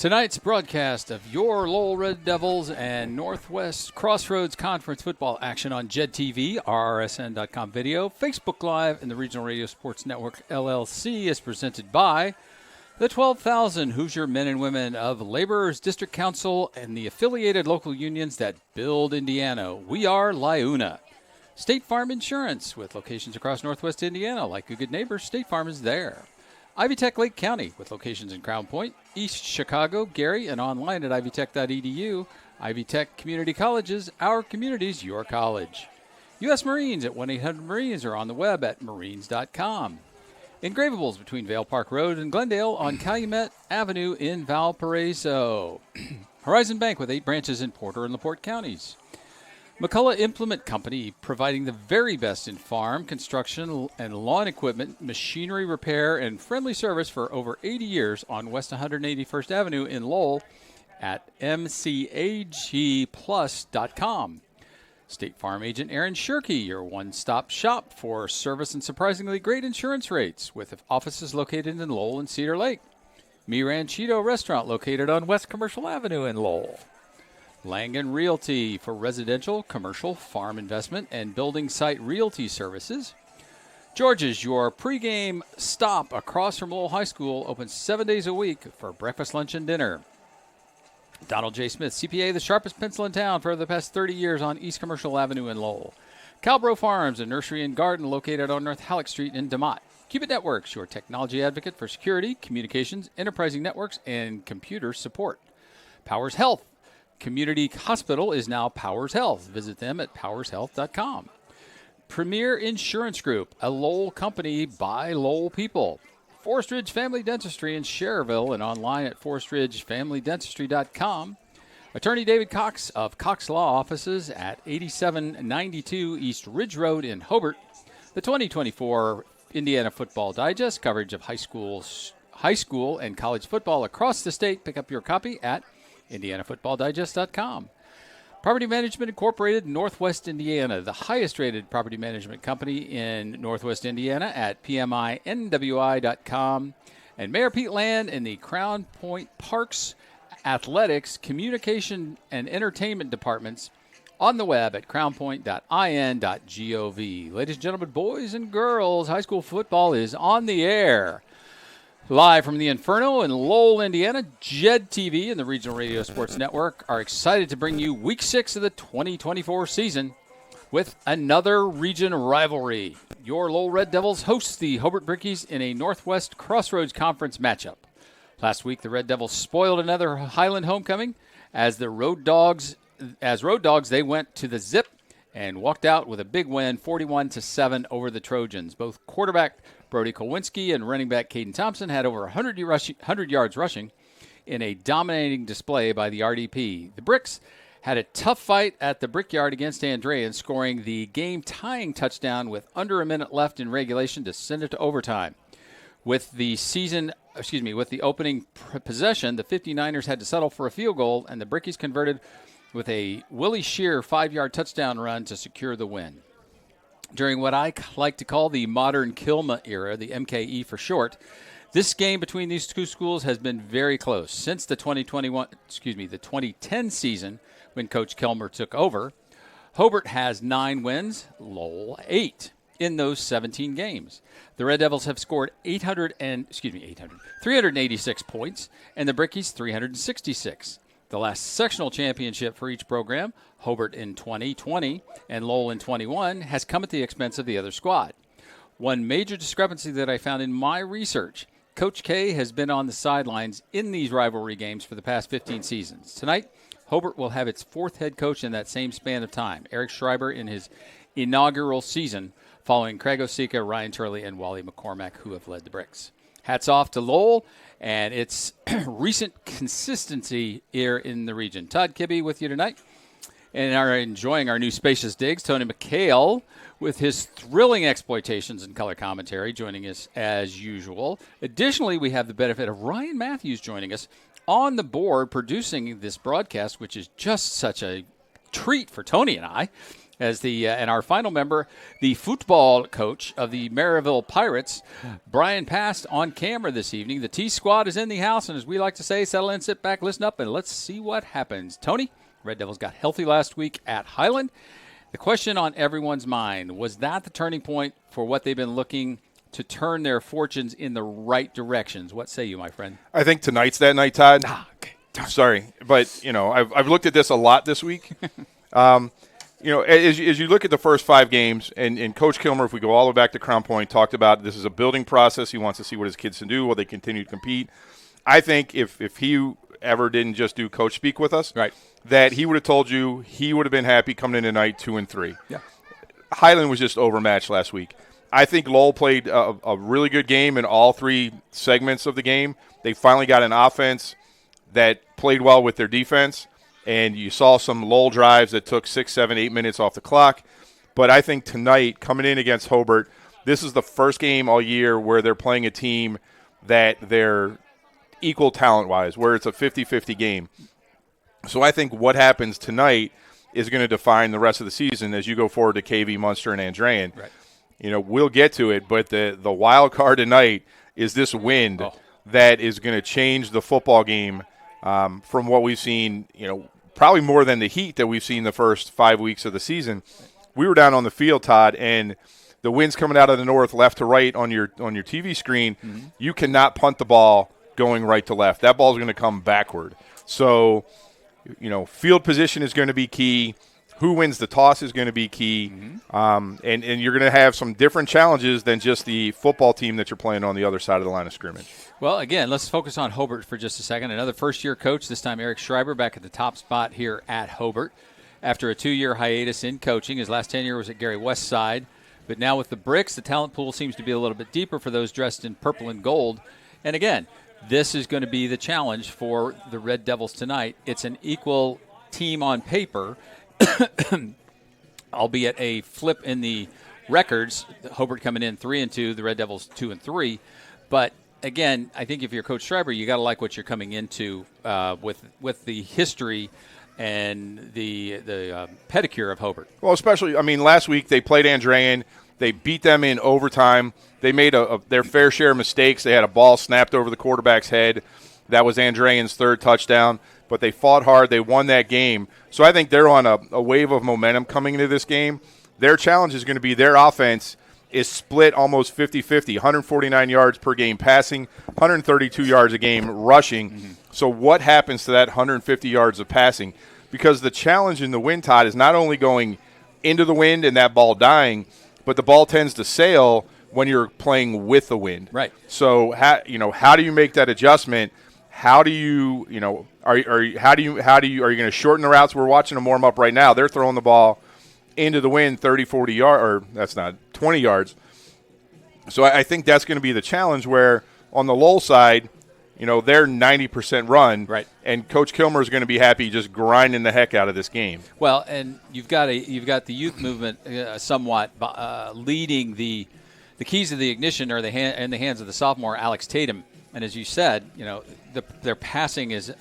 Tonight's broadcast of your Lowell Red Devils and Northwest Crossroads Conference football action on JED TV, RRSN.com video, Facebook Live, and the Regional Radio Sports Network, LLC, is presented by the 12,000 Hoosier men and women of Laborers District Council and the affiliated local unions that build Indiana. We are LIUNA. State Farm Insurance, with locations across Northwest Indiana. Like a good neighbor, State Farm is there. Ivy Tech Lake County, with locations in Crown Point, East Chicago, Gary, and online at ivytech.edu. Ivy Tech Community Colleges, our communities, your college. U.S. Marines at 1-800-MARINES or on the web at marines.com. Engravables between Vale Park Road and Glendale on Calumet Avenue in Valparaiso. Horizon Bank with 8 branches in Porter and LaPorte counties. McCullough Implement Company, providing the very best in farm, construction, and lawn equipment, machinery repair, and friendly service for over 80 years on West 181st Avenue in Lowell at mcagplus.com. State Farm Agent Aaron Shirkey, your one-stop shop for service and surprisingly great insurance rates, with offices located in Lowell and Cedar Lake. Mi Ranchito Restaurant, located on West Commercial Avenue in Lowell. Langen Realty for residential, commercial, farm investment, and building site realty services. George's, your pregame stop across from Lowell High School, open 7 days a week for breakfast, lunch, and dinner. Donald J. Smith, CPA, the sharpest pencil in town for the past 30 years on East Commercial Avenue in Lowell. Calbro Farms, a nursery and garden located on North Halleck Street in DeMotte. Qubit Networks, your technology advocate for security, communications, enterprising networks, and computer support. Powers Health. Community Hospital is now Powers Health. Visit them at powershealth.com. Premier Insurance Group, a Lowell company by Lowell people. Forest Ridge Family Dentistry in Cherville and online at forestridgefamilydentistry.com. Attorney David Cox of Cox Law Offices at 8792 East Ridge Road in Hobert. The 2024 Indiana Football Digest, coverage of high school and college football across the state. Pick up your copy at indianafootballdigest.com. Property Management Incorporated, Northwest Indiana, the highest-rated property management company in Northwest Indiana at pminwi.com. And Mayor Pete Land in the Crown Point Parks Athletics Communication and Entertainment Departments on the web at crownpoint.in.gov. Ladies and gentlemen, boys and girls, high school football is on the air. Live from the Inferno in Lowell, Indiana, JED TV and the Regional Radio Sports Network are excited to bring you Week 6 of the 2024 season with another region rivalry. Your Lowell Red Devils host the Hobert Brickies in a Northwest Crossroads Conference matchup. Last week, the Red Devils spoiled another Highland homecoming as road dogs. They went to the Zip and walked out with a big win, 41-7 over the Trojans. Both quarterback Brody Kowinski and running back Caden Thompson had over 100 yards rushing in a dominating display by the RDP. The Bricks had a tough fight at the Brickyard against Andrean, scoring the game-tying touchdown with under a minute left in regulation to send it to overtime. With the opening possession, the 59ers had to settle for a field goal, and the Brickies converted with a Willie Shear 5-yard touchdown run to secure the win. During what I like to call the modern Kilma era, the MKE for short, this game between these two schools has been very close. Since the 2010 season, when Coach Kilmer took over, Hobert has 9 wins, Lowell 8 in those 17 games. The Red Devils have scored 386 points, and the Brickies 366. The last sectional championship for each program, Hobert in 2020 and Lowell in 21, has come at the expense of the other squad. One major discrepancy that I found in my research, Coach K has been on the sidelines in these rivalry games for the past 15 seasons. Tonight, Hobert will have its 4th head coach in that same span of time, Eric Schreiber in his inaugural season, following Craig Osika, Ryan Turley, and Wally McCormack, who have led the Bricks. Hats off to Lowell and its recent consistency here in the region. Todd Kibbe with you tonight, and are enjoying our new spacious digs. Tony McHale with his thrilling exploitations and color commentary, joining us as usual. Additionally, we have the benefit of Ryan Matthews joining us on the board, producing this broadcast, which is just such a treat for Tony and I. as and our final member, the football coach of the Maryville Pirates, Brian Past, on camera this evening. The T Squad is in the house, and as we like to say, settle in, sit back, listen up, and let's see what happens. Tony, Red Devils got healthy last week at Highland. The question on everyone's mind, was that the turning point for what they've been looking to turn their fortunes in the right directions? What say you, my friend? I think tonight's that night, Todd. Okay. Sorry, but, I've looked at this a lot this week. As you look at the first 5 games, and Coach Kilmer, if we go all the way back to Crown Point, talked about this is a building process. He wants to see what his kids can do while they continue to compete. I think if he ever didn't just do coach speak with us, right, that he would have told you he would have been happy coming in tonight 2-3. Yeah. Highland was just overmatched last week. I think Lowell played a really good game in all 3 segments of the game. They finally got an offense that played well with their defense, and you saw some Lowell drives that took 6, 7, 8 minutes off the clock. But I think tonight, coming in against Hobert, this is the first game all year where they're playing a team that they're equal talent-wise, where it's a 50-50 game. So I think what happens tonight is going to define the rest of the season as you go forward to KV, Munster, and Andrean. Right. We'll get to it, but the wild card tonight is this wind that is going to change the football game from what we've seen, probably more than the heat that we've seen the first 5 weeks of the season. We were down on the field, Todd, and the wind's coming out of the north, left to right on your TV screen. Mm-hmm. You cannot punt the ball going right to left. That ball's going to come backward. So, field position is going to be key. Who wins the toss is going to be key. Mm-hmm. And you're going to have some different challenges than just the football team that you're playing on the other side of the line of scrimmage. Well, again, let's focus on Hobert for just a second. Another first-year coach, this time Eric Schreiber, back at the top spot here at Hobert. After a 2-year hiatus in coaching, his last tenure was at Gary Westside. But now with the Bricks, the talent pool seems to be a little bit deeper for those dressed in purple and gold. And again, this is going to be the challenge for the Red Devils tonight. It's an equal team on paper, albeit a flip in the records. Hobert coming in 3-2, the Red Devils 2-3. But again, I think if you're Coach Schreiber, you got to like what you're coming into with the history and the pedicure of Hobert. Well, especially, last week they played Andrean. They beat them in overtime. They made their fair share of mistakes. They had a ball snapped over the quarterback's head. That was Andrean's 3rd touchdown. But they fought hard. They won that game. So I think they're on a wave of momentum coming into this game. Their challenge is going to be their offense is split almost 50-50, 149 yards per game passing, 132 yards a game rushing. Mm-hmm. So what happens to that 150 yards of passing? Because the challenge in the wind, Todd, is not only going into the wind and that ball dying, but the ball tends to sail when you're playing with the wind. Right. So how do you make that adjustment? How do you are you going to shorten the routes? We're watching them warm up right now. They're throwing the ball into the wind 30, 40 yards, or that's not 20 yards. So I think that's going to be the challenge where on the Lowell side, they're 90% run, right, and Coach Kilmer is going to be happy just grinding the heck out of this game. Well, and you've got the youth movement somewhat leading the keys of the ignition are in the hands of the sophomore Alex Tatum, and as you said, their passing is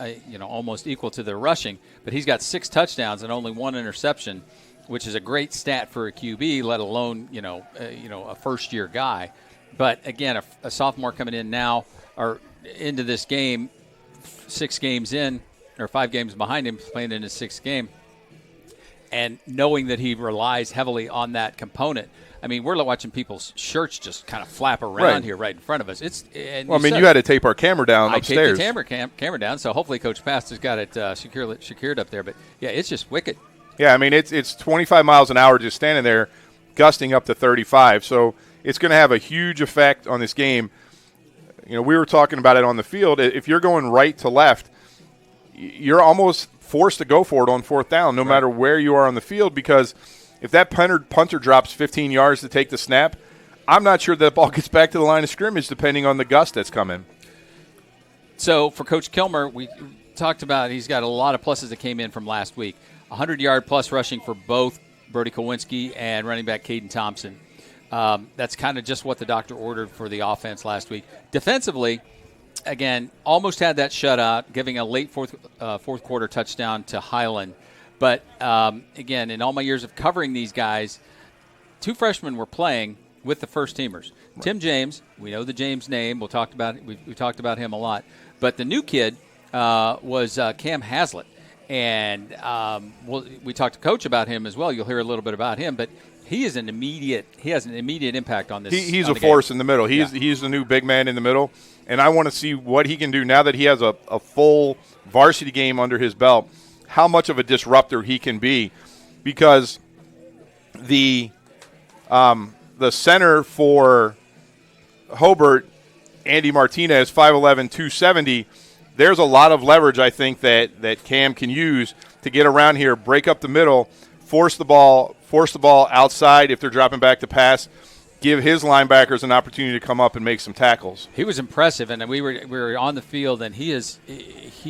almost equal to their rushing, but he's got 6 touchdowns and only 1 interception, which is a great stat for a QB, let alone a first-year guy. But again, a sophomore coming in now or into this game, 6 games in, or 5 games behind him, playing in his 6th game, and knowing that he relies heavily on that component. We're watching people's shirts just kind of flap around here right in front of us. You had to tape our camera down upstairs. I taped the camera down, so hopefully Coach Past has got it secured up there. But, yeah, it's just wicked. Yeah, it's 25 miles an hour just standing there, gusting up to 35. So it's going to have a huge effect on this game. We were talking about it on the field. If you're going right to left, you're almost forced to go for it on 4th down, no matter where you are on the field, because if that punter drops 15 yards to take the snap, I'm not sure that ball gets back to the line of scrimmage depending on the gust that's coming. So for Coach Kilmer, we talked about he's got a lot of pluses that came in from last week. 100-yard-plus rushing for both Brody Kowinski and running back Caden Thompson. That's kind of just what the doctor ordered for the offense last week. Defensively, again, almost had that shutout, giving a late fourth quarter touchdown to Highland. But, again, in all my years of covering these guys, 2 freshmen were playing with the first-teamers. Right. Tim James, we know the James name. We talked about him a lot. But the new kid was Cam Haslett. And we talked to Coach about him as well. You'll hear a little bit about him. But he has an immediate impact on this. He's a force in the middle. He's the new big man in the middle. And I want to see what he can do now that he has a full varsity game under his belt, how much of a disruptor he can be. Because the center for Hobert, Andy Martinez, 5'11", 270, there's a lot of leverage, I think, that Cam can use to get around here, break up the middle, force the ball outside if they're dropping back to pass, give his linebackers an opportunity to come up and make some tackles. He was impressive, and we were on the field, and he's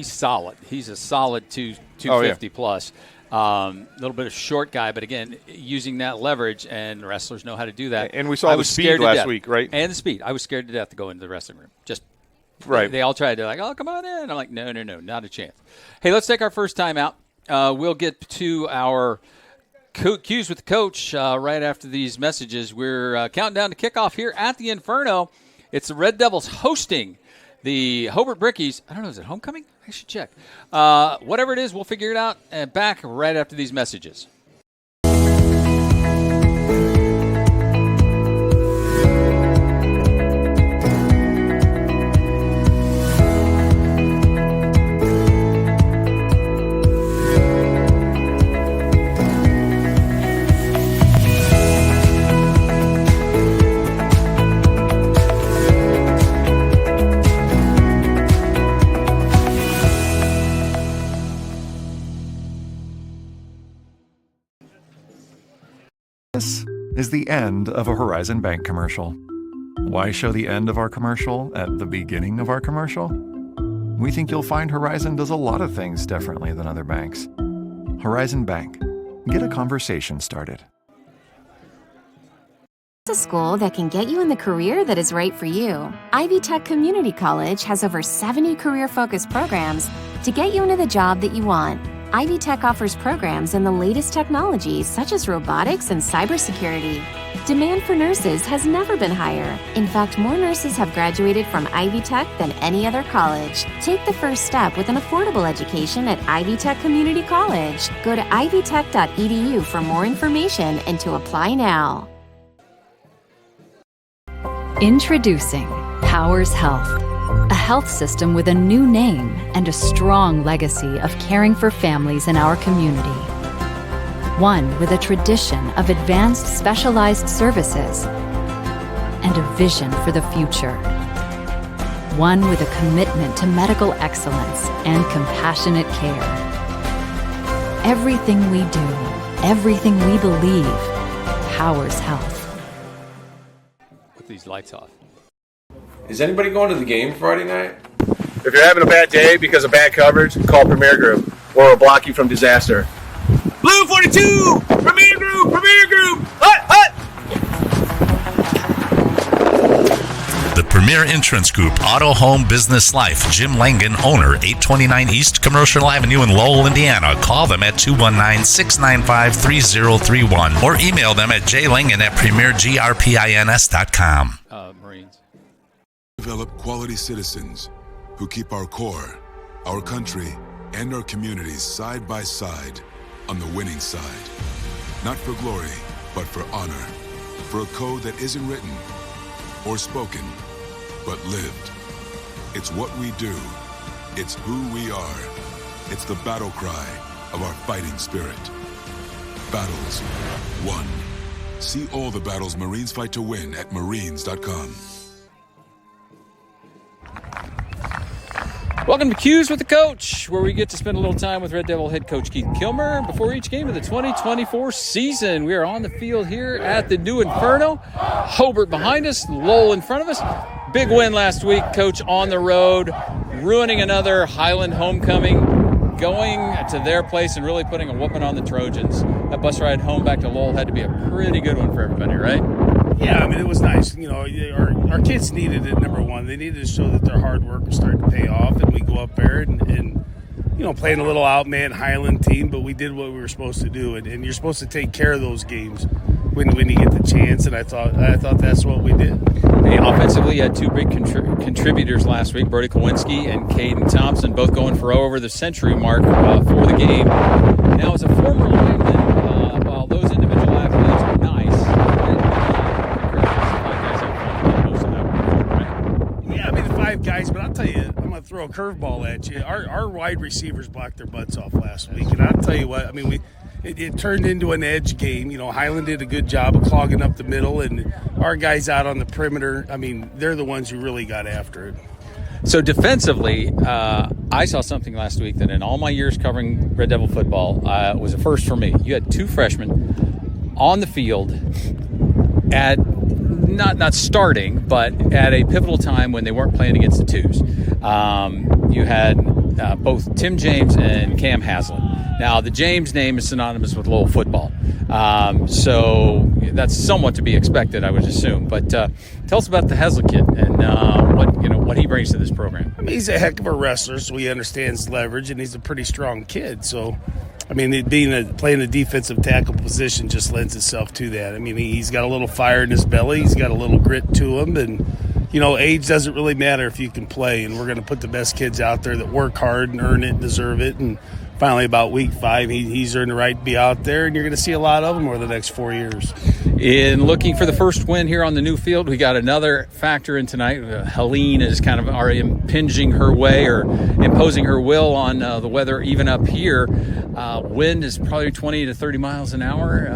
solid. He's a solid 250 plus. A little bit of short guy, but again, using that leverage, and wrestlers know how to do that. And we saw the speed last week, right? And the speed. I was scared to death to go into the wrestling room. Just right. They all tried to oh, come on in. I'm like, no, not a chance. Hey, let's take our first time out. We'll get to our cues with the coach right after these messages. We're counting down to kickoff here at the Inferno. It's the Red Devils hosting the Hobert Brickies. I don't know, is it homecoming? I should check. Whatever it is, we'll figure it out. And back right after these messages. This is the end of a Horizon Bank commercial. Why show the end of our commercial at the beginning of our commercial? We think you'll find Horizon does a lot of things differently than other banks. Horizon Bank. Get a conversation started. A school that can get you in the career that is right for you. Ivy Tech Community College has over 70 career-focused programs to get you into the job that you want. Ivy Tech offers programs in the latest technologies such as robotics and cybersecurity. Demand for nurses has never been higher. In fact, more nurses have graduated from Ivy Tech than any other college. Take the first step with an affordable education at Ivy Tech Community College. Go to ivytech.edu for more information and to apply now. Introducing Powers Health, a health system with a new name and a strong legacy of caring for families in our community. One with a tradition of advanced specialized services and a vision for the future. One with a commitment to medical excellence and compassionate care. Everything we do, everything we believe, powers health. Put these lights off. Is anybody going to the game Friday night? If you're having a bad day because of bad coverage, call Premier Group, or we'll block you from disaster. Blue 42! Premier Group! Premier Group! Hut! Hut! The Premier Insurance Group, Auto, Home, Business, Life. Jim Langen, owner, 829 East Commercial Avenue in Lowell, Indiana. Call them at 219-695-3031 or email them at jlangen@premiergrpins.com. Marines. Develop quality citizens who keep our core, our country, and our communities side by side on the winning side. Not for glory, but for honor. For a code that isn't written or spoken, but lived. It's what we do. It's who we are. It's the battle cry of our fighting spirit. Battles won. See all the battles Marines fight to win at marines.com. Welcome to Cues with the Coach, where we get to spend a little time with Red Devil head coach Keith Kilmer before each game of the 2024 season. We are on the field here at the new Inferno. Hobert behind us, Lowell in front of us. Big win last week, Coach, on the road, ruining another Highland homecoming, going to their place and really putting a whooping on the Trojans. That bus ride home back to Lowell had to be a pretty good one for everybody, right? Yeah, I mean, it was nice. You know, our kids needed it, number one. They needed to show that their hard work was starting to pay off, and we go up there and playing a little outman Highland team, but we did what we were supposed to do, and you're supposed to take care of those games when you get the chance, and I thought that's what we did. Hey, offensively, you had two big contributors last week, Brody Kowinski and Caden Thompson, both going for over the century mark for the game. Now, as a former lineman, while those individual athletes are nice, the 5 guys, but I'll tell you, I'm going to throw a curveball at you. Our wide receivers blocked their butts off last week, and I'll tell you what, it turned into an edge game. Highland did a good job of clogging up the middle, and our guys out on the perimeter, they're the ones who really got after it. So defensively, I saw something last week that in all my years covering Red Devil football was a first for me. You had 2 freshmen on the field at not starting, but at a pivotal time when they weren't playing against the twos. You had both Tim James and Cam Haslett. Now, the James name is synonymous with Lowell football, so that's somewhat to be expected, I would assume. But tell us about the Haslett kid and what he brings to this program. He's a heck of a wrestler, so he understands leverage, and he's a pretty strong kid. So, playing a defensive tackle position just lends itself to that. He's got a little fire in his belly. He's got a little grit to him, and age doesn't really matter if you can play. And we're going to put the best kids out there that work hard and earn it and deserve it. And finally, about week 5, he's earned the right to be out there, and you're going to see a lot of them over the next 4 years. In looking for the first win here on the new field, we got another factor in tonight. Helene is kind of already impinging her way or imposing her will on the weather, even up here. Wind is probably 20 to 30 miles an hour.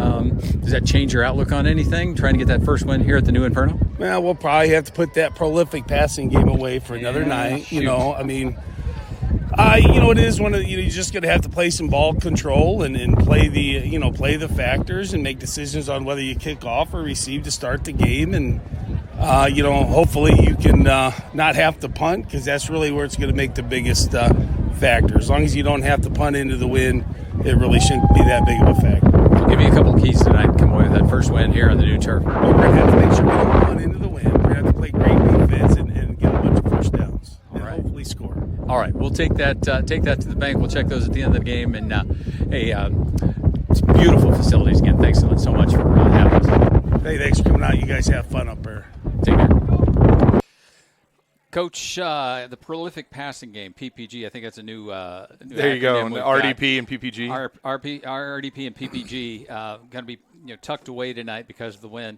Does that change your outlook on anything, trying to get that first win here at the new Inferno? Well, we'll probably have to put that prolific passing game away for another night. It is one of you're just going to have to play some ball control and play the factors and make decisions on whether you kick off or receive to start the game, and hopefully you can not have to punt, because that's really where it's going to make the biggest factor. As long as you don't have to punt into the wind, it really shouldn't be that big of a factor. I'll give you a couple of keys tonight and come away with that first win here on the new turf. We're going to have to make sure we don't punt into the wind. We're going to have to play great defense and get a bunch of first downs and hopefully score. All right, we'll take that to the bank. We'll check those at the end of the game. And it's beautiful facilities again. Thanks so much for having us. Hey, thanks for coming out. You guys have fun up there. Take care. Coach, the prolific passing game, PPG. I think that's a new. There you go. RDP and PPG. RDP and PPG going to be tucked away tonight because of the wind.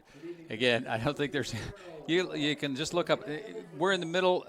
Again, I don't think there's. You can just look up. We're in the middle.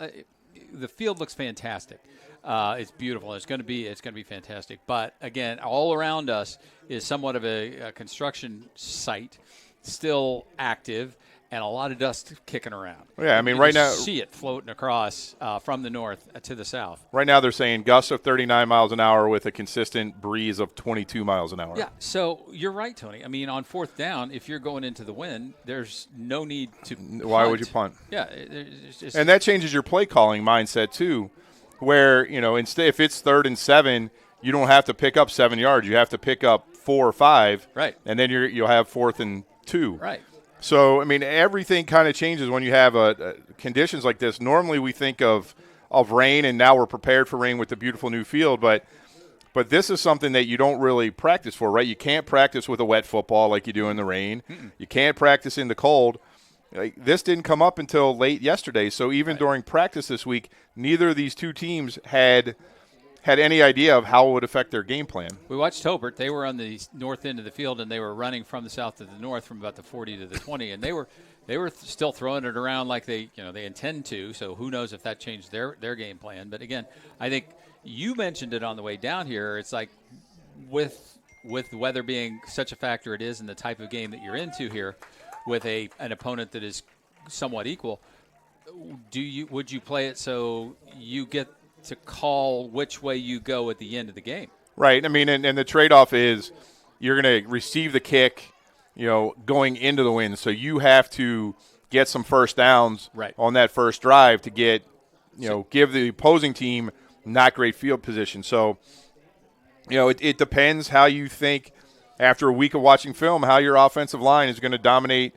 The field looks fantastic. It's beautiful. It's going to be fantastic. But again, all around us is somewhat of a construction site, still active, and a lot of dust kicking around. Yeah, right now see it floating across from the north to the south. Right now they're saying gusts of 39 miles an hour with a consistent breeze of 22 miles an hour. Yeah, so you're right, Tony. On 4th down, if you're going into the wind, there's no need to punt. Why would you punt? Yeah, it's just, and that changes your play calling mindset too, where instead if it's 3rd and 7, you don't have to pick up 7 yards. You have to pick up 4 or 5. Right. And then you'll have 4th and 2. Right. So, everything kind of changes when you have conditions like this. Normally we think of rain, and now we're prepared for rain with the beautiful new field, but this is something that you don't really practice for, right? You can't practice with a wet football like you do in the rain. Mm-mm. You can't practice in the cold. This didn't come up until late yesterday, so even during practice this week, neither of these two teams had any idea of how it would affect their game plan. We watched Hobert. They were on the north end of the field, and they were running from the south to the north from about the 40 to the 20, and they were still throwing it around like they intend to. So who knows if that changed their game plan? But again, I think you mentioned it on the way down here. It's like with the weather being such a factor it is, and the type of game that you're into here, with an opponent that is somewhat equal. Would you play it so you get to call which way you go at the end of the game? Right. And the trade-off is you're going to receive the kick, going into the wind. So you have to get some first downs on that first drive to get, give the opposing team not great field position. So, it depends how you think after a week of watching film, how your offensive line is going to dominate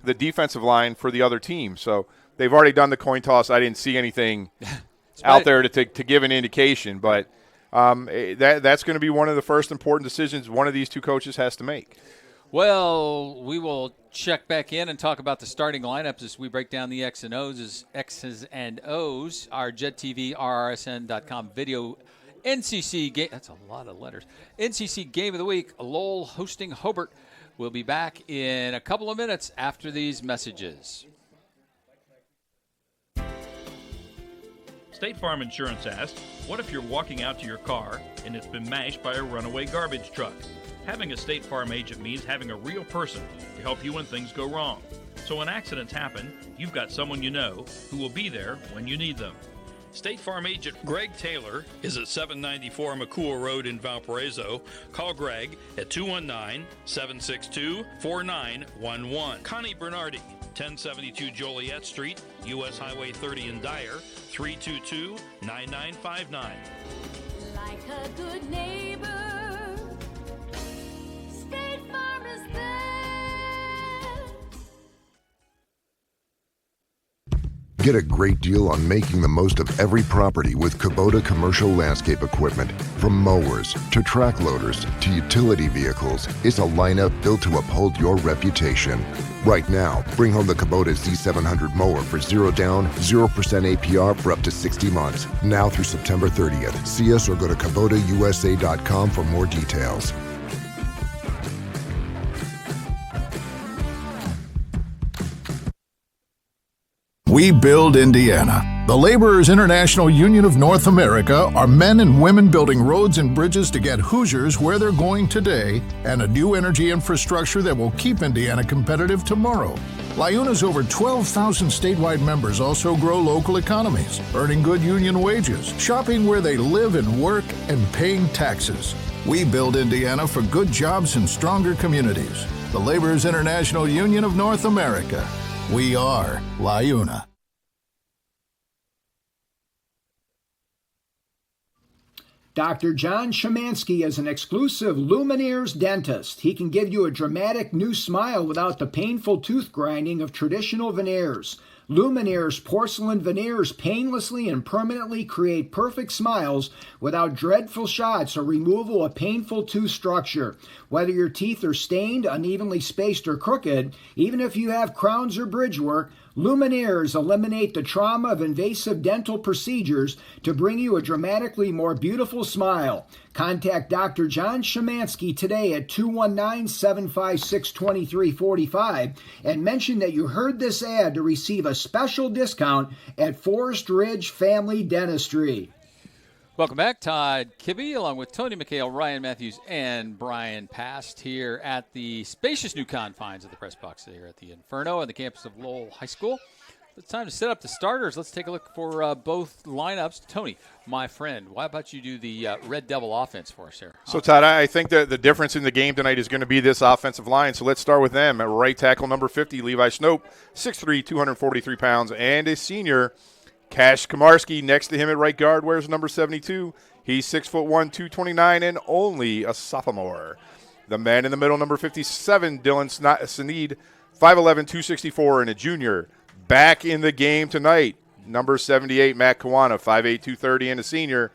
the defensive line for the other team. So they've already done the coin toss. I didn't see anything out there to give an indication, but That's going to be one of the first important decisions one of these two coaches has to make. Well, we will check back in and talk about the starting lineups as we break down the X's and O's. Our Jet TV, RRSN.com video NCC game. That's a lot of letters. NCC Game of the Week. Lowell hosting Hobert. We'll be back in a couple of minutes after these messages. State Farm Insurance asks, what if you're walking out to your car and it's been mashed by a runaway garbage truck? Having a State Farm agent means having a real person to help you when things go wrong. So when accidents happen, you've got someone you know who will be there when you need them. State Farm agent Greg Taylor is at 794 McCool Road in Valparaiso. Call Greg at 219-762-4911. Connie Bernardi, 1072 Joliet Street, U.S. Highway 30 in Dyer, 322-9959. Like a good neighbor, State Farm is there. Get a great deal on making the most of every property with Kubota commercial landscape equipment. From mowers to track loaders to utility vehicles, it's a lineup built to uphold your reputation. Right now, bring home the Kubota Z700 mower for 0 down, 0% APR for up to 60 months. Now through September 30th. See us or go to KubotaUSA.com for more details. We build Indiana. The Laborers International Union of North America are men and women building roads and bridges to get Hoosiers where they're going today and a new energy infrastructure that will keep Indiana competitive tomorrow. LIUNA's over 12,000 statewide members also grow local economies, earning good union wages, shopping where they live and work, and paying taxes. We build Indiana for good jobs and stronger communities. The Laborers International Union of North America. We are LIUNA. Dr. John Szymanski is an exclusive Lumineers dentist. He can give you a dramatic new smile without the painful tooth grinding of traditional veneers. Lumineers porcelain veneers painlessly and permanently create perfect smiles without dreadful shots or removal of painful tooth structure. Whether your teeth are stained, unevenly spaced, or crooked, even if you have crowns or bridge work, Lumineers eliminate the trauma of invasive dental procedures to bring you a dramatically more beautiful smile. Contact Dr. John Szymanski today at 219-756-2345 and mention that you heard this ad to receive a special discount at Forest Ridge Family Dentistry. Welcome back. Todd Kibbe, along with Tony McHale, Ryan Matthews, and Brian Past here at the spacious new confines of the press box here at the Inferno on the campus of Lowell High School. It's time to set up the starters. Let's take a look for both lineups. Tony, my friend, why about you do the Red Devil offense for us here? So, Todd, I think that the difference in the game tonight is going to be this offensive line. So let's start with them. At right tackle, number 50, Levi Snope, 6'3", 243 pounds, and a senior. Cash Komarski next to him at right guard wears number 72. He's 6'1", 229, and only a sophomore. The man in the middle, number 57, Dylan Sneed, 5'11", 264, and a junior. Back in the game tonight, number 78, Matt Kawana, 5'8", 230, and a senior.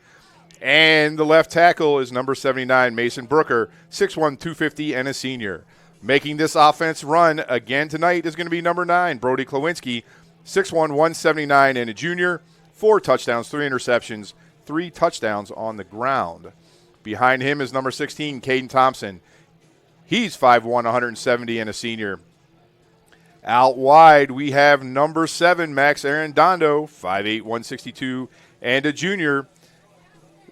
And the left tackle is number 79, Mason Brooker, 6'1", 250, and a senior. Making this offense run again tonight is going to be number 9, Brody Klawinski, 6'1", 179, and a junior. 4 touchdowns, 3 interceptions, 3 touchdowns on the ground. Behind him is number 16, Caden Thompson. He's 5'1", 170, and a senior. Out wide, we have number 7, Max Arredondo, 5'8", 162, and a junior.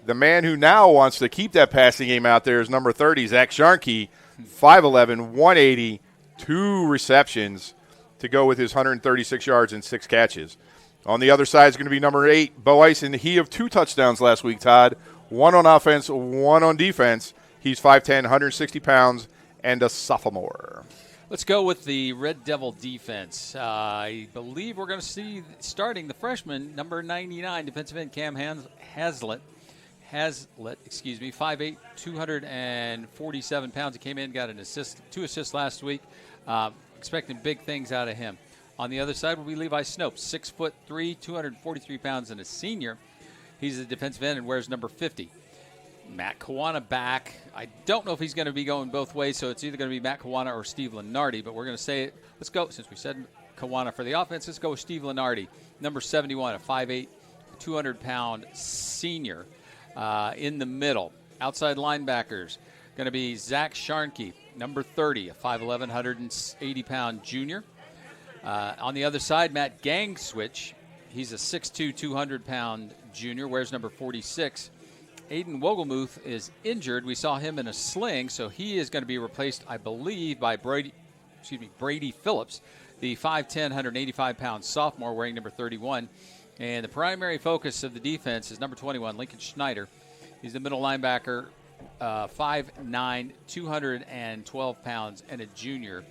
The man who now wants to keep that passing game out there is number 30, Zach Sharkey, 5'11", 180, 2 receptions to go with his 136 yards and 6 catches. On the other side is going to be number 8, Bo Eisen. He of 2 touchdowns last week, Todd. 1 on offense, 1 on defense. He's 5'10", 160 pounds, and a sophomore. Let's go with the Red Devil defense. I believe we're going to see starting the freshman, number 99, defensive end Cam Hazlitt, 5'8", 247 pounds. He came in, got 2 assists last week. Expecting big things out of him. On the other side will be Levi Snope, 6'3", 243 pounds, and a senior. He's a defensive end and wears number 50. Matt Kiwanis back. I don't know if he's going to be going both ways, so it's either going to be Matt Kiwanis or Steve Lenardi, but we're going to say it. Let's go, since we said Kiwanis for the offense, let's go with Steve Lenardi, number 71, a 5'8", 200-pound senior in the middle. Outside linebackers, going to be Zach Sharnke, number 30, a 5'11", 180-pound junior. On the other side, Matt Gangswitch, he's a 6'2", 200-pound junior, wears number 46. Aiden Wogelmuth is injured. We saw him in a sling, so he is going to be replaced, I believe, by Brady Phillips, the 5'10", 185-pound sophomore wearing number 31. And the primary focus of the defense is number 21, Lincoln Schneider. He's the middle linebacker, 5'9", 212 pounds, and a junior.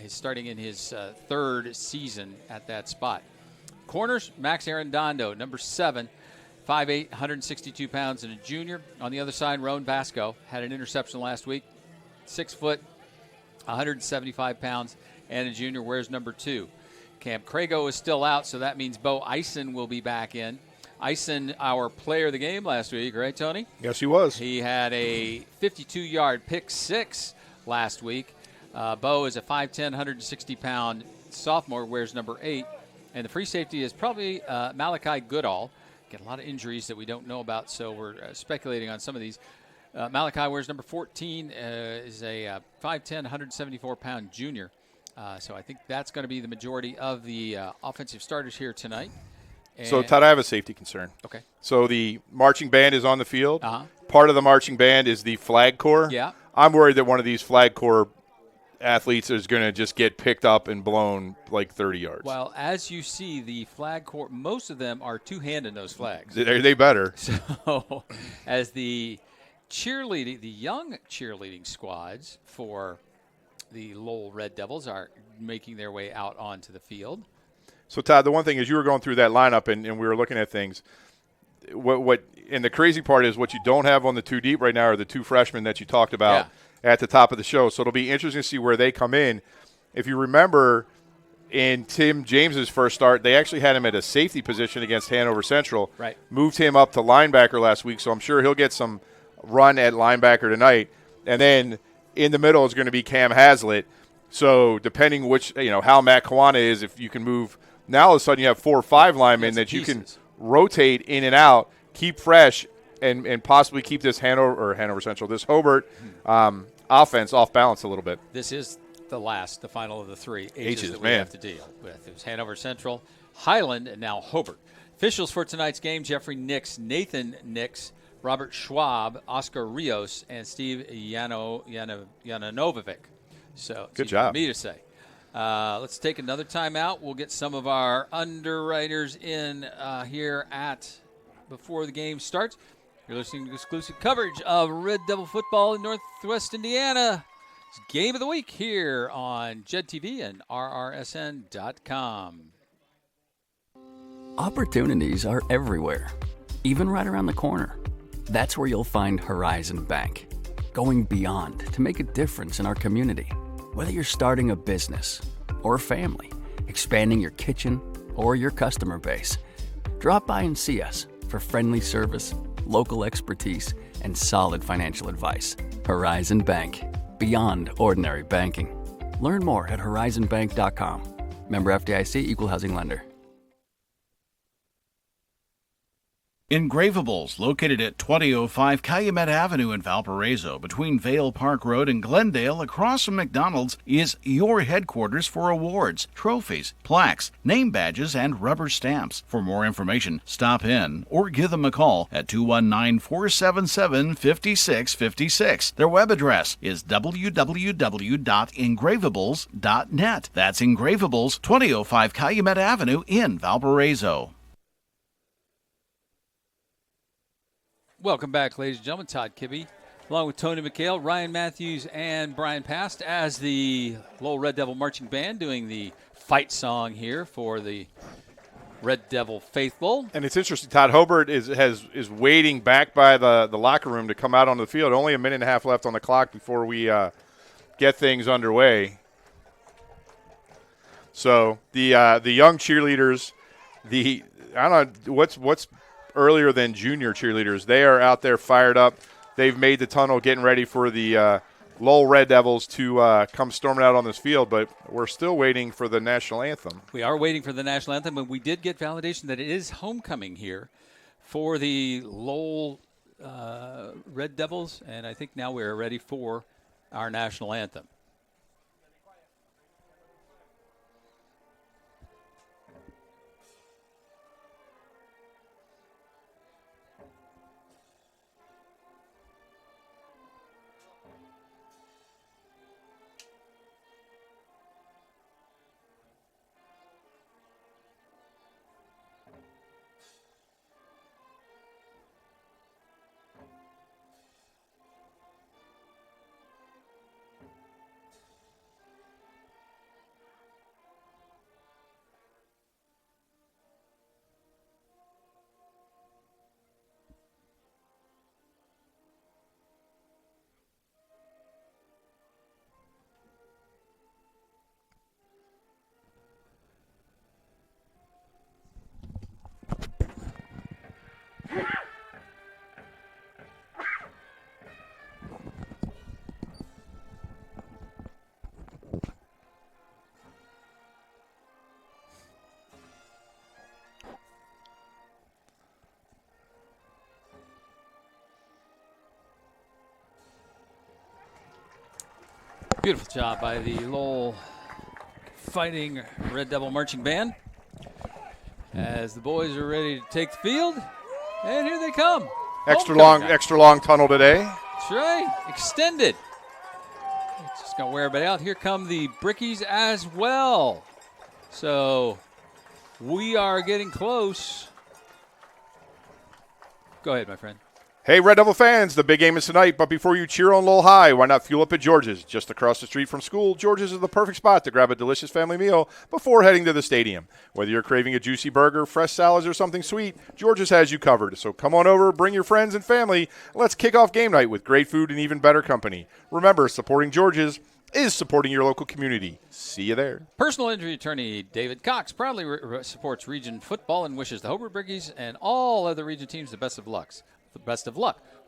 He's starting in his third season at that spot. Corners, Max Arredondo, number 7, 5'8", 162 pounds, and a junior. On the other side, Roan Basco had an interception last week. 6 foot, 175 pounds, and a junior, wears number 2. Cam Crago is still out, so that means Bo Eisen will be back in. Eisen, our player of the game last week, right, Tony? Yes, he was. He had a 52-yard pick 6 last week. Bo is a 5'10", 160-pound sophomore, wears number 8. And the free safety is probably Malachi Goodall. Get a lot of injuries that we don't know about, so we're speculating on some of these. Malachi wears number 14, is a 5'10", 174-pound junior. So I think that's going to be the majority of the offensive starters here tonight. So, Todd, I have a safety concern. Okay. So the marching band is on the field. Uh-huh. Part of the marching band is the flag corps. Yeah. I'm worried that one of these flag corps athletes is going to just get picked up and blown like 30 yards. Well, as you see, the flag corps, most of them are two-handed those flags. They better. So as the young cheerleading squads for the Lowell Red Devils are making their way out onto the field. So, Todd, the one thing is you were going through that lineup and we were looking at things. And the crazy part is what you don't have on the 2 deep right now are the 2 freshmen that you talked about at the top of the show. So it'll be interesting to see where they come in. If you remember, in Tim James's first start, they actually had him at a safety position against Hanover Central. Right. Moved him up to linebacker last week, so I'm sure he'll get some run at linebacker tonight. And then in the middle is going to be Cam Haslett. So depending which, how Matt Kiwanis is, if you can move – now all of a sudden you have 4 or 5 linemen that you can rotate in and out, keep fresh, and possibly keep this Hanover Central, this Hobert offense off balance a little bit. This is the final of the 3 H's that we man. have to deal with. It was Hanover Central, Highland, and now Hobert. Officials for tonight's game, Jeffrey Nix, Nathan Nix, Robert Schwab, Oscar Rios, and Steve Yananovic. So good job. For me to say. Let's take another timeout. We'll get some of our underwriters in here before the game starts. You're listening to exclusive coverage of Red Devil football in Northwest Indiana. It's Game of the Week here on Jed TV and RRSN.com. Opportunities are everywhere, even right around the corner. That's where you'll find Horizon Bank, going beyond to make a difference in our community. Whether you're starting a business or a family, expanding your kitchen or your customer base, drop by and see us for friendly service, local expertise, and solid financial advice. Horizon Bank, beyond ordinary banking. Learn more at horizonbank.com. Member FDIC, Equal Housing Lender. Engravables, located at 2005 Calumet Avenue in Valparaiso, between Vale Park Road and Glendale, across from McDonald's, is your headquarters for awards, trophies, plaques, name badges, and rubber stamps. For more information, stop in or give them a call at 219-477-5656. Their web address is www.engravables.net. That's Engravables, 2005 Calumet Avenue in Valparaiso. Welcome back, ladies and gentlemen. Todd Kibbe, along with Tony McHale, Ryan Matthews, and Brian Past as the Lowell Red Devil Marching Band doing the fight song here for the Red Devil faithful. And it's interesting, Todd Hobert is waiting back by the locker room to come out on the field. Only a minute and a half left on the clock before we get things underway. So the young cheerleaders, I don't know what's earlier than junior cheerleaders. They are out there fired up. they've made the tunnel getting ready for the Lowell Red Devils to come storming out on this field, but we're still waiting for the national anthem. We are waiting for the national anthem, and we did get validation that it is homecoming here for the Lowell Red Devils, and I think now we're ready for our national anthem. Beautiful job by the Lowell Fighting Red Devil Marching Band as the boys are ready to take the field. And here they come. Extra long tunnel today. That's right. Extended. Just going to wear everybody out. Here come the Brickies as well. So we are getting close. Go ahead, my friend. Hey, Red Devil fans, the big game is tonight, but before you cheer on Lowell High, why not fuel up at George's? Just across the street from school, George's is the perfect spot to grab a delicious family meal before heading to the stadium. Whether you're craving a juicy burger, fresh salads, or something sweet, George's has you covered. So come on over, bring your friends and family, let's kick off game night with great food and even better company. Remember, supporting George's is supporting your local community. See you there. Personal injury attorney David Cox proudly supports Region football and wishes the Hobert Brickies and all other Region teams the best of luck.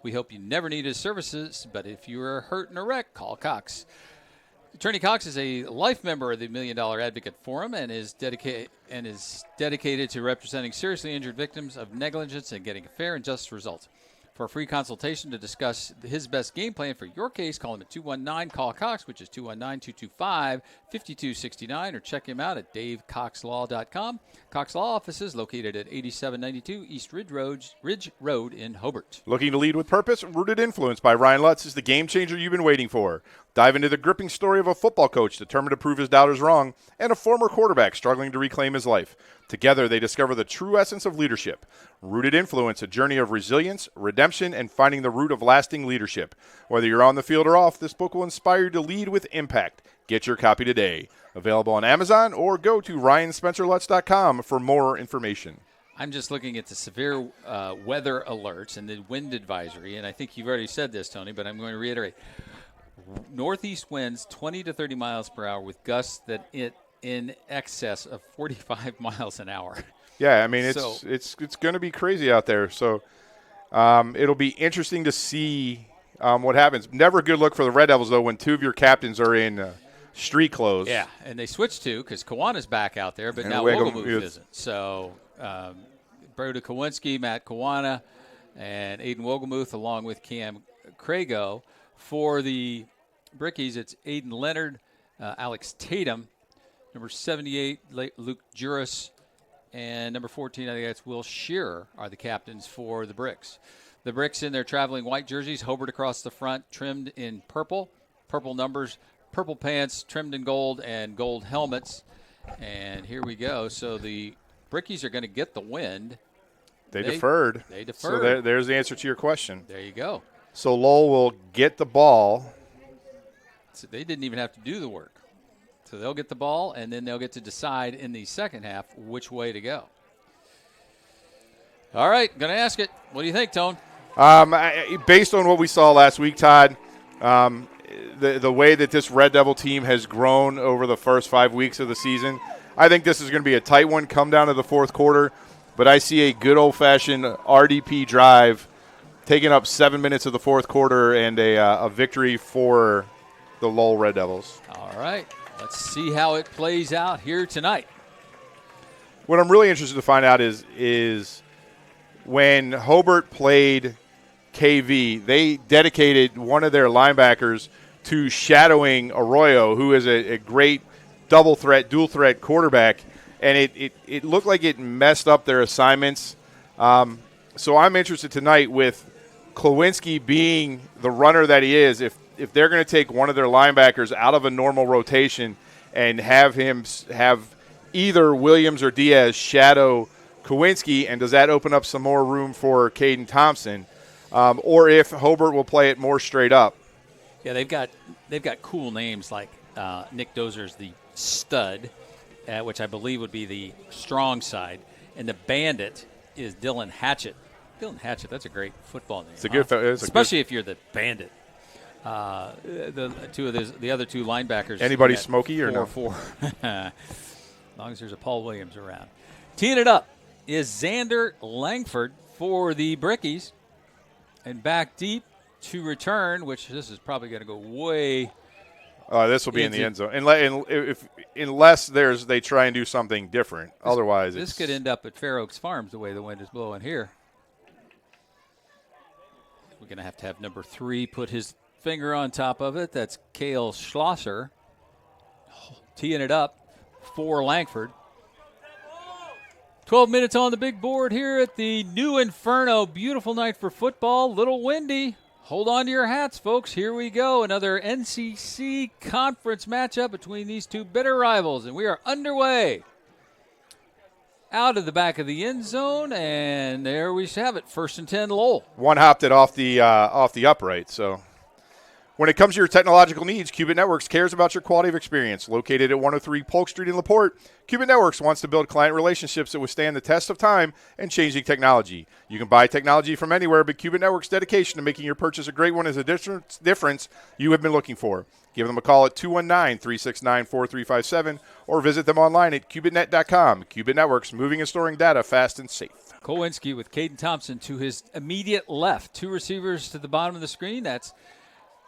We hope you never need his services, but if you are hurt in a wreck, call Cox. Attorney Cox is a life member of the $1 Million Advocate Forum and is dedicated to representing seriously injured victims of negligence and getting fair and just results. For a free consultation to discuss his best game plan for your case, call him at 219-CALL-COX, which is 219-225-5269, or check him out at davecoxlaw.com. Cox Law Office is located at 8792 East Ridge Road in Hobart. Looking to lead with purpose? Rooted Influence by Ryan Lutz is the game changer you've been waiting for. Dive into the gripping story of a football coach determined to prove his doubters wrong and a former quarterback struggling to reclaim his life. Together, they discover the true essence of leadership. Rooted Influence, a journey of resilience, redemption, and finding the root of lasting leadership. Whether you're on the field or off, this book will inspire you to lead with impact. Get your copy today. Available on Amazon or go to ryanspencerlutz.com for more information. I'm just looking at the severe weather alerts and the wind advisory, and I think you've already said this, Tony, but I'm going to reiterate. Northeast winds 20 to 30 miles per hour with gusts that in excess of 45 miles an hour. Yeah, I mean, it's going to be crazy out there. So it'll be interesting to see what happens. Never a good look for the Red Devils, though, when two of your captains are in street clothes. Yeah, and they switched to because Kawana's back out there, but and now Wogelmuth isn't. So Broda Kowinski, Matt Kawana, and Aiden Wogelmuth, along with Cam Crago. For the Brickies, it's Aiden Leonard, Alex Tatum, number 78, Luke Juris, and number 14, I think that's Will Shearer, are the captains for the Bricks. The Bricks in their traveling white jerseys, Hobart across the front, trimmed in purple numbers, purple pants, trimmed in gold, and gold helmets. And here we go. So the Brickies are going to get the wind. They deferred. They deferred. So there's the answer to your question. There you go. So Lowell will get the ball. So they didn't even have to do the work. So they'll get the ball, and then they'll get to decide in the second half which way to go. All right, going to ask it. What do you think, Tone? Based on what we saw last week, Todd, the way that this Red Devil team has grown over the first 5 weeks of the season, I think this is going to be a tight one come down to the fourth quarter. But I see a good old-fashioned RDP drive taking up 7 minutes of the fourth quarter and a victory for the Lowell Red Devils. All right. Let's see how it plays out here tonight. What I'm really interested to find out is when Hobert played KV, they dedicated one of their linebackers to shadowing Arroyo, who is a great dual threat quarterback, and it looked like it messed up their assignments. So I'm interested tonight with Klawinski being the runner that he is, if they're going to take one of their linebackers out of a normal rotation and have him have either Williams or Diaz shadow Klawinski, and does that open up some more room for Caden Thompson, or if Hobert will play it more straight up. Yeah, they've got cool names like Nick Dozer's the stud, which I believe would be the strong side, and the bandit is Dylan Hatchett. Dylan Hatchett, that's a great football name. It's a good, especially if you're the bandit. The other two linebackers. Anybody smoky or no? 4-4. As long as there's a Paul Williams around. Teeing it up is Xander Langford for the Brickies, and back deep to return, which this is probably going to go way. This will be in the end zone, unless they try and do something different. Otherwise, this could end up at Fair Oaks Farms the way the wind is blowing here. We're going to have number 3 put his finger on top of it. That's Cale Schlosser teeing it up for Langford. 12 minutes on the big board here at the New Inferno. Beautiful night for football. Little windy. Hold on to your hats, folks. Here we go. Another NCC conference matchup between these two bitter rivals, and we are underway. Out of the back of the end zone, and there we have it. 1st and 10, Lowell. One hopped it off the upright. So, when it comes to your technological needs, Qubit Networks cares about your quality of experience. Located at 103 Polk Street in LaPorte, Qubit Networks wants to build client relationships that withstand the test of time and changing technology. You can buy technology from anywhere, but Qubit Networks' dedication to making your purchase a great one is a difference you have been looking for. Give them a call at 219-369-4357 or visit them online at QubitNet.com. Qubit Networks, moving and storing data fast and safe. Kowinski with Caden Thompson to his immediate left. 2 receivers to the bottom of the screen. That's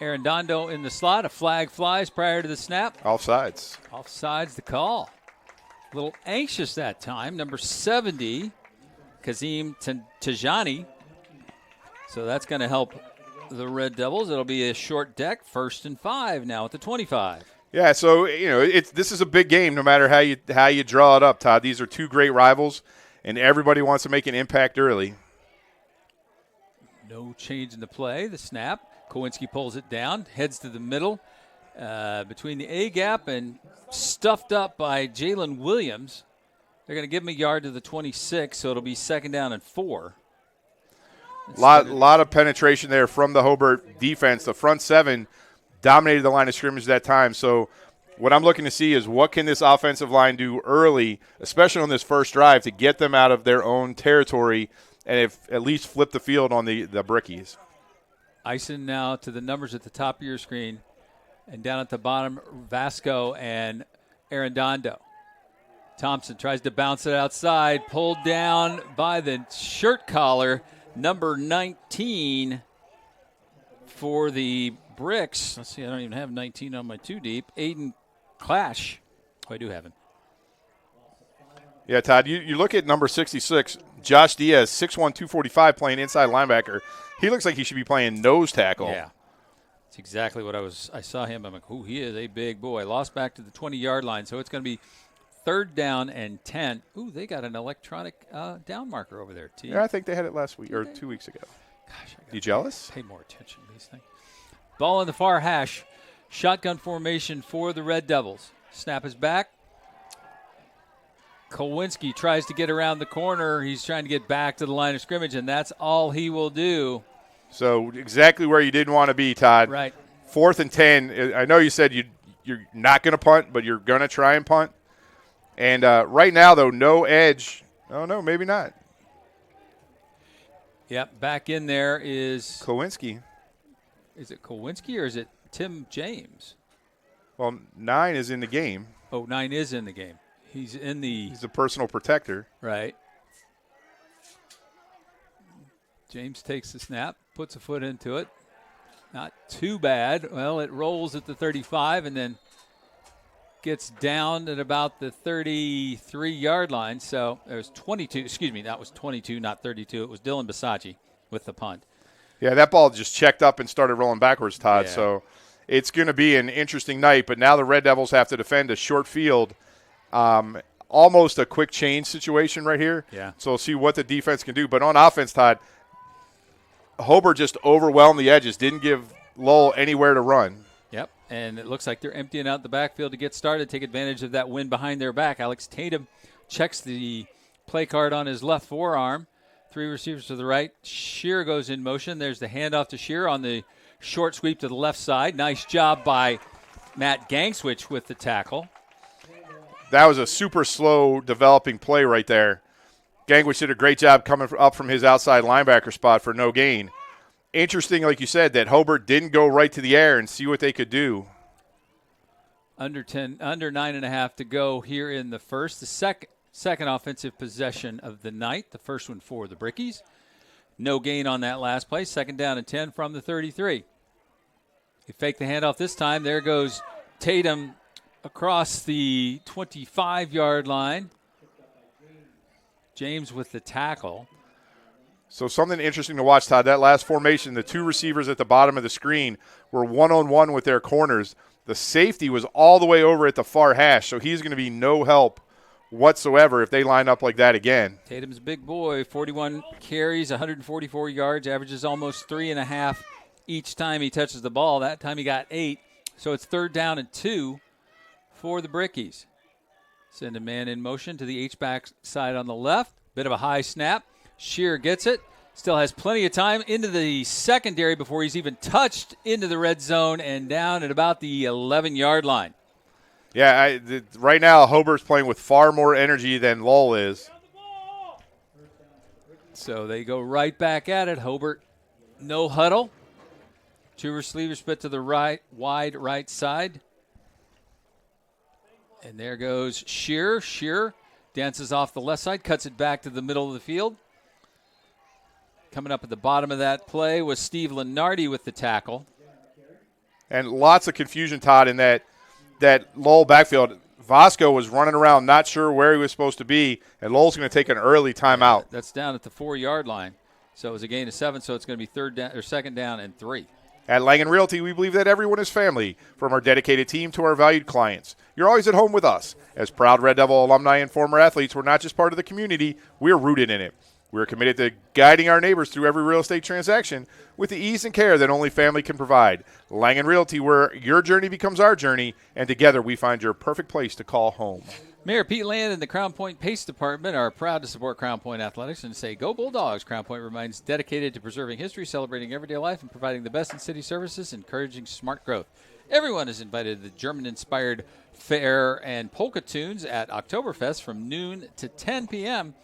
Arredondo in the slot. A flag flies prior to the snap. Offsides. Offsides the call. A little anxious that time. Number 70, Kazim Tajani. So that's going to help the Red Devils. It'll be a short deck. 1st and 5 now at the 25. Yeah, so this is a big game no matter how you draw it up, Todd. These are two great rivals, and everybody wants to make an impact early. No change in the play. The snap. Kowinski pulls it down, heads to the middle between the A-gap and stuffed up by Jalen Williams. They're going to give him a yard to the 26, so it'll be 2nd down and 4. Lot of penetration there from the Hobert defense. The front 7 dominated the line of scrimmage that time. So what I'm looking to see is what can this offensive line do early, especially on this first drive, to get them out of their own territory and at least flip the field on the Brickies. Ison now to the numbers at the top of your screen. And down at the bottom, Vasco and Arredondo. Thompson tries to bounce it outside, pulled down by the shirt collar, number 19 for the Bricks. Let's see, I don't even have 19 on my 2 deep. Aiden Clash. Oh, I do have him. Yeah, Todd, you look at number 66, Josh Diaz, 6'1", 245, playing inside linebacker. He looks like he should be playing nose tackle. Yeah. That's exactly what I saw him. I'm like, he is a big boy. Lost back to the 20-yard line, so it's going to be 3rd down and 10. Ooh, they got an electronic down marker over there, T. Yeah, I think they had it last week or 2 weeks ago. Gosh, you jealous? Pay more attention to these things. Ball in the far hash. Shotgun formation for the Red Devils. Snap is back. Kowinski tries to get around the corner. He's trying to get back to the line of scrimmage, and that's all he will do. So exactly where you didn't want to be, Todd. Right. 4th and 10. I know you said you're not going to punt, but you're going to try and punt. And right now, though, no edge. Oh, no, maybe not. Yep, back in there is Kowinski. Is it Kowinski or is it Tim James? Well, 9 is in the game. Oh, 9 is in the game. He's the personal protector. Right. James takes the snap, puts a foot into it. Not too bad. Well, it rolls at the 35 and then gets down at about the 33-yard line. So there's 22. Excuse me, that was 22, not 32. It was Dylan Bisacci with the punt. Yeah, that ball just checked up and started rolling backwards, Todd. Yeah. So it's going to be an interesting night. But now the Red Devils have to defend a short field, almost a quick change situation right here. Yeah. So we'll see what the defense can do. But on offense, Todd, Hobert just overwhelmed the edges, didn't give Lowell anywhere to run. Yep, and it looks like they're emptying out the backfield to get started, take advantage of that wind behind their back. Alex Tatum checks the play card on his left forearm. 3 receivers to the right. Shear goes in motion. There's the handoff to Shear on the short sweep to the left side. Nice job by Matt Gangswich with the tackle. That was a super slow developing play right there. Gangwich did a great job coming up from his outside linebacker spot for no gain. Interesting, like you said, that Hobert didn't go right to the air and see what they could do. Under 9.5 to go here in the first. The second offensive possession of the night. The first one for the Brickies. No gain on that last play. 2nd down and 10 from the 33. He faked the handoff this time. There goes Tatum across the 25-yard line. James with the tackle. So something interesting to watch, Todd. That last formation, the 2 receivers at the bottom of the screen were one-on-one with their corners. The safety was all the way over at the far hash, so he's going to be no help whatsoever if they line up like that again. Tatum's a big boy, 41 carries, 144 yards, averages almost 3.5 each time he touches the ball. That time he got 8, so it's 3rd down and 2 for the Brickies. Send a man in motion to the H-back side on the left. Bit of a high snap. Shear gets it. Still has plenty of time into the secondary before he's even touched into the red zone and down at about the 11-yard line. Yeah, right now Hobert's playing with far more energy than Lowell is. So they go right back at it. Hobert, no huddle. 2 receivers split to the right, wide right side. And there goes Shear. Shear dances off the left side, cuts it back to the middle of the field. Coming up at the bottom of that play was Steve Lenardi with the tackle. And lots of confusion, Todd, in that Lowell backfield. Vasco was running around, not sure where he was supposed to be, and Lowell's going to take an early timeout. That's down at the 4-yard line. So it was a gain of 7, so it's going to be 2nd down and 3. At Langen Realty, we believe that everyone is family, from our dedicated team to our valued clients. You're always at home with us. As proud Red Devil alumni and former athletes, we're not just part of the community, we're rooted in it. We're committed to guiding our neighbors through every real estate transaction with the ease and care that only family can provide. Langen Realty, where your journey becomes our journey, and together we find your perfect place to call home. Mayor Pete Land and the Crown Point Pace Department are proud to support Crown Point Athletics and say, Go Bulldogs! Crown Point remains dedicated to preserving history, celebrating everyday life, and providing the best in city services, encouraging smart growth. Everyone is invited to the German-inspired fair and polka tunes at Oktoberfest from noon to 10 p.m.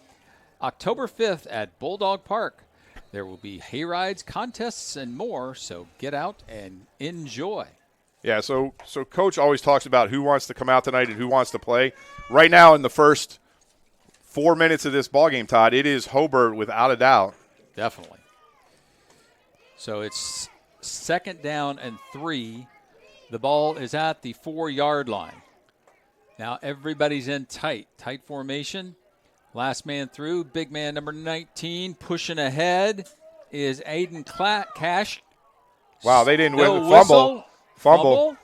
October 5th at Bulldog Park. There will be hay rides, contests, and more, so get out and enjoy. Yeah, so Coach always talks about who wants to come out tonight and who wants to play. Right now in the first 4 minutes of this ballgame, Todd, it is Hobert without a doubt. Definitely. So it's 2nd down and 3. The ball is at the 4-yard line. Now everybody's in tight formation. Last man through, big man number 19, pushing ahead is Aiden Cash. Wow, they didn't No win. Fumble.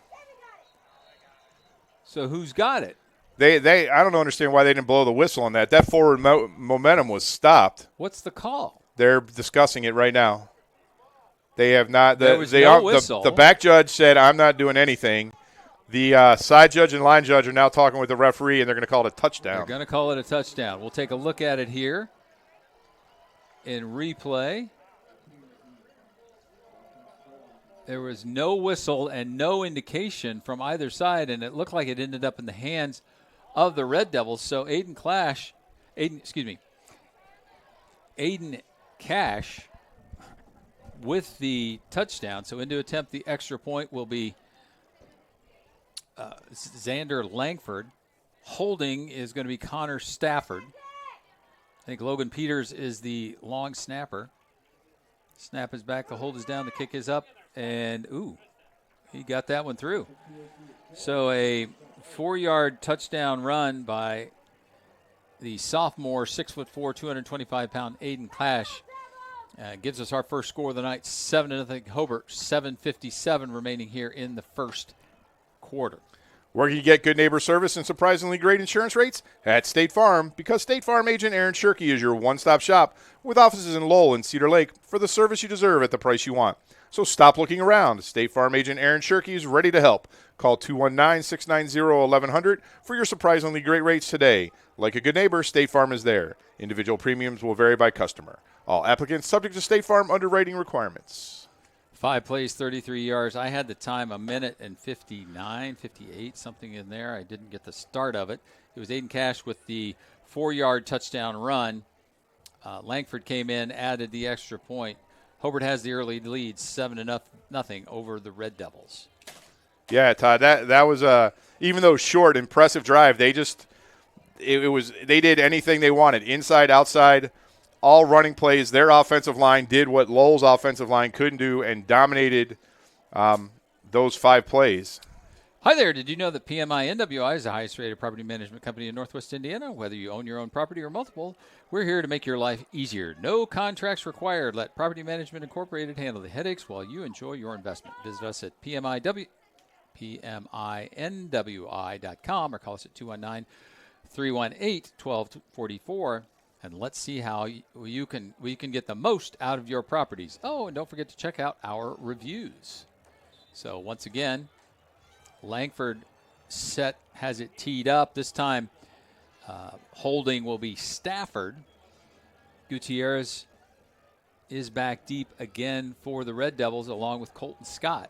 So who's got it? They I don't understand why they didn't blow the whistle on that. That forward momentum was stopped. What's the call? They're discussing it right now. They have not. There was no whistle. The back judge said, I'm not doing anything. The side judge and line judge are now talking with the referee, and they're going to call it a touchdown. They're going to call it a touchdown. We'll take a look at it here in replay. There was no whistle and no indication from either side, and it looked like it ended up in the hands of the Red Devils. So Aiden Cash with the touchdown. So in to attempt the extra point will be Xander Langford. Holding is going to be Connor Stafford. I think Logan Peters is the long snapper. Snap is back. The hold is down. The kick is up. And, he got that one through. So a 4-yard touchdown run by the sophomore, 6'4", 225-pound Aiden Clash. Gives us our first score of the night, 7-0 Hobert, 7:57 remaining here in the first quarter. Where can you get good neighbor service and surprisingly great insurance rates? At State Farm, because State Farm agent Aaron Shirkey is your one-stop shop with offices in Lowell and Cedar Lake for the service you deserve at the price you want. So stop looking around. State Farm agent Aaron Shirkey is ready to help. Call 219-690-1100 for your surprisingly great rates today. Like a good neighbor, State Farm is there. Individual premiums will vary by customer. All applicants subject to State Farm underwriting requirements. 5 plays, 33 yards. I had the time 1:59, 58, something in there. I didn't get the start of it. It was Aiden Cash with the 4-yard touchdown run. Langford came in, added the extra point. Hobert has the early lead, 7-0 over the Red Devils. Yeah, Todd, that was even though short, impressive drive. They did anything they wanted, inside, outside. All running plays. Their offensive line did what Lowell's offensive line couldn't do and dominated those 5 plays. Hi there. Did you know that PMI NWI is the highest rated property management company in Northwest Indiana? Whether you own your own property or multiple, we're here to make your life easier. No contracts required. Let Property Management Incorporated handle the headaches while you enjoy your investment. Visit us at PMINWI.com or call us at 219-318-1244. And let's see how we can get the most out of your properties. Oh, and don't forget to check out our reviews. So once again, Langford has it teed up. This time, holding will be Stafford. Gutierrez is back deep again for the Red Devils, along with Colton Scott.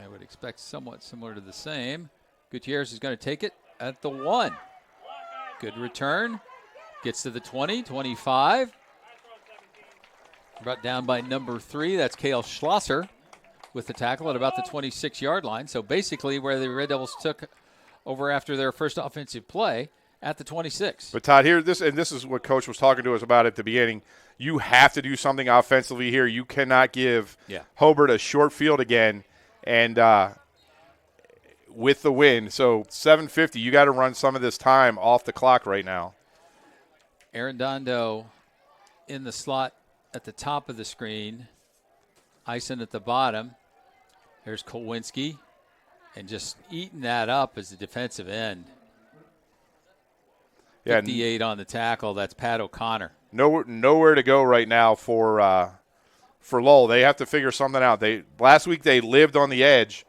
I would expect somewhat similar to the same. Gutierrez is going to take it at the 1. Good return. Gets to the 20, 25. Brought down by number 3. That's Cale Schlosser with the tackle at about the 26-yard line. So basically where the Red Devils took over after their first offensive play at the 26. But, Todd, this is what Coach was talking to us about at the beginning. You have to do something offensively here. You cannot give Hobert a short field again and with the win. So 7:50, you got to run some of this time off the clock right now. Arredondo in the slot at the top of the screen. Eisen at the bottom. There's Kowinski. And just eating that up as the defensive end. 58 on the tackle. That's Pat O'Connor. Nowhere to go right now for Lowell. They have to figure something out. Last week they lived on the edge,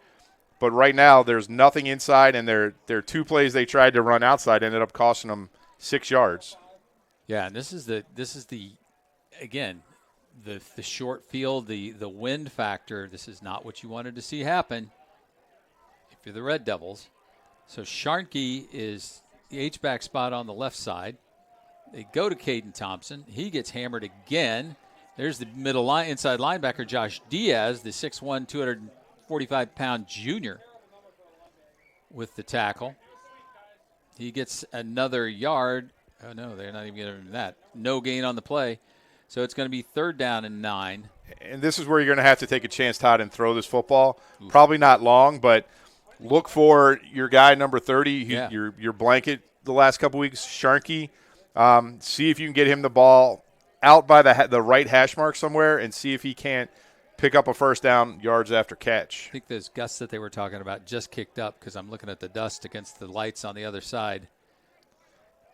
but right now there's nothing inside, and their 2 plays they tried to run outside ended up costing them 6 yards. Yeah, and this is the again, the short field, the wind factor. This is not what you wanted to see happen if you're the Red Devils. So Sharnke is the H-back spot on the left side. They go to Caden Thompson. He gets hammered again. There's the inside linebacker, Josh Diaz, the 6'1", 245-pound junior with the tackle. He gets another yard. Oh, no, they're not even getting that. No gain on the play. So it's going to be 3rd down and 9. And this is where you're going to have to take a chance, Todd, and throw this football. Oof. Probably not long, but look for your guy, number 30, your blanket the last couple weeks, Sharnke. See if you can get him the ball out by the right hash mark somewhere and see if he can't pick up a first down yards after catch. I think those gusts that they were talking about just kicked up because I'm looking at the dust against the lights on the other side.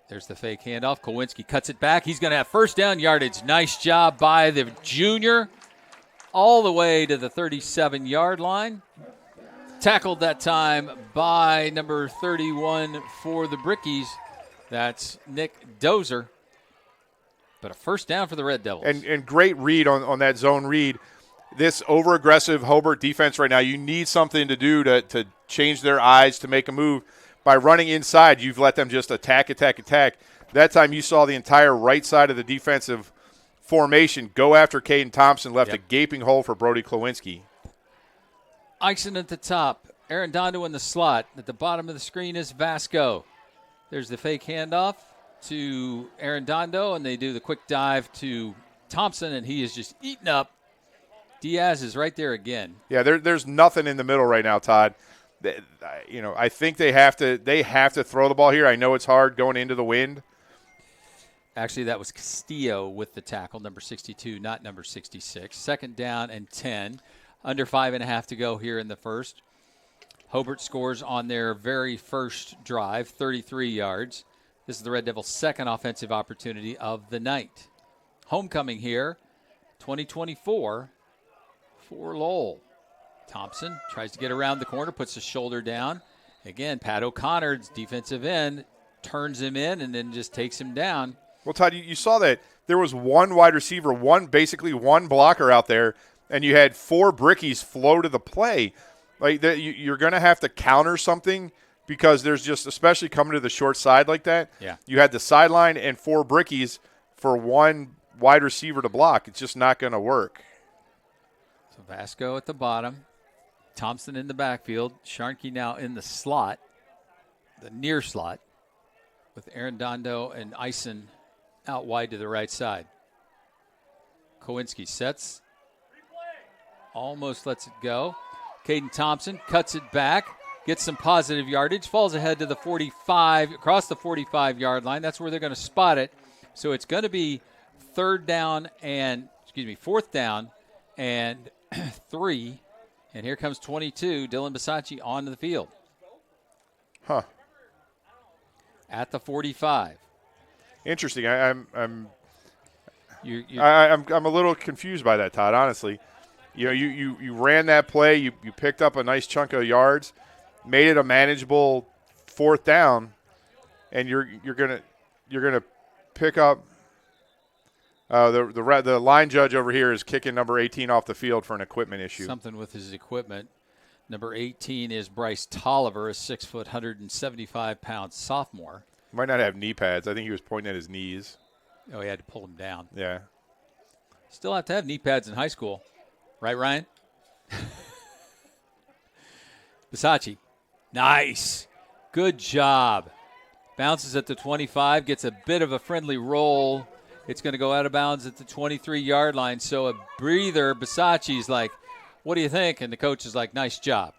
There's the fake handoff. Kowinski cuts it back. He's going to have first down yardage. Nice job by the junior all the way to the 37-yard line. Tackled that time by number 31 for the Brickies. That's Nick Dozer. But a first down for the Red Devils. And great read on that zone read. This over-aggressive Hobert defense right now, you need something to do to change their eyes, to make a move. By running inside, you've let them just attack. That time you saw the entire right side of the defensive formation go after Caden Thompson, left a gaping hole for Brody Klowinski. Eisen at the top. Arredondo in the slot. At the bottom of the screen is Vasco. There's the fake handoff to Arredondo, and they do the quick dive to Thompson, and he is just eaten up. Diaz is right there again. Yeah, there's nothing in the middle right now, Todd. I think they have to throw the ball here. I know it's hard going into the wind. Actually, that was Castillo with the tackle, number 62, not number 66. Second down and 10. Under 5.5 to go here in the first. Hobert scores on their very first drive, 33 yards. This is the Red Devils' second offensive opportunity of the night. Homecoming here, 2024 for Lowell. Thompson tries to get around the corner, puts his shoulder down. Again, Pat O'Connor's defensive end turns him in and then just takes him down. Well, Todd, you saw that there was one wide receiver, basically one blocker out there, and you had 4 brickies flow to the play. Like you're going to have to counter something because there's just, especially coming to the short side like that. Yeah. You had the sideline and 4 brickies for one wide receiver to block. It's just not going to work. So Vasco at the bottom, Thompson in the backfield, Sharkey now in the slot, the near slot, with Arredondo and Eisen out wide to the right side. Kowinski sets, almost lets it go. Caden Thompson cuts it back, gets some positive yardage, falls ahead to the 45, across the 45-yard line. That's where they're going to spot it. So it's going to be fourth down and 3. And here comes 22, Dylan Bisacci onto the field. Huh. At the 45. Interesting. I'm a little confused by that, Todd, honestly. You ran that play, you picked up a nice chunk of yards, made it a manageable fourth down, and you're gonna pick up the line judge over here is kicking number 18 off the field for an equipment issue. Something with his equipment. Number 18 is Bryce Tolliver, a 6 foot, 175-pound sophomore. Might not have knee pads. I think he was pointing at his knees. Oh, he had to pull him down. Yeah. Still have to have knee pads in high school. Right, Ryan? Bisacci. Nice. Good job. Bounces at the 25, gets a bit of a friendly roll. It's going to go out of bounds at the 23-yard line. So a breather. Bisacci's like, what do you think? And the coach is like, nice job.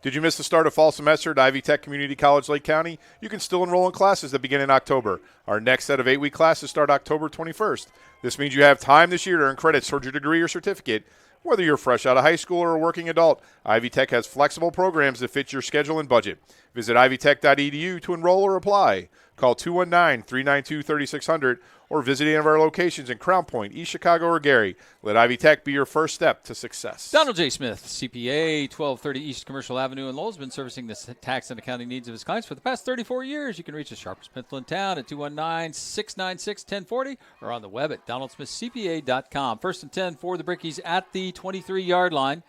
Did you miss the start of fall semester at Ivy Tech Community College Lake County? You can still enroll in classes that begin in October. Our next set of 8-week classes start October 21st. This means you have time this year to earn credits towards your degree or certificate. Whether you're fresh out of high school or a working adult, Ivy Tech has flexible programs that fit your schedule and budget. Visit ivytech.edu to enroll or apply. Call 219-392-3600 or visit any of our locations in Crown Point, East Chicago, or Gary. Let Ivy Tech be your first step to success. Donald J. Smith, CPA, 1230 East Commercial Avenue in Lowell, has been servicing the tax and accounting needs of his clients for the past 34 years. You can reach the sharpest pencil in town at 219-696-1040 or on the web at donaldsmithcpa.com. First and 10 for the Brickies at the 23-yard line.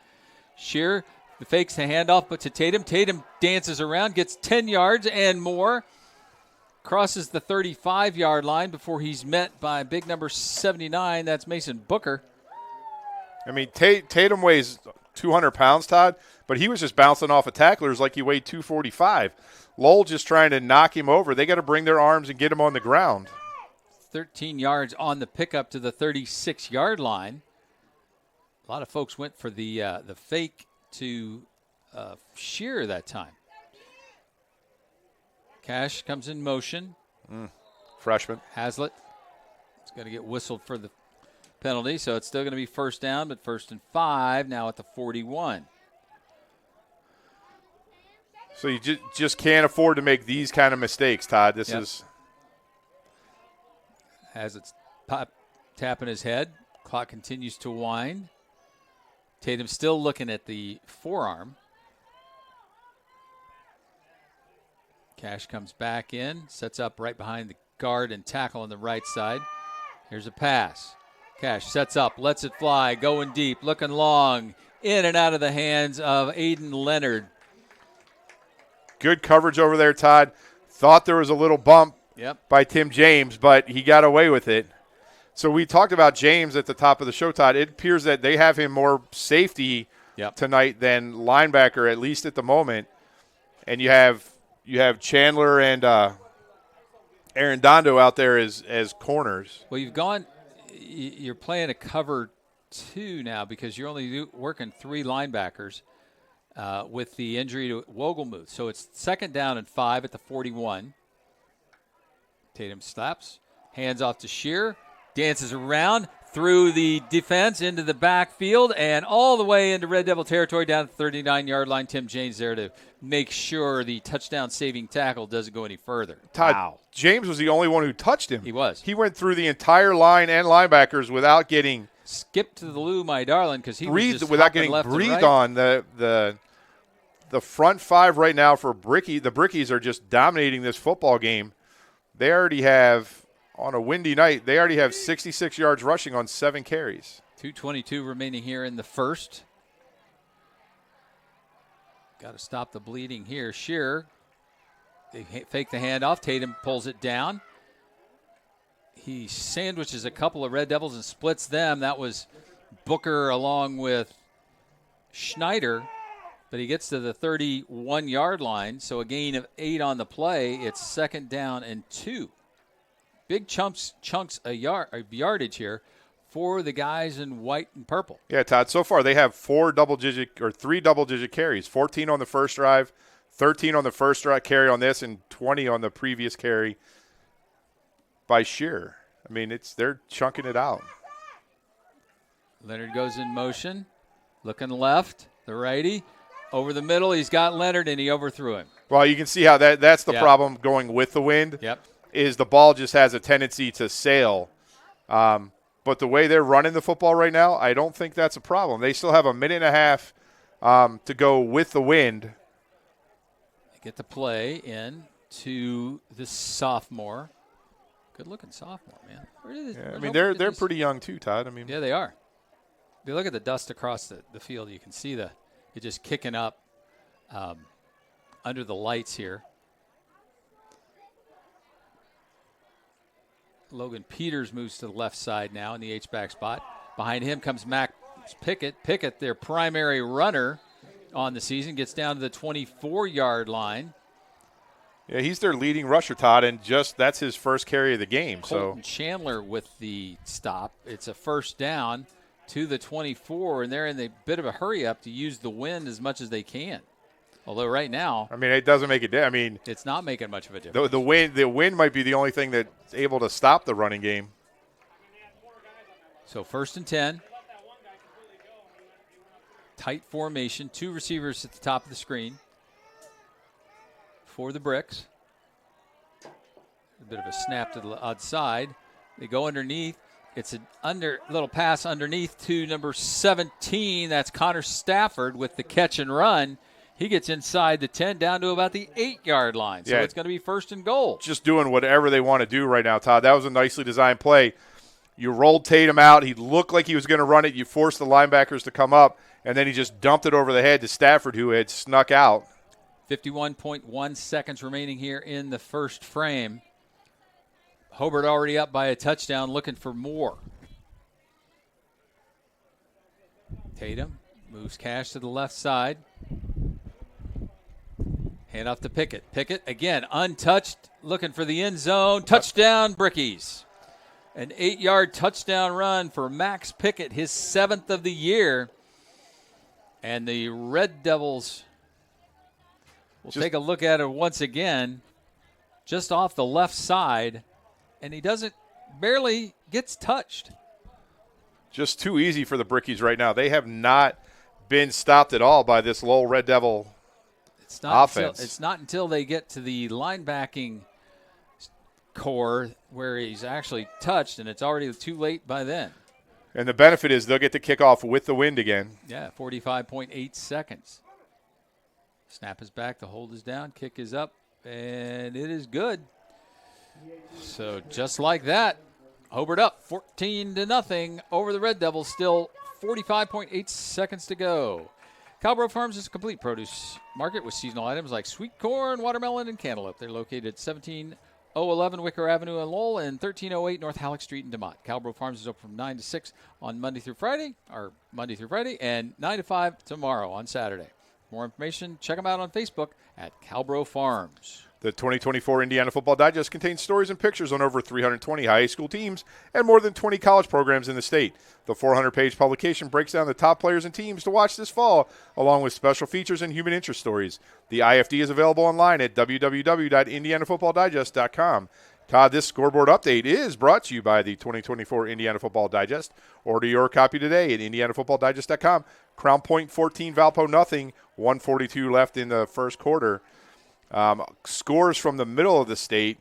Shear fakes the handoff, but to Tatum. Tatum dances around, gets 10 yards and more. Crosses the 35-yard line before he's met by big number 79. That's Mason Booker. I mean, Tatum weighs 200 pounds, Todd, but he was just bouncing off of tacklers like he weighed 245. Lowell just trying to knock him over. They got to bring their arms and get him on the ground. 13 yards on the pickup to the 36-yard line. A lot of folks went for the fake to Shear that time. Cash comes in motion. Freshman. Hazlitt is going to get whistled for the penalty, so it's still going to be first down, but 1st and 5 now at the 41. So you just can't afford to make these kind of mistakes, Todd. This is. Hazlitt's tapping his head. Clock continues to wind. Tatum still looking at the forearm. Cash comes back in, sets up right behind the guard and tackle on the right side. Here's a pass. Cash sets up, lets it fly, going deep, looking long, in and out of the hands of Aiden Leonard. Good coverage over there, Todd. Thought there was a little bump by Tim James, but he got away with it. So we talked about James at the top of the show, Todd. It appears that they have him more safety tonight than linebacker, at least at the moment. And you have Chandler and Arredondo out there as corners. Well, you've gone you're playing a cover 2 now because you're only working 3 linebackers with the injury to Wogelmuth. So it's 2nd down and 5 at the 41. Tatum slaps, hands off to Shear, dances around through the defense into the backfield and all the way into Red Devil territory down at the 39-yard line. Tim James there to make sure the touchdown-saving tackle doesn't go any further. Todd, wow. James was the only one who touched him. He was. He went through the entire line and linebackers without getting skipped to the loo, my darling, because he breathed was just without getting left breathed right. on. The front 5 right now for Bricky. The Brickies are just dominating this football game. They already have. On a windy night, they already have 66 yards rushing on 7 carries. 2:22 remaining here in the first. Got to stop the bleeding here. Shearer, they fake the handoff. Tatum pulls it down. He sandwiches a couple of Red Devils and splits them. That was Booker along with Schneider, but he gets to the 31-yard line, so a gain of 8 on the play. It's 2nd down and 2. Big chunks of yardage here for the guys in white and purple. Yeah, Todd, so far they have 3 double-digit carries, 14 on the first drive, 13 on the first drive carry on this, and 20 on the previous carry by Shearer. I mean, they're chunking it out. Leonard goes in motion, looking left, the righty. Over the middle, he's got Leonard, and he overthrew him. Well, you can see how that's the problem going with the wind. Yep. Is the ball just has a tendency to sail. But the way they're running the football right now, I don't think that's a problem. They still have a minute and a half to go with the wind. They get the play in to the sophomore. Good-looking sophomore, man. I mean, they're pretty young too, Todd. I mean, yeah, they are. If you look at the dust across the field, you can see it just kicking up under the lights here. Logan Peters moves to the left side now in the H-back spot. Behind him comes Max Pickett. Pickett, their primary runner on the season, gets down to the 24-yard line. Yeah, he's their leading rusher, Todd, and that's his first carry of the game. Colton Chandler with the stop. It's a 1st down to the 24, and they're in a bit of a hurry-up to use the wind as much as they can. Although right now, I mean, it doesn't make I mean, it's not making much of a difference. The wind might be the only thing that's able to stop the running game. So 1st and 10. Tight formation. 2 receivers at the top of the screen for the Bricks. A bit of a snap to the outside. They go underneath. It's a little pass underneath to number 17. That's Connor Stafford with the catch and run. He gets inside the 10 down to about the 8-yard line. So it's going to be 1st and goal. Just doing whatever they want to do right now, Todd. That was a nicely designed play. You rolled Tatum out. He looked like he was going to run it. You forced the linebackers to come up, and then he just dumped it over the head to Stafford, who had snuck out. 51.1 seconds remaining here in the first frame. Hobert already up by a touchdown, looking for more. Tatum moves Cash to the left side. Hand off to Pickett. Pickett, again, untouched, looking for the end zone. Touchdown, Brickies. An 8-yard touchdown run for Max Pickett, his 7th of the year. And the Red Devils will take a look at it once again, just off the left side. And he barely gets touched. Just too easy for the Brickies right now. They have not been stopped at all by this Lowell Red Devil offense. It's not until they get to the linebacking core where he's actually touched, and it's already too late by then. And the benefit is they'll get to kick off with the wind again. Yeah, 45.8 seconds. Snap is back, the hold is down, kick is up, and it is good. So just like that, Hobert up 14-0 over the Red Devils. Still 45.8 seconds to go. Cowbrook Farms is a complete produce market with seasonal items like sweet corn, watermelon, and cantaloupe. They're located at 17011 Wicker Avenue in Lowell and 1308 North Halleck Street in DeMont. Cowbrook Farms is open from 9 to 6 on Monday through Friday, and 9 to 5 tomorrow on Saturday. For more information, check them out on Facebook at Cowbrook Farms. The 2024 Indiana Football Digest contains stories and pictures on over 320 high school teams and more than 20 college programs in the state. The 400-page publication breaks down the top players and teams to watch this fall, along with special features and human interest stories. The IFD is available online at www.indianafootballdigest.com. Todd, this scoreboard update is brought to you by the 2024 Indiana Football Digest. Order your copy today at indianafootballdigest.com. Crown Point 14, Valpo nothing, 1:42 left in the first quarter. Scores from the middle of the state.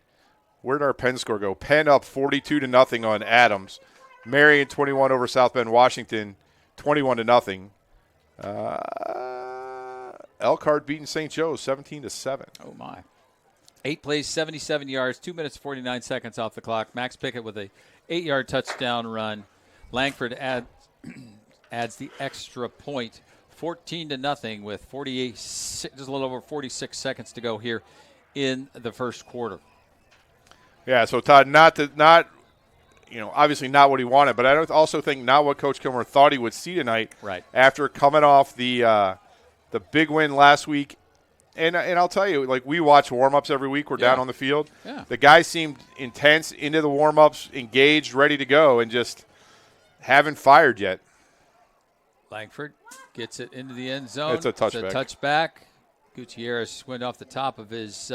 Where did our Penn score go? Penn up 42-0 on Adams. Marion 21 over South Bend, Washington, 21-0. Elkhart beating St. Joe 17-7. Oh my! 8 plays, 77 yards, 2 minutes 49 seconds off the clock. Max Pickett with a 8-yard touchdown run. Langford adds the extra point. 14-0 with 48, just a little over 46 seconds to go here in the first quarter. Yeah, so Todd, obviously not what he wanted, but I also think not what Coach Kilmer thought he would see tonight. Right. After coming off the big win last week, and I'll tell you, like, we watch warm-ups every week. We're down on the field. Yeah. The guys seemed intense into the warm-ups, engaged, ready to go, and just haven't fired yet. Langford gets it into the end zone. It's a touchback. It's a touchback. Gutierrez went off the top of his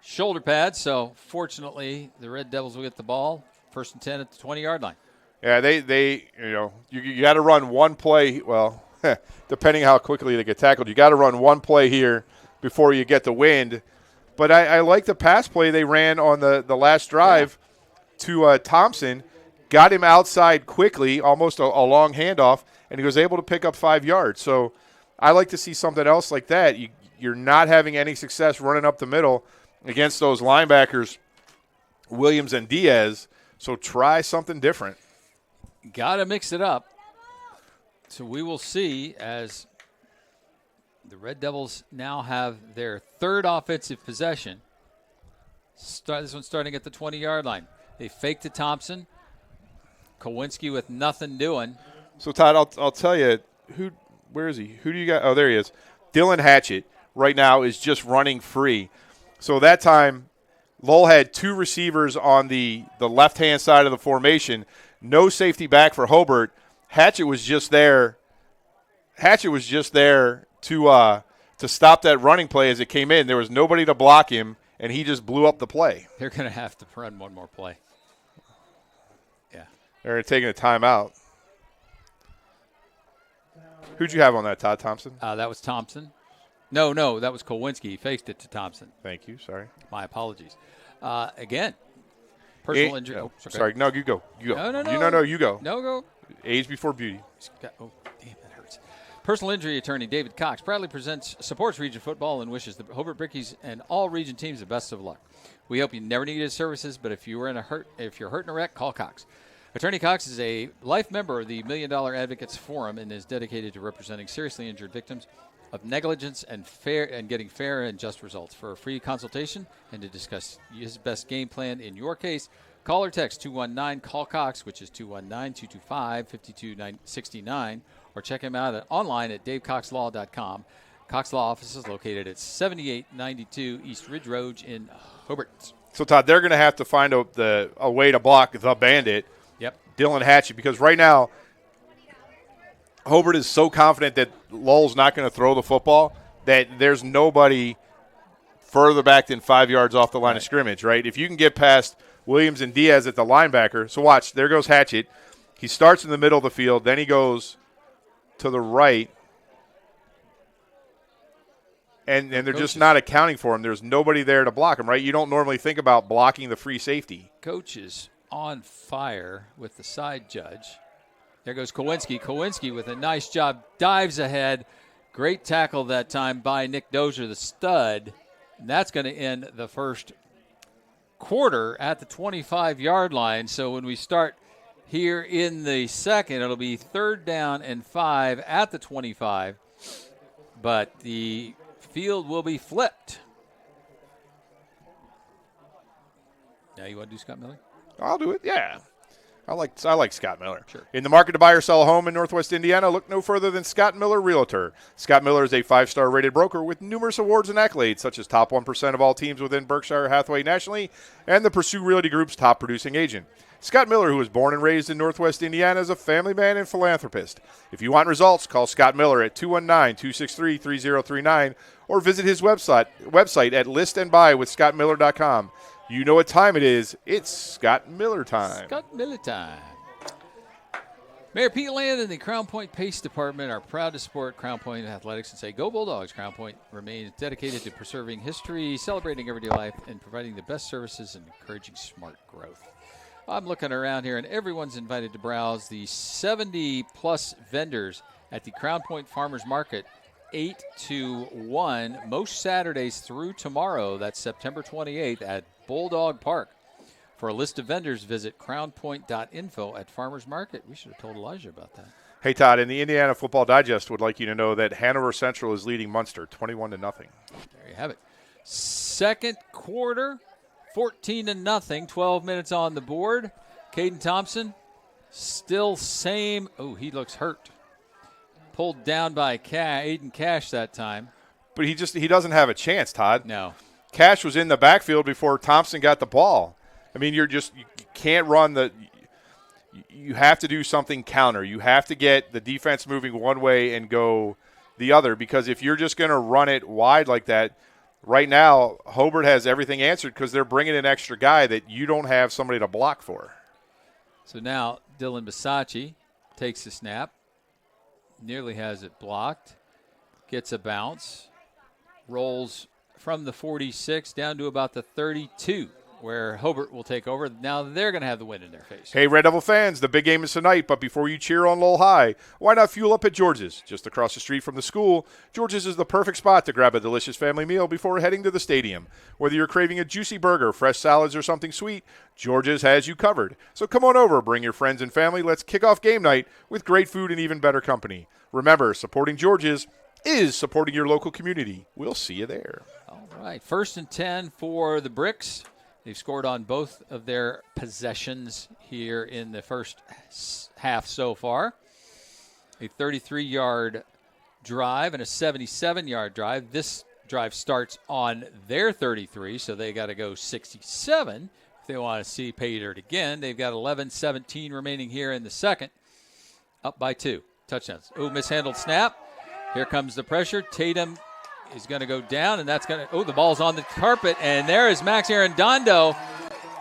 shoulder pad, so fortunately the Red Devils will get the ball. 1st and 10 at the 20-yard line. Yeah, you got to run one play. Well, depending how quickly they get tackled, you got to run one play here before you get the wind. But I like the pass play they ran on the last drive to Thompson. Got him outside quickly, almost a long handoff, and he was able to pick up 5 yards. So I like to see something else like that. You're not having any success running up the middle against those linebackers, Williams and Diaz, so try something different. Got to mix it up. So we will see as the Red Devils now have their third offensive possession. This one starting at the 20-yard line. They fake to Thompson. Kowinski with nothing doing. So, Todd, I'll tell you, where is he? Who do you got? Oh, there he is. Dylan Hatchett right now is just running free. So that time, Lowell had 2 receivers on the left-hand side of the formation. No safety back for Hobert. Hatchett was just there. To stop that running play as it came in. There was nobody to block him, and he just blew up the play. They're going to have to run one more play. Yeah. They're taking a timeout. Who'd you have on that, Todd Thompson? That was Thompson. No, that was Kowinski. He faked it to Thompson. Thank you. Sorry. My apologies. Again, personal injury. Oh, sorry. No, you go. You go. No. You go. No, go. Age before beauty. Oh, damn, that hurts. Personal injury attorney David Cox proudly supports Region Football and wishes the Hobert Brickies and all Region teams the best of luck. We hope you never need his services, but if you're hurt in a wreck, call Cox. Attorney Cox is a life member of the $1 Million Advocates Forum and is dedicated to representing seriously injured victims of negligence and getting fair and just results. For a free consultation and to discuss his best game plan in your case, call or text 219-CALL-COX, which is 219-225-5269, or check him out online at davecoxlaw.com. Cox Law office is located at 7892 East Ridge Road in Hobart. So, Todd, they're going to have to find a way to block the bandit, Dylan Hatchett, because right now Hobart is so confident that Lowell's not going to throw the football that there's nobody further back than 5 yards off the line of scrimmage, right? If you can get past Williams and Diaz at the linebacker, so watch, there goes Hatchett. He starts in the middle of the field, then he goes to the right, and they're just not accounting for him. There's nobody there to block him, right? You don't normally think about blocking the free safety. Coach is on fire with the side judge. There goes Kowinski. Kowinski with a nice job, dives ahead. Great tackle that time by Nick Dozier, the stud. And that's going to end the first quarter at the 25-yard line. So when we start here in the second, it'll be 3rd down and 5 at the 25. But the field will be flipped. Now you want to do Scott Miller? I'll do it, yeah. I like Scott Miller. Sure. In the market to buy or sell a home in Northwest Indiana, look no further than Scott Miller Realtor. Scott Miller is a 5-star rated broker with numerous awards and accolades, such as top 1% of all teams within Berkshire Hathaway nationally and the Pursue Realty Group's top producing agent. Scott Miller, who was born and raised in Northwest Indiana, is a family man and philanthropist. If you want results, call Scott Miller at 219-263-3039 or visit his website at listandbuywithscottmiller.com. You know what time it is. It's Scott Miller time. Scott Miller time. Mayor Pete Land and the Crown Point Pace Department are proud to support Crown Point Athletics and say, go Bulldogs. Crown Point remains dedicated to preserving history, celebrating everyday life, and providing the best services and encouraging smart growth. I'm looking around here, and everyone's invited to browse the 70-plus vendors at the Crown Point Farmers Market 8 to 1 most Saturdays through tomorrow. That's September 28th at Bulldog Park. For a list of vendors, visit crownpoint.info at Farmers Market. We should have told Elijah about that. Hey, Todd, and the Indiana Football Digest would like you to know that Hanover Central is leading Munster 21-0. There you have it. Second quarter, 14-0, 12 minutes on the board. Caden Thompson, still same. Oh, he looks hurt. Pulled down by Aiden Cash that time. But he doesn't have a chance, Todd. No. Cash was in the backfield before Thompson got the ball. I mean, you can't run you have to do something counter. You have to get the defense moving one way and go the other, because if you're just going to run it wide like that, right now Hobert has everything answered because they're bringing an extra guy that you don't have somebody to block for. So now Dylan Bisacci takes the snap, nearly has it blocked, gets a bounce, rolls from the 46 down to about the 32, where Hobert will take over. Now they're going to have the wind in their face. Hey, Red Devil fans, the big game is tonight, but before you cheer on Lowell High, why not fuel up at George's? Just across the street from the school, George's is the perfect spot to grab a delicious family meal before heading to the stadium. Whether you're craving a juicy burger, fresh salads, or something sweet, George's has you covered. So come on over, bring your friends and family. Let's kick off game night with great food and even better company. Remember, supporting George's is supporting your local community. We'll see you there. All right, 1st and 10 for the Bricks. They've scored on both of their possessions here in the first half so far. A 33-yard drive and a 77-yard drive. This drive starts on their 33, so they got to go 67 if they want to see pay dirt again. They've got 11-17 remaining here in the second. Up by 2. Touchdowns. Oh, mishandled snap. Here comes the pressure. Tatum is going to go down, and that's going to – oh, the ball's on the carpet, and there is Max Arredondo.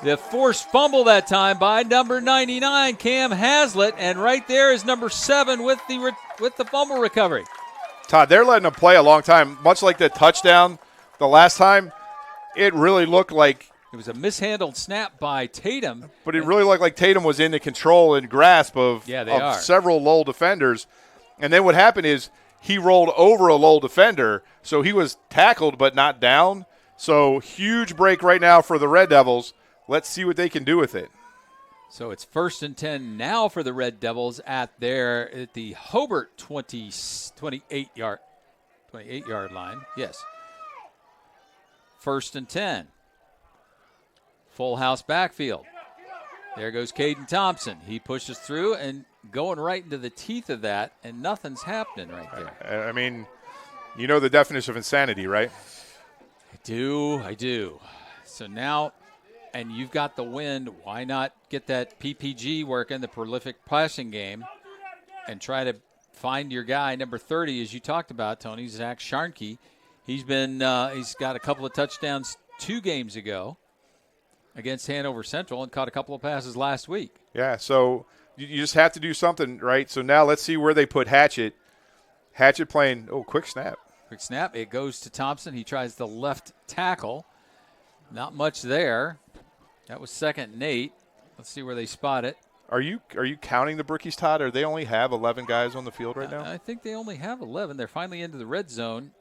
The forced fumble that time by number 99, Cam Haslett, and right there is number 7 with the fumble recovery. Todd, they're letting him play a long time. Much like the touchdown the last time, it really looked like – it was a mishandled snap by Tatum. But it really looked like Tatum was in the control and grasp of several Lowell defenders. And then what happened is he rolled over a Lowell defender, so he was tackled but not down. So huge break right now for the Red Devils. Let's see what they can do with it. So it's 1st and 10 now for the Red Devils at the Hobert 28-yard line. Yes. 1st and 10. Full house backfield. There goes Caden Thompson. He pushes through and going right into the teeth of that, and nothing's happening right there. I mean, you know the definition of insanity, right? I do. So now, and you've got the wind, why not get that PPG working, the prolific passing game, and try to find your guy, number 30, as you talked about, Tony, Zach Sharnke. He's got a couple of touchdowns 2 games ago against Hanover Central and caught a couple of passes last week. Yeah, so you just have to do something, right? So now let's see where they put Hatchett. Hatchett playing, quick snap. Quick snap. It goes to Thompson. He tries the left tackle. Not much there. That was 2nd and 8. Let's see where they spot it. Are you counting the Brickies, Todd, or they only have 11 guys on the field right now? I think they only have 11. They're finally into the red zone.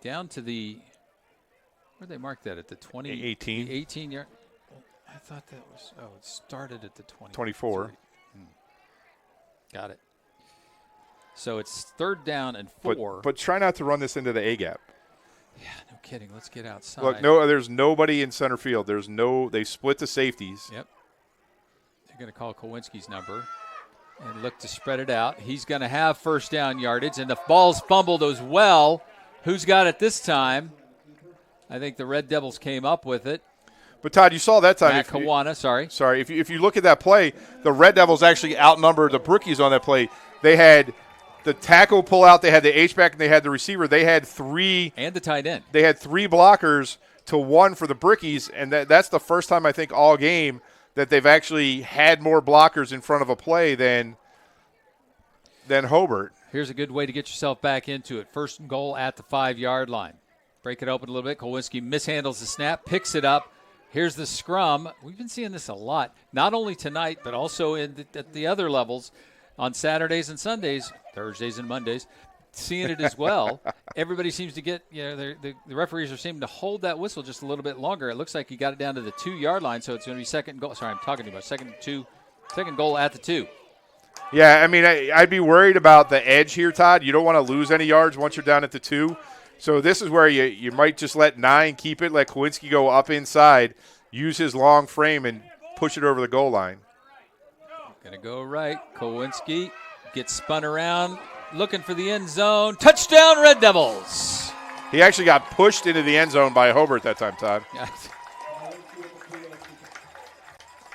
Down to the – where they marked that? At the 20 – 18. The 18-yard – I thought that was – it started at the 24. Got it. So it's 3rd down and 4. But try not to run this into the A-gap. Yeah, no kidding. Let's get outside. Look, there's nobody in center field. They split the safeties. Yep. They They're going to call Kowinski's number and look to spread it out. He's going to have first down yardage, and the ball's fumbled as well. Who's got it this time? I think the Red Devils came up with it. But, Todd, you saw that time. Matt Kawana, sorry. Sorry. If you look at that play, the Red Devils actually outnumbered the Brookies on that play. They had the tackle pull out, they had the H-back, and they had the receiver. They had 3. And the tight end. They had 3 blockers to 1 for the Brookies, and that's the first time I think all game that they've actually had more blockers in front of a play than Hobert. Here's a good way to get yourself back into it. First and goal at the 5-yard line. Break it open a little bit. Kowinski mishandles the snap, picks it up. Here's the scrum. We've been seeing this a lot, not only tonight, but also at the other levels on Saturdays and Sundays, Thursdays and Mondays, seeing it as well. Everybody seems to get, the referees are seeming to hold that whistle just a little bit longer. It looks like he got it down to the 2-yard line, so it's going to be second goal. Sorry, I'm talking to you about second goal at the 2. Yeah, I mean, I'd be worried about the edge here, Todd. You don't want to lose any yards once you're down at the 2. So this is where you might just let 9 keep it, let Kowinski go up inside, use his long frame, and push it over the goal line. Going to go right. Kowinski gets spun around, looking for the end zone. Touchdown, Red Devils. He actually got pushed into the end zone by Hobert that time, Todd.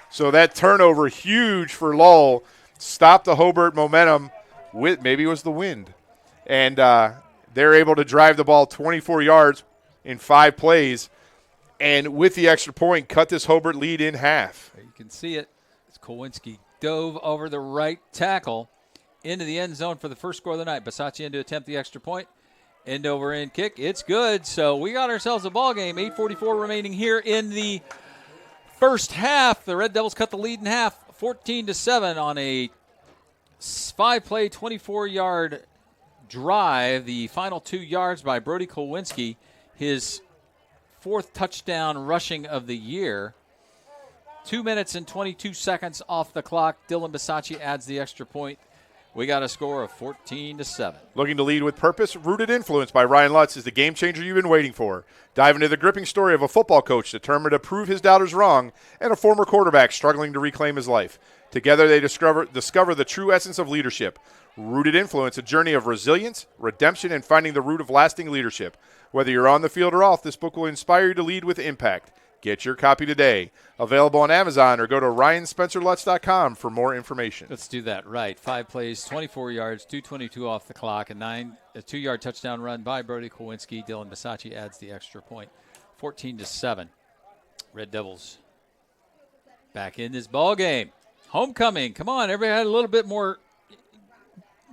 So that turnover, huge for Lowell, stopped the Hobert momentum. Maybe it was the wind. And they're able to drive the ball 24 yards in 5 plays, and with the extra point, cut this Hobert lead in half. You can see it. As Kowinski dove over the right tackle into the end zone for the first score of the night. Basacci in to attempt the extra point. End over end kick. It's good. So we got ourselves a ball game. 8:44 remaining here in the first half. The Red Devils cut the lead in half, 14-7 on a 5-play, 24-yard drive. The final 2 yards by Brody Kowinski, his 4th touchdown rushing of the year. 2 minutes and 22 seconds off the clock. Dylan Basacci adds the extra point. We got a score of 14-7. Looking to lead with purpose? Rooted Influence by Ryan Lutz is the game changer you've been waiting for. Dive into the gripping story of a football coach determined to prove his doubters wrong and a former quarterback struggling to reclaim his life. Together they discover the true essence of leadership. Rooted Influence, a journey of resilience, redemption, and finding the root of lasting leadership. Whether you're on the field or off, this book will inspire you to lead with impact. Get your copy today. Available on Amazon or go to RyanSpencerLutz.com for more information. Let's do that right. 5 plays, 24 yards, 2:22 off the clock, a 2-yard touchdown run by Brody Kowinski. Dylan Basacci adds the extra point. 14-7. Red Devils back in this ball game. Homecoming. Come on, everybody had a little bit more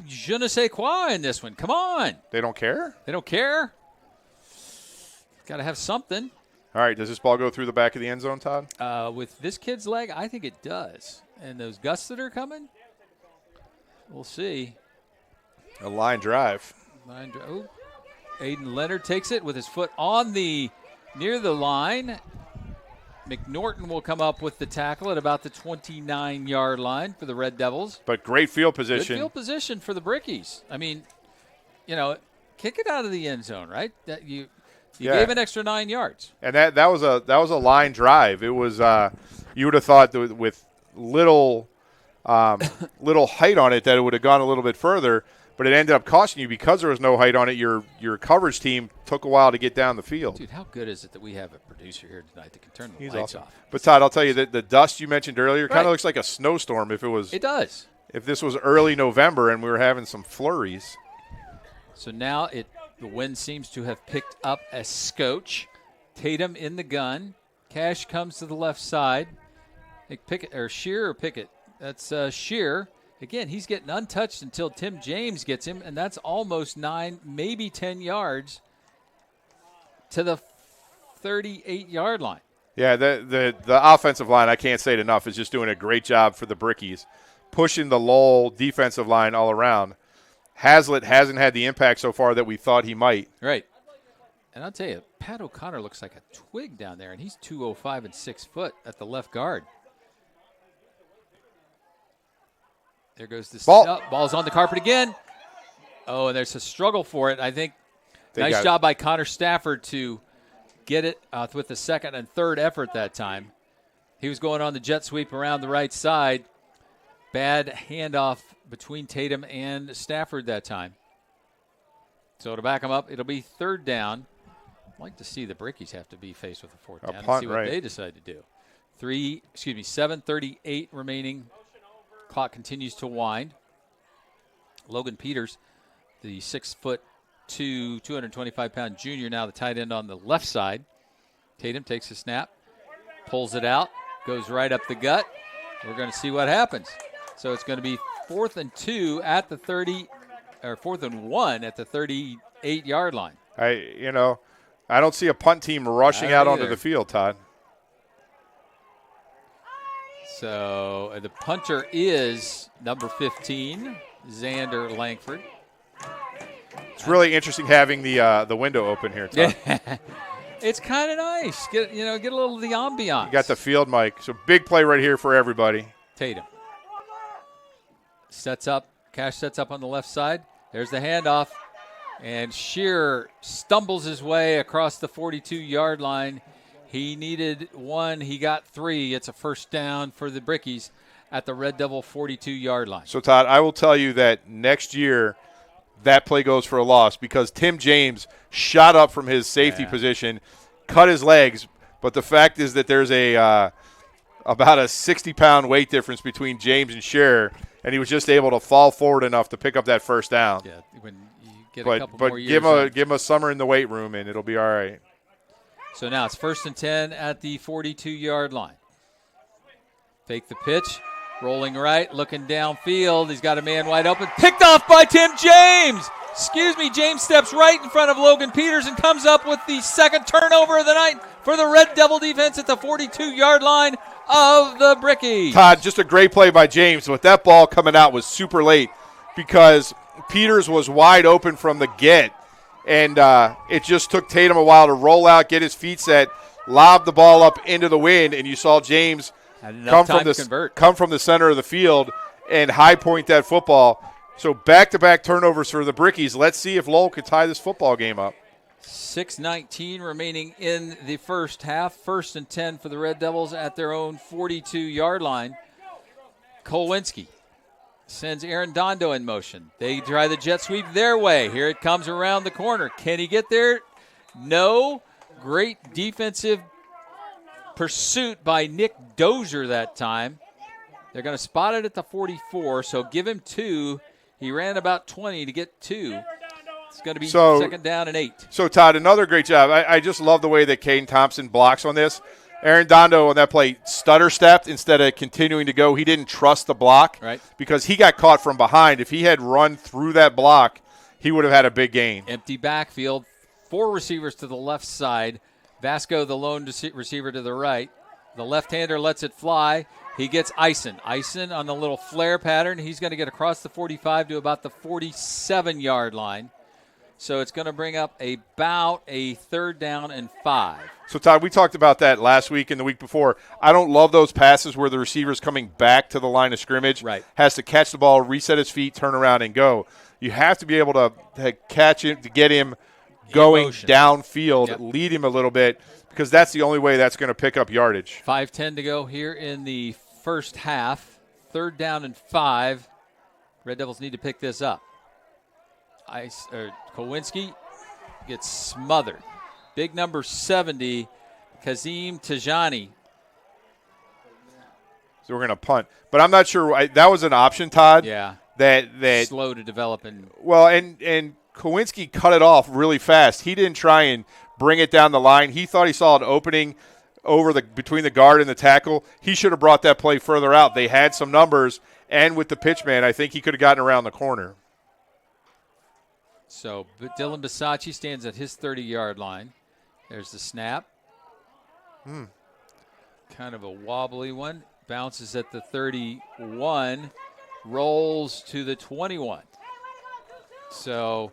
je ne sais quoi in this one. Come on. They don't care? They don't care? Got to have something. All right, does this ball go through the back of the end zone, Todd? With this kid's leg, I think it does. And those gusts that are coming, we'll see. A line drive. Oh, Aiden Leonard takes it with his foot on near the line. McNorton will come up with the tackle at about the 29-yard line for the Red Devils. But great field position. Good field position for the Brickies. I mean, kick it out of the end zone, right? That you gave an extra 9 yards. And that was a line drive. It was you would have thought that with little height on it that it would have gone a little bit further, but it ended up costing you because there was no height on it. Your coverage team took a while to get down the field. Dude, how good is it that we have a producer here tonight that can turn the He's lights awesome. off? But Todd, I'll tell you that the dust you mentioned earlier kind of looks like a snowstorm. If it was, it does. If this was early November and we were having some flurries. So now the wind seems to have picked up a scotch. Tatum in the gun. Cash comes to the left side. Shear or Pickett? That's Shear. Again, he's getting untouched until Tim James gets him, and that's almost 9, maybe 10 yards to the 38-yard line. Yeah, the offensive line, I can't say it enough, is just doing a great job for the Brickies, pushing the Lowell defensive line all around. Hazlitt hasn't had the impact so far that we thought he might. Right. And I'll tell you, Pat O'Connor looks like a twig down there, and he's 205 and 6 foot at the left guard. There goes the ball. Ball's on the carpet again. Oh, and there's a struggle for it. I think nice job by Connor Stafford to get it with the second and third effort that time. He was going on the jet sweep around the right side. Bad handoff between Tatum and Stafford that time. So to back him up, it'll be 3rd down. I'd like to see the Brickies have to be faced with a 4th down and see what they decide to do. 7:38 remaining. Clock continues to wind. Logan Peters, the 6'2", 225-pound junior, now the tight end on the left side. Tatum takes a snap, pulls it out, goes right up the gut. We're going to see what happens. So it's going to be 4th and 2 at the 30, or 4th and 1 at the 38-yard line. I don't see a punt team rushing out onto the field, Todd. So the punter is number 15, Xander Langford. It's really interesting having the window open here, Todd. It's kind of nice. Get a little of the ambiance. You got the field mic. So big play right here for everybody. Tatum sets up. Cash sets up on the left side. There's the handoff. And Shearer stumbles his way across the 42-yard line. He needed 1. He got 3. It's a 1st down for the Brickies at the Red Devil 42-yard line. So, Todd, I will tell you that next year that play goes for a loss because Tim James shot up from his safety position, cut his legs, but the fact is that there's about a 60-pound weight difference between James and Shearer, and he was just able to fall forward enough to pick up that 1st down. Yeah, when you get a couple more years. Give him a summer in the weight room, and it'll be all right. So now it's 1st and 10 at the 42-yard line. Fake the pitch, rolling right, looking downfield. He's got a man wide open. Picked off by Tim James. James steps right in front of Logan Peters and comes up with the 2nd turnover of the night for the Red Devil defense at the 42-yard line of the Brickies. Todd, just a great play by James, but that ball coming out was super late because Peters was wide open from the get. And it just took Tatum a while to roll out, get his feet set, lob the ball up into the wind, and you saw James come from the center of the field and high point that football. So back-to-back turnovers for the Brickies. Let's see if Lowell could tie this football game up. 6:19 remaining in the first half. 1st and 10 for the Red Devils at their own 42-yard line. Kolwinski sends Aaron Dondo in motion. They try the jet sweep their way. Here it comes around the corner. Can he get there? No. Great defensive pursuit by Nick Dozier that time. They're going to spot it at the 44, so give him 2. He ran about 20 to get 2. It's going to be 2nd down and 8. So, Todd, another great job. I just love the way that Caden Thompson blocks on this. Aaron Dondo on that play stutter-stepped instead of continuing to go. He didn't trust the block because he got caught from behind. If he had run through that block, he would have had a big gain. Empty backfield. 4 receivers to the left side. Vasco, the lone receiver, to the right. The left-hander lets it fly. He gets Ison. Ison on the little flare pattern. He's going to get across the 45 to about the 47-yard line. So it's going to bring up about a 3rd down and 5. So, Todd, we talked about that last week and the week before. I don't love those passes where the receiver's coming back to the line of scrimmage. Has to catch the ball, reset his feet, turn around, and go. You have to be able to catch him, to get him going downfield, lead him a little bit, because that's the only way that's going to pick up yardage. 5:10 to go here in the first half. 3rd down and 5. Red Devils need to pick this up. Kowinski gets smothered. Big number 70, Kazim Tajani. So we're going to punt. But I'm not sure. That was an option, Todd. Yeah. That slow to develop. And Kowinski cut it off really fast. He didn't try and bring it down the line. He thought he saw an opening between the guard and the tackle. He should have brought that play further out. They had some numbers, and with the pitch man, I think he could have gotten around the corner. So Dylan Bisacci stands at his 30-yard line. There's the snap. Kind of a wobbly one. Bounces at the 31. Rolls to the 21. So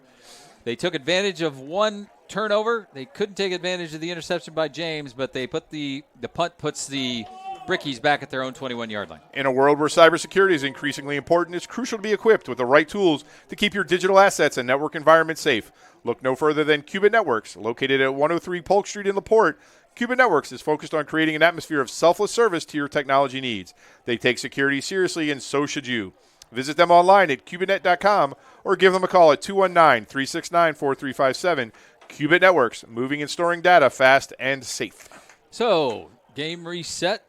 they took advantage of one turnover. They couldn't take advantage of the interception by James, but they put the punt puts the Brickies back at their own 21-yard line. In a world where cybersecurity is increasingly important, it's crucial to be equipped with the right tools to keep your digital assets and network environment safe. Look no further than Qubit Networks, located at 103 Polk Street in LaPorte. Cubit Networks is focused on creating an atmosphere of selfless service to your technology needs. They take security seriously, and so should you. Visit them online at cubitnet.com or give them a call at 219-369-4357. Cubit Networks, moving and storing data fast and safe. So, game reset.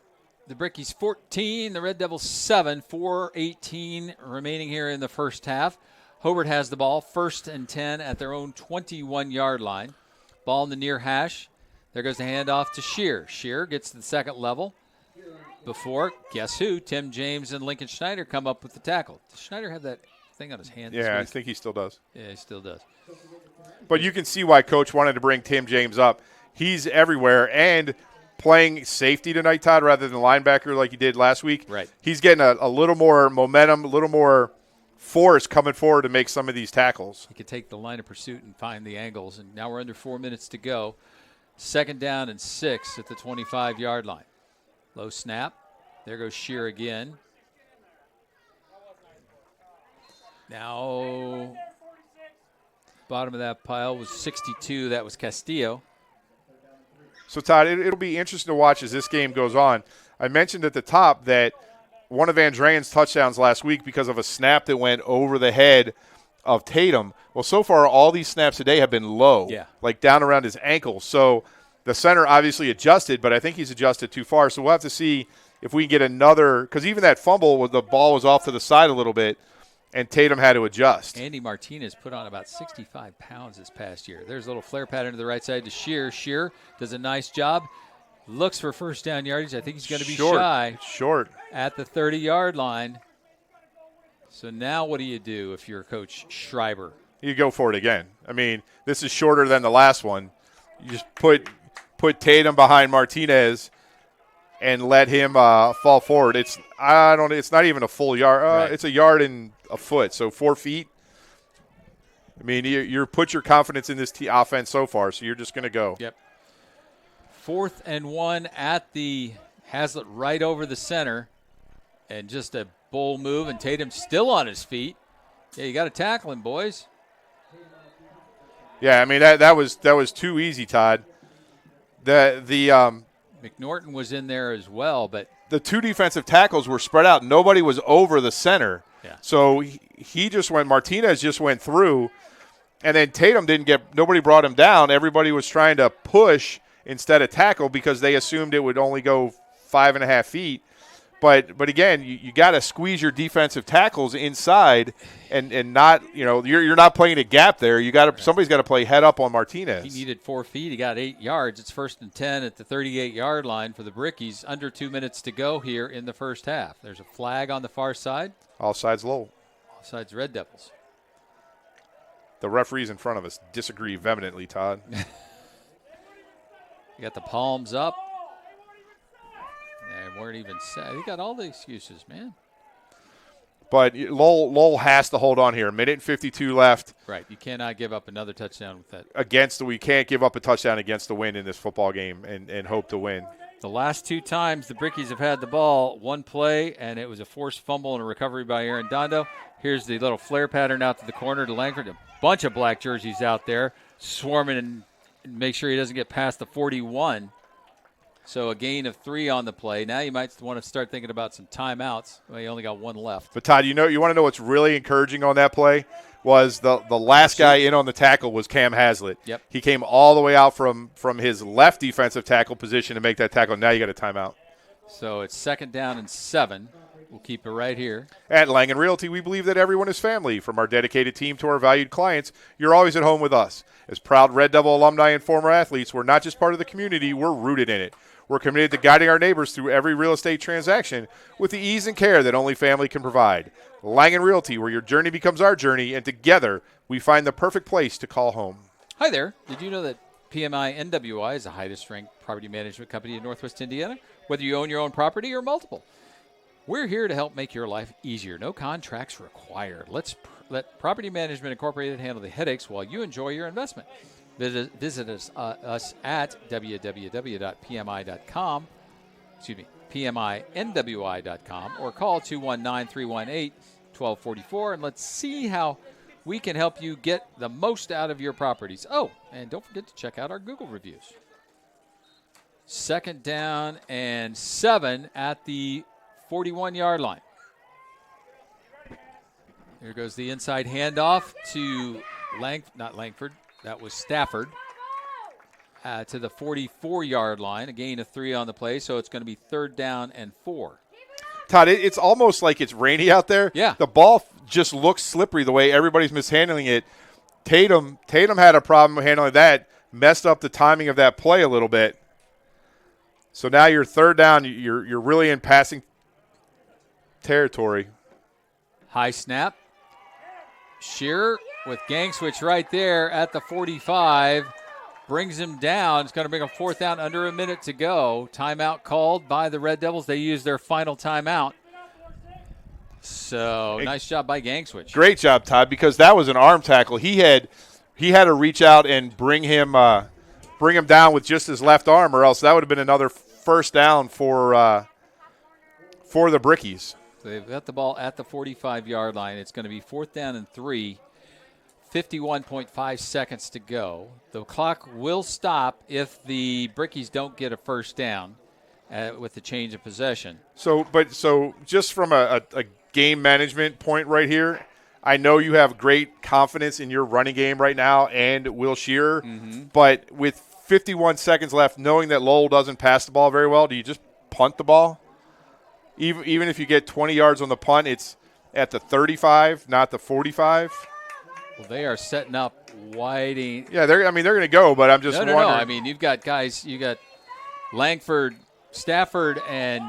The Brickies 14, the Red Devils 7, 4:18 remaining here in the first half. Hobert has the ball, 1st and 10 at their own 21-yard line. Ball in the near hash. There goes the handoff to Shear. Shear gets to the second level. Before, guess who? Tim James and Lincoln Schneider come up with the tackle. Does Schneider have that thing on his hand? Yeah, I think he still does. Yeah, he still does. But you can see why Coach wanted to bring Tim James up. He's everywhere, and playing safety tonight, Todd, rather than linebacker like he did last week. Right. He's getting a little more momentum, a little more force coming forward to make some of these tackles. He could take the line of pursuit and find the angles, and now we're under 4 minutes to go. 2nd down and 6 at the 25-yard line. Low snap. There goes Shear again. Now, bottom of that pile was 62. That was Castillo. So, Todd, it'll be interesting to watch as this game goes on. I mentioned at the top that one of Andrean's touchdowns last week because of a snap that went over the head of Tatum. Well, so far, all these snaps today have been low, like down around his ankle. So the center obviously adjusted, but I think he's adjusted too far. So we'll have to see if we can get another, because even that fumble, the ball was off to the side a little bit, and Tatum had to adjust. Andy Martinez put on about 65 pounds this past year. There's a little flare pattern to the right side to Shear. Shear does a nice job. Looks for first down yardage. I think he's going to be shy. Short. At the 30-yard line. So now what do you do if you're Coach Schreiber? You go for it again. I mean, this is shorter than the last one. You just put Tatum behind Martinez and let him fall forward. It's not even a full yard. Right. It's a yard and a foot, so 4 feet. I mean, you put your confidence in this offense so far, so you're just going to go. Yep. 4th and 1 at the Hazlitt right over the center, and just a bull move, and Tatum's still on his feet. Yeah, you got to tackle him, boys. Yeah, I mean that was too easy, Todd. McNorton was in there as well, but the two defensive tackles were spread out. Nobody was over the center. Yeah. So he just went. Martinez just went through, and then Tatum nobody brought him down. Everybody was trying to push instead of tackle because they assumed it would only go 5.5 feet. But again, you got to squeeze your defensive tackles inside and not, you're not playing a gap there. Somebody's got to play head up on Martinez. He needed 4 feet. He got 8 yards. It's 1st and 10 at the 38-yard line for the Brickies. Under 2 minutes to go here in the first half. There's a flag on the far side. All sides Lowell. All sides Red Devils. The referees in front of us disagree vehemently, Todd. You got the palms up. They weren't even set. They got all the excuses, man. But Lowell has to hold on here. 1:52 left. Right. You cannot give up another touchdown with that. We can't give up a touchdown against the win in this football game and hope to win. The last 2 times the Brickies have had the ball, one play, and it was a forced fumble and a recovery by Aaron Dondo. Here's the little flare pattern out to the corner to Langford. A bunch of black jerseys out there swarming and make sure he doesn't get past the 41. So a gain of 3 on the play. Now you might want to start thinking about some timeouts. Well, you only got 1 left. But, Todd, you want to know what's really encouraging on that play was the last guy in on the tackle was Cam Hazlitt. Yep. He came all the way out from his left defensive tackle position to make that tackle. Now you got a timeout. So it's 2nd down and 7. We'll keep it right here. At Langen Realty, we believe that everyone is family. From our dedicated team to our valued clients, you're always at home with us. As proud Red Devil alumni and former athletes, we're not just part of the community, we're rooted in it. We're committed to guiding our neighbors through every real estate transaction with the ease and care that only family can provide. Langen Realty, where your journey becomes our journey, and together we find the perfect place to call home. Hi there. Did you know that PMI NWI is the highest-ranked property management company in Northwest Indiana, whether you own your own property or multiple? We're here to help make your life easier. No contracts required. Let Property Management Incorporated handle the headaches while you enjoy your investment. Visit us at www.pmi.com, PMINWI.com, or call 219-318-1244, and let's see how we can help you get the most out of your properties. Oh, and don't forget to check out our Google reviews. Second down and 7 at the 41-yard line. Here goes the inside handoff to not Langford. That was Stafford. To the 44-yard line. A gain of 3 on the play, so it's going to be 3rd down and 4. Todd, it's almost like it's rainy out there. Yeah. The ball just looks slippery the way everybody's mishandling it. Tatum had a problem handling that, messed up the timing of that play a little bit. So now you're 3rd down. You're really in passing territory. High snap. Shearer with gang switch right there at the 45. Brings him down. It's going to bring a 4th down, under a minute to go. Timeout called by the Red Devils. They used their final timeout. So nice job by gang switch. Great job, Todd, because that was an arm tackle. He had to reach out and bring him down with just his left arm, or else that would have been another 1st down for the Brickies. So they've got the ball at the 45-yard line. It's going to be 4th down and 3. 51.5 seconds to go. The clock will stop if the Brickies don't get a 1st down with the change of possession. So just from a game management point right here, I know you have great confidence in your running game right now and Will Shearer, but with 51 seconds left, knowing that Lowell doesn't pass the ball very well, do you just punt the ball? Even if you get 20 yards on the punt, it's at the 35, not the 45. Well, they are setting up Whiting. Yeah, they're going to go, but I'm just wondering. No. I mean, you've got guys. You got Langford, Stafford, and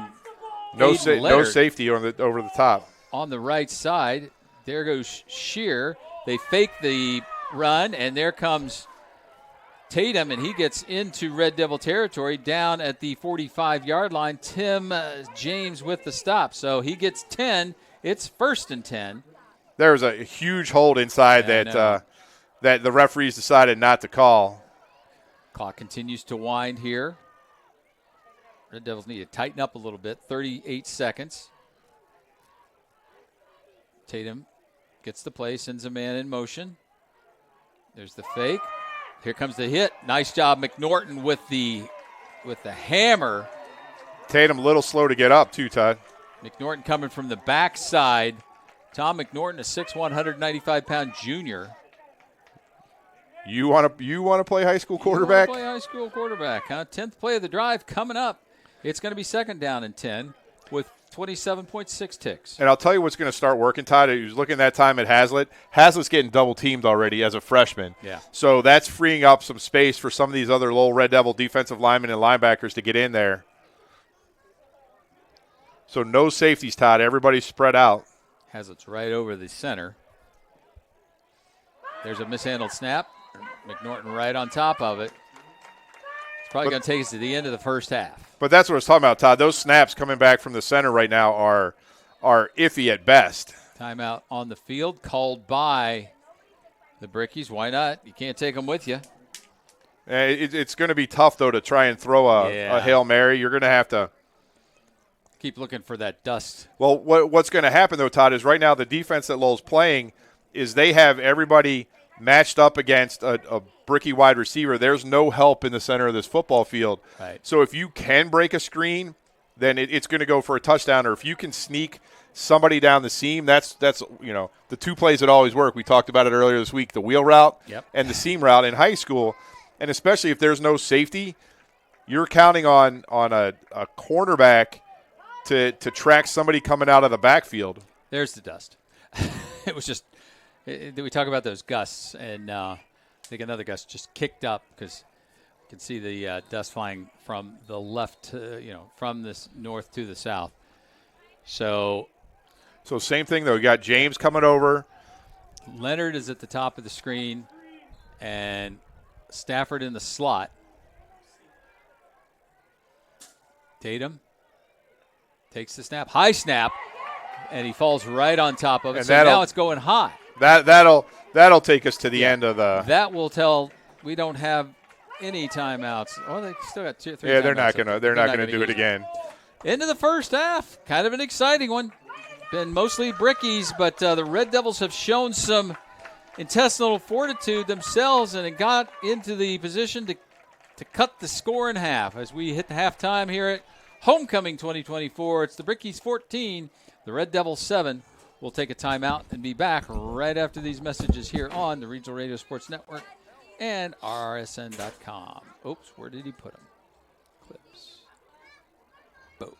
no safety over the top on the right side. There goes Shear. They fake the run, and there comes Tatum, and he gets into Red Devil territory down at the 45-yard line. Tim James with the stop, so he gets 10. It's 1st and 10. There was a huge hold inside that the referees decided not to call. Clock continues to wind here. Red Devils need to tighten up a little bit. 38 seconds. Tatum gets the play, sends a man in motion. There's the fake. Here comes the hit. Nice job, McNorton with the hammer. Tatum a little slow to get up too, Todd. McNorton coming from the backside. Tom McNorton, a 6'1", 195-pound junior. You want to play high school quarterback? Play high school quarterback, huh? 10th play of the drive coming up. It's going to be 2nd down and 10 with 27.6 ticks. And I'll tell you what's going to start working, Todd. He was looking that time at Hazlitt. Hazlitt's getting double-teamed already as a freshman. Yeah. So that's freeing up some space for some of these other Lowell Red Devil defensive linemen and linebackers to get in there. So no safeties, Todd. Everybody's spread out. Hazlitt's right over the center. There's a mishandled snap. McNorton right on top of it. It's probably going to take us to the end of the first half. But that's what I was talking about, Todd. Those snaps coming back from the center right now are iffy at best. Timeout on the field called by the Brickies. Why not? You can't take them with you. It's going to be tough, though, to try and throw a Hail Mary. You're going to have to keep looking for that dust. Well, what's going to happen, though, Todd, is right now the defense that Lowell's playing is they have everybody matched up against a bricky wide receiver. There's no help in the center of this football field. Right. So if you can break a screen, then it's going to go for a touchdown. Or if you can sneak somebody down the seam, that's the 2 plays that always work. We talked about it earlier this week, the wheel route and the seam route in high school. And especially if there's no safety, you're counting on a cornerback to track somebody coming out of the backfield. There's the dust. It was just we talk about those gusts, and I think another gust just kicked up because you can see the dust flying from the left, from this north to the south. So same thing, though. You got James coming over. Leonard is at the top of the screen, and Stafford in the slot. Tatum takes the snap, high snap, and he falls right on top of it. And so now it's going high. That'll take us to the end of the. That will tell. We don't have any timeouts. Oh, they still got 2 or 3. Yeah, they're not gonna do it again. Into the first half, kind of an exciting one. Been mostly brickies, but the Red Devils have shown some intestinal fortitude themselves and got into the position to to cut the score in half as we hit the halftime here at Homecoming 2024. It's the Brickies 14, the Red Devils 7. We'll take a timeout and be back right after these messages here on the Regional Radio Sports Network and RSN.com. Oops, where did he put them? Clips. Boom.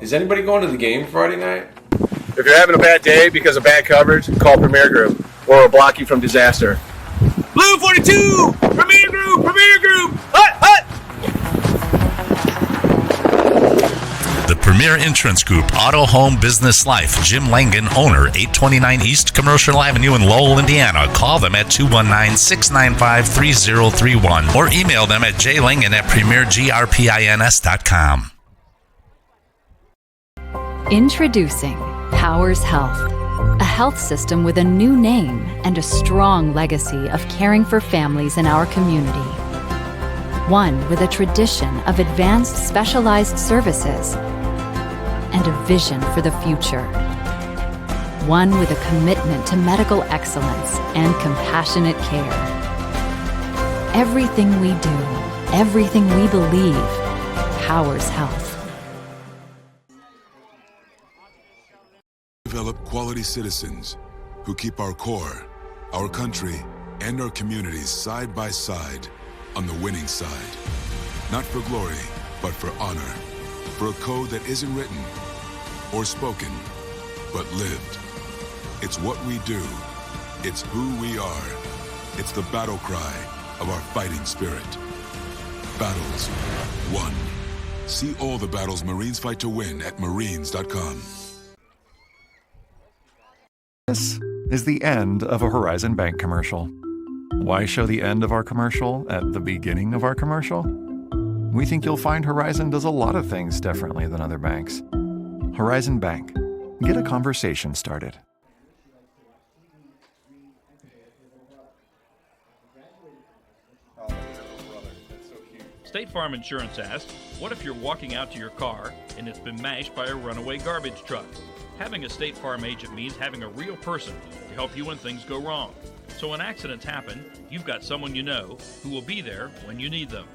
Is anybody going to the game Friday night? If you're having a bad day because of bad coverage, call Premier Group, or we'll block you from disaster. Blue 42! Premier Group! Premier Group! Hut! Hut! The Premier Insurance Group, Auto, Home, Business, Life. Jim Langan, owner, 829 East Commercial Avenue in Lowell, Indiana. Call them at 219-695-3031 or email them at jlangan@premiergrpins.com. Introducing Powers Health, a health system with a new name and a strong legacy of caring for families in our community. One with a tradition of advanced specialized services and a vision for the future. One with a commitment to medical excellence and compassionate care. Everything we do, everything we believe, powers health. Develop quality citizens who keep our core, our country, and our communities side by side on the winning side. Not for glory, but for honor. For a code that isn't written or spoken, but lived. It's what we do. It's who we are. It's the battle cry of our fighting spirit. Battles won. See all the battles Marines fight to win at marines.com. This is the end of a Horizon Bank commercial. Why show the end of our commercial at the beginning of our commercial? We think you'll find Horizon does a lot of things differently than other banks. Horizon Bank. Get a conversation started. State Farm Insurance asked, what if you're walking out to your car and it's been mashed by a runaway garbage truck? Having a State Farm agent means having a real person to help you when things go wrong. So when accidents happen, you've got someone you know who will be there when you need them.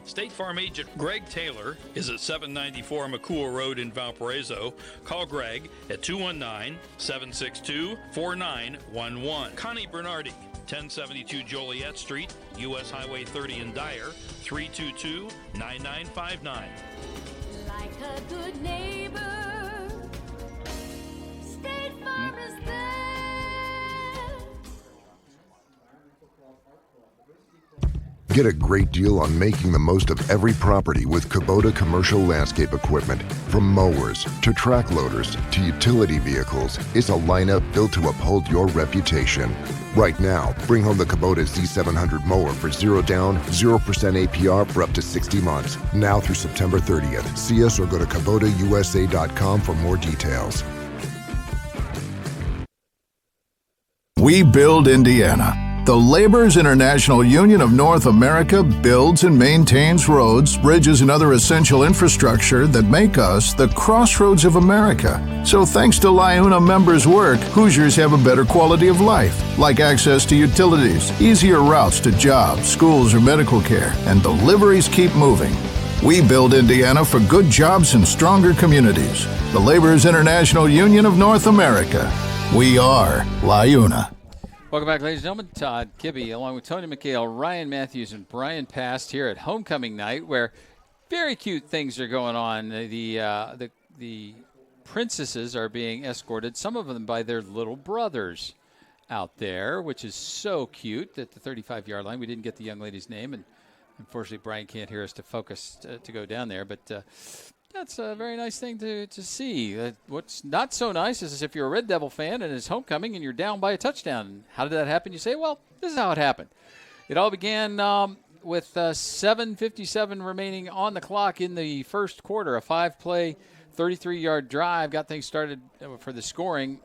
State Farm agent Greg Taylor is at 794 McCool Road in Valparaiso. Call Greg at 219-762-4911. Connie Bernardi, 1072 Joliet Street, U.S. Highway 30 in Dyer, 322-9959. Like a good neighbor, State Farm is there. Get a great deal on making the most of every property with Kubota commercial landscape equipment. From mowers to track loaders to utility vehicles, it's a lineup built to uphold your reputation. Right now, bring home the Kubota Z700 mower for 0 down, 0% APR for up to 60 months. Now through September 30th. See us or go to KubotaUSA.com for more details. We build Indiana. The Laborers International Union of North America builds and maintains roads, bridges, and other essential infrastructure that make us the crossroads of America. So thanks to LIUNA members' work, Hoosiers have a better quality of life, like access to utilities, easier routes to jobs, schools, or medical care, and deliveries keep moving. We build Indiana for good jobs and stronger communities. The Laborers International Union of North America. We are LIUNA. Welcome back, ladies and gentlemen. Todd Kibbe, along with Tony McHale, Ryan Matthews, and Brian Past here at Homecoming Night, where very cute things are going on. The princesses are being escorted, some of them by their little brothers out there, which is so cute at the 35-yard line. We didn't get the young lady's name, and unfortunately Brian can't hear us to focus to go down there, but that's a very nice thing to see. What's not so nice is if you're a Red Devil fan and it's homecoming and you're down by a touchdown. How did that happen? You say, well, this is how it happened. It all began with 7:57 remaining on the clock in the first quarter. A 5-play, 33-yard drive got things started for the scoring.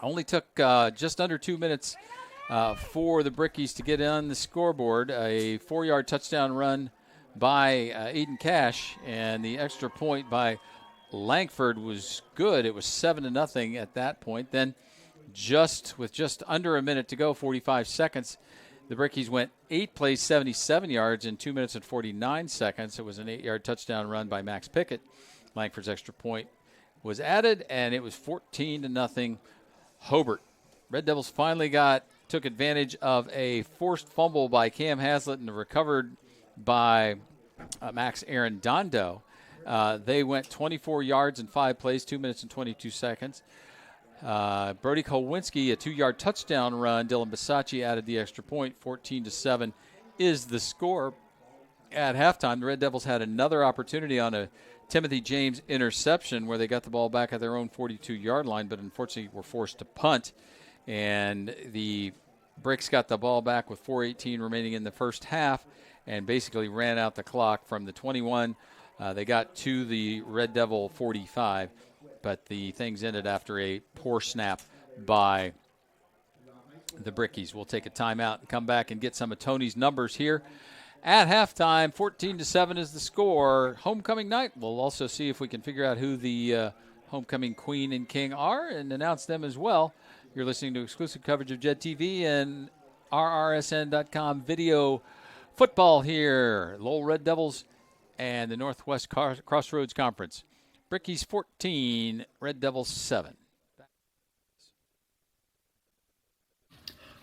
Only took just under 2 minutes for the Brickies to get on the scoreboard. A 4-yard touchdown run by Aiden Cash, and the extra point by Langford was good. It was 7-0 at that point. Then with just under a minute to go, 45 seconds, The Brickies went 8 plays, 77 yards in 2 minutes and 49 seconds. It was an 8-yard touchdown run by Max Pickett. Langford's extra point was added, and it was 14-0 Hobert. Red Devils finally took advantage of a forced fumble by Cam Haslett and recovered by Max Arredondo. They went 24 yards in 5 plays, 2 minutes and 22 seconds. Brody Kolwinski, a 2-yard touchdown run. Dylan Bisacci added the extra point. 14-7 is the score. At halftime, the Red Devils had another opportunity on a Timothy James interception where they got the ball back at their own 42-yard line, but unfortunately were forced to punt. And the Bricks got the ball back with 4:18 remaining in the first half and basically ran out the clock from the 21. They got to the Red Devil 45. But the things ended after a poor snap by the Brickies. We'll take a timeout and come back and get some of Tony's numbers here. At halftime, 14-7 is the score. Homecoming night. We'll also see if we can figure out who the homecoming queen and king are and announce them as well. You're listening to exclusive coverage of Jed TV and RRSN.com video football here. Lowell Red Devils and the Northwest Crossroads Conference. Brickies 14, Red Devils 7.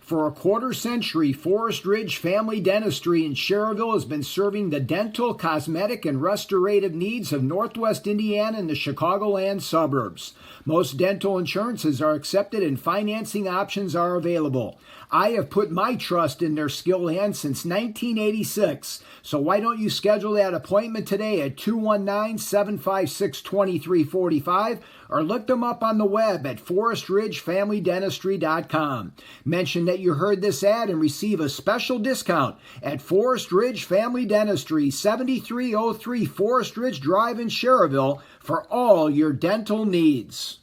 For a quarter century, Forest Ridge Family Dentistry in Schererville has been serving the dental, cosmetic, and restorative needs of Northwest Indiana and the Chicagoland suburbs. Most dental insurances are accepted and financing options are available. I have put my trust in their skilled hands since 1986. So why don't you schedule that appointment today at 219-756-2345 or look them up on the web at forestridgefamilydentistry.com. Mention that you heard this ad and receive a special discount at Forest Ridge Family Dentistry, 7303 Forest Ridge Drive in Schererville for all your dental needs.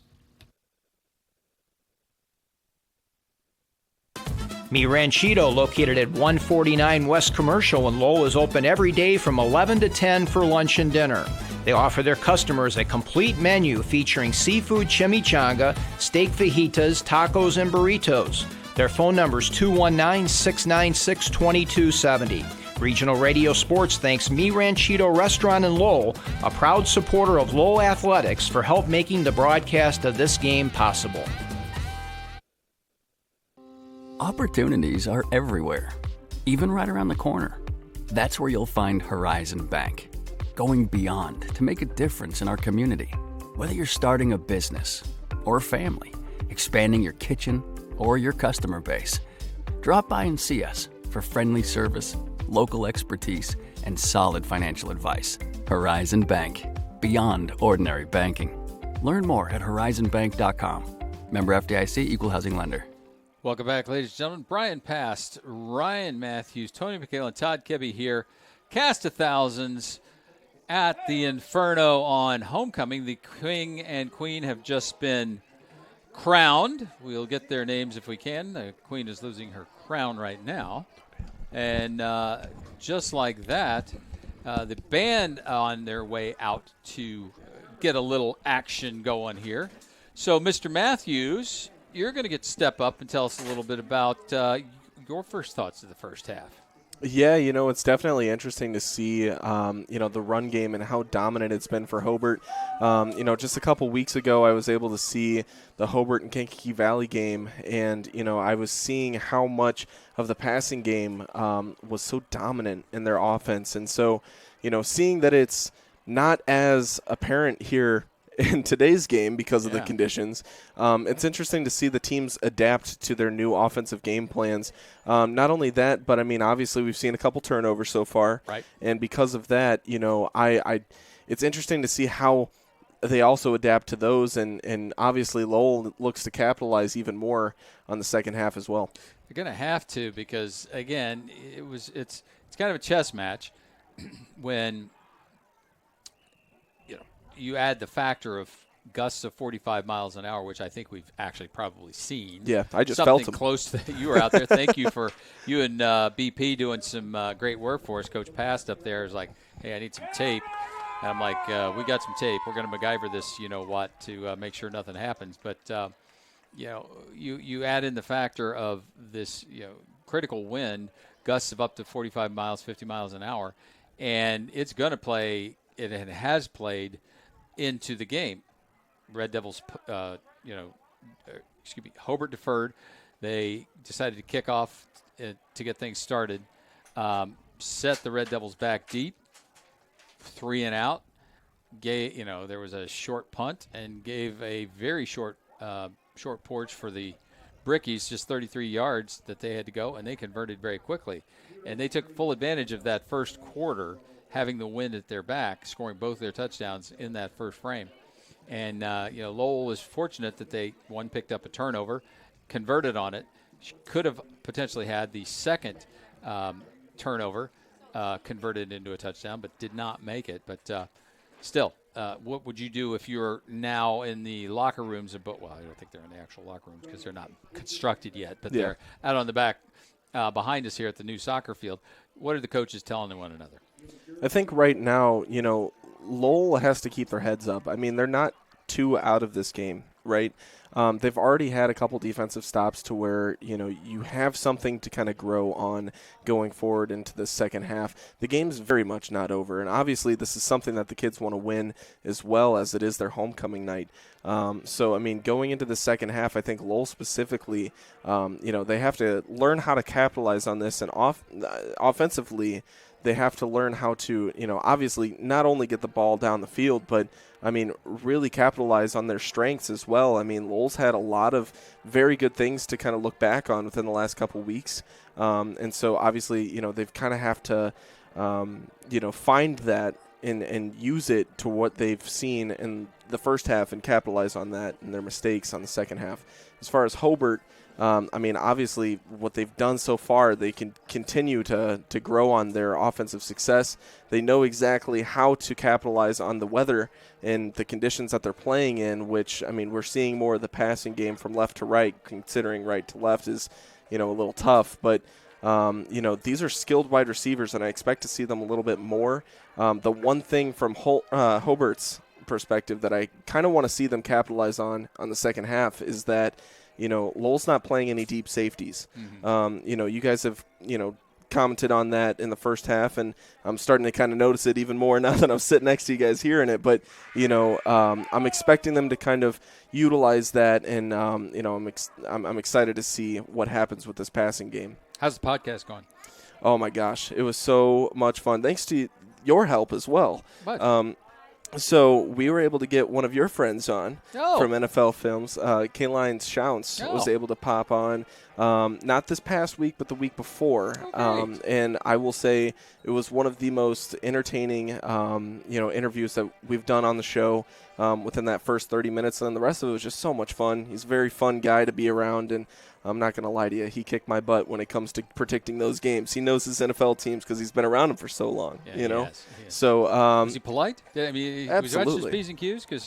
Mi Ranchito, located at 149 West Commercial in Lowell, is open every day from 11 to 10 for lunch and dinner. They offer their customers a complete menu featuring seafood chimichanga, steak fajitas, tacos, and burritos. Their phone number is 219-696-2270. Regional Radio Sports thanks Mi Ranchito Restaurant in Lowell, a proud supporter of Lowell Athletics, for help making the broadcast of this game possible. Opportunities are everywhere, even right around the corner. That's where you'll find Horizon Bank, going beyond to make a difference in our community. Whether you're starting a business or a family, expanding your kitchen or your customer base, drop by and see us for friendly service, local expertise, and solid financial advice. Horizon Bank, beyond ordinary banking. Learn more at horizonbank.com. Member FDIC, Equal Housing Lender. Welcome back, ladies and gentlemen. Brian Past, Ryan Matthews, Tony McHale, and Todd Kebby here. Cast of Thousands at the Inferno on homecoming. The king and queen have just been crowned. We'll get their names if we can. The queen is losing her crown right now. And just like that, the band on their way out to get a little action going here. So, Mr. Matthews, you're going to get to step up and tell us a little bit about your first thoughts of the first half. Yeah, it's definitely interesting to see, the run game and how dominant it's been for Hobert. Just a couple weeks ago, I was able to see the Hobert and Kankakee Valley game, and, I was seeing how much of the passing game was so dominant in their offense. And so, seeing that it's not as apparent here in today's game because of the conditions. It's interesting to see the teams adapt to their new offensive game plans. Not only that, but obviously we've seen a couple turnovers so far, right? And because of that, it's interesting to see how they also adapt to those, and obviously Lowell looks to capitalize even more on the second half as well. They're going to have to because again, it's kind of a chess match when you add the factor of gusts of 45 miles an hour, which I think we've actually probably seen. Yeah, I just something felt them. Close to that. You were out there. Thank you for you and BP doing some great work for us. Coach Past up there is like, hey, I need some tape. And I'm like, we got some tape. We're going to MacGyver this, to make sure nothing happens. But, you add in the factor of this, critical wind, gusts of up to 45 miles, 50 miles an hour, and it's going to play. It has played into the game. Red Devils, Hobert deferred. They decided to kick off to get things started. Set the Red Devils back deep, 3 and out. There was a short punt and gave a very short porch for the Brickies, just 33 yards that they had to go, and they converted very quickly. And they took full advantage of that first quarter, having the wind at their back, scoring both their touchdowns in that first frame. And, Lowell was fortunate that one picked up a turnover, converted on it. She could have potentially had the second turnover converted into a touchdown, but did not make it. But still, what would you do if you're now in the locker rooms? I don't think they're in the actual locker rooms because they're not constructed yet, but they're out on the back behind us here at the new soccer field. What are the coaches telling one another? I think right now, Lowell has to keep their heads up. I mean, they're not too out of this game, right? They've already had a couple defensive stops to where, you have something to kind of grow on going forward into the second half. The game's very much not over, and obviously this is something that the kids want to win as well as it is their homecoming night. Going into the second half, I think Lowell specifically, they have to learn how to capitalize on this, and offensively, they have to learn how to, obviously not only get the ball down the field, but, really capitalize on their strengths as well. Lowell's had a lot of very good things to kind of look back on within the last couple weeks. And so, obviously, they've kind of have to, find that and use it to what they've seen in the first half and capitalize on that and their mistakes on the second half. As far as Hobert, obviously what they've done so far, they can continue to grow on their offensive success. They know exactly how to capitalize on the weather and the conditions that they're playing in, which, we're seeing more of the passing game from left to right, considering right to left is, a little tough. But, these are skilled wide receivers, and I expect to see them a little bit more. The one thing from Hobert's perspective that I kind of want to see them capitalize on the second half is that, Lowell's not playing any deep safeties. Mm-hmm. You guys have, commented on that in the first half, and I'm starting to kind of notice it even more now that I'm sitting next to you guys hearing it. But, I'm expecting them to kind of utilize that, and, I'm excited to see what happens with this passing game. How's the podcast going? Oh, my gosh. It was so much fun. Thanks to your help as well. What? So we were able to get one of your friends on from NFL Films. Kayline Schounts was able to pop on, not this past week, but the week before. And I will say it was one of the most entertaining, interviews that we've done on the show within that first 30 minutes. And the rest of it was just so much fun. He's a very fun guy to be around, and I'm not going to lie to you. He kicked my butt when it comes to predicting those games. He knows his NFL teams because he's been around them for so long. Yeah, he has. So is he polite? Was absolutely. his P's and Q's? Because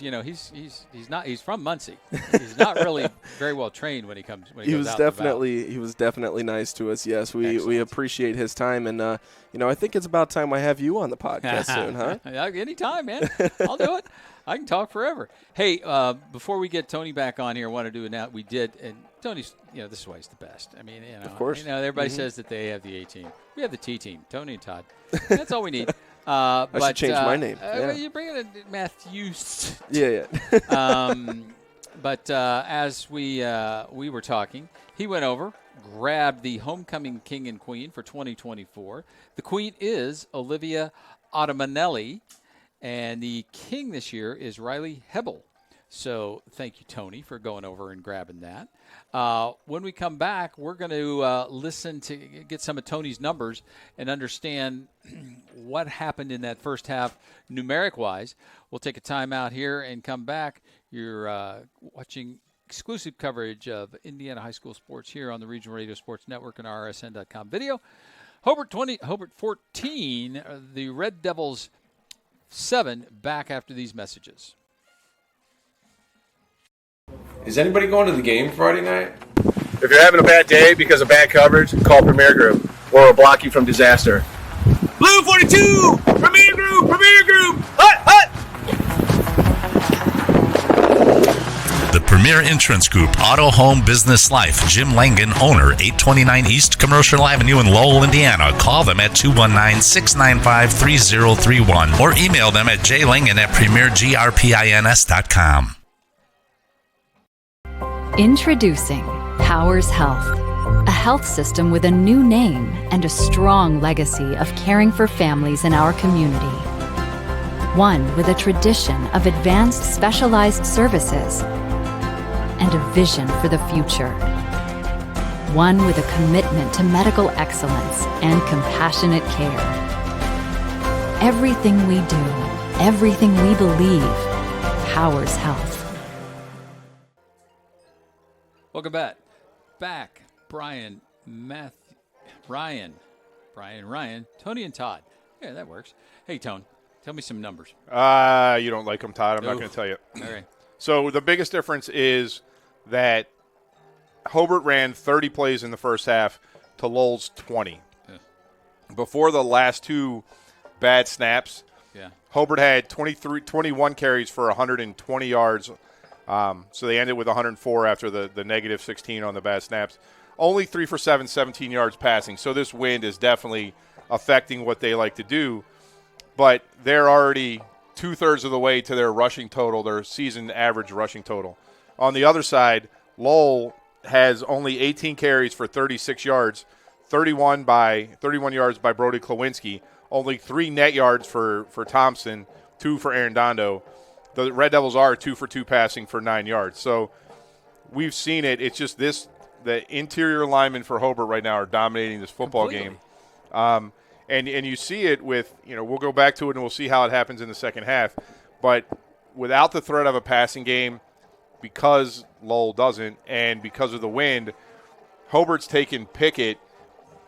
he's from Muncie. He's not really very well trained when he comes. He was definitely nice to us. Yes, we appreciate his time, and I think it's about time I have you on the podcast soon, huh? Anytime, man. I'll do it. I can talk forever. Hey, before we get Tony back on here, I want to do it now. We did, and Tony's, this is why he's the best. Of course. Everybody says that they have the A team. We have the T team, Tony and Todd. That's all we need. I should change my name. You bring in Matthews. Yeah. But as we were talking, he went over, grabbed the homecoming king and queen for 2024. The queen is Olivia Ottamanelli, and the king this year is Riley Hebel. So thank you, Tony, for going over and grabbing that. When we come back, we're going to listen to get some of Tony's numbers and understand what happened in that first half numeric-wise. We'll take a time out here and come back. You're watching exclusive coverage of Indiana high school sports here on the Regional Radio Sports Network and RSN.com video. Hobert 14, the Red Devils 7, back after these messages. Is anybody going to the game Friday night? If you're having a bad day because of bad coverage, call Premier Group, or we'll block you from disaster. Blue 42! Premier Group! Premier Group! Hut! Hut! The Premier Insurance Group, Auto Home Business Life. Jim Langan, owner, 829 East Commercial Avenue in Lowell, Indiana. Call them at 219-695-3031 or email them at jlangan@premiergrpins.com. Introducing Powers Health, a health system with a new name and a strong legacy of caring for families in our community. One with a tradition of advanced specialized services and a vision for the future. One with a commitment to medical excellence and compassionate care. Everything we do, everything we believe, powers health. Welcome back. Brian, Ryan, Tony and Todd. Yeah, that works. Hey, Tone, tell me some numbers. You don't like them, Todd. I'm not going to tell you. Okay. So the biggest difference is that Hobert ran 30 plays in the first half to Lowell's 20. Yeah. Before the last two bad snaps, Hobert had 21 carries for 120 yards. So they ended with 104 after the negative 16 on the bad snaps. Only 3 for 7, 17 yards passing. So this wind is definitely affecting what they like to do. But they're already 2/3 of the way to their rushing total, their season average rushing total. On the other side, Lowell has only 18 carries for 36 yards, 31 yards by Brody Klawinski, only 3 net yards for Thompson, 2 for Arredondo. The Red Devils are 2 for 2 passing for 9 yards. So we've seen it. It's just the interior linemen for Hobert right now are dominating this football game. And you see it with, we'll go back to it and we'll see how it happens in the second half. But without the threat of a passing game, because Lowell doesn't, and because of the wind, Hobart's taken Pickett,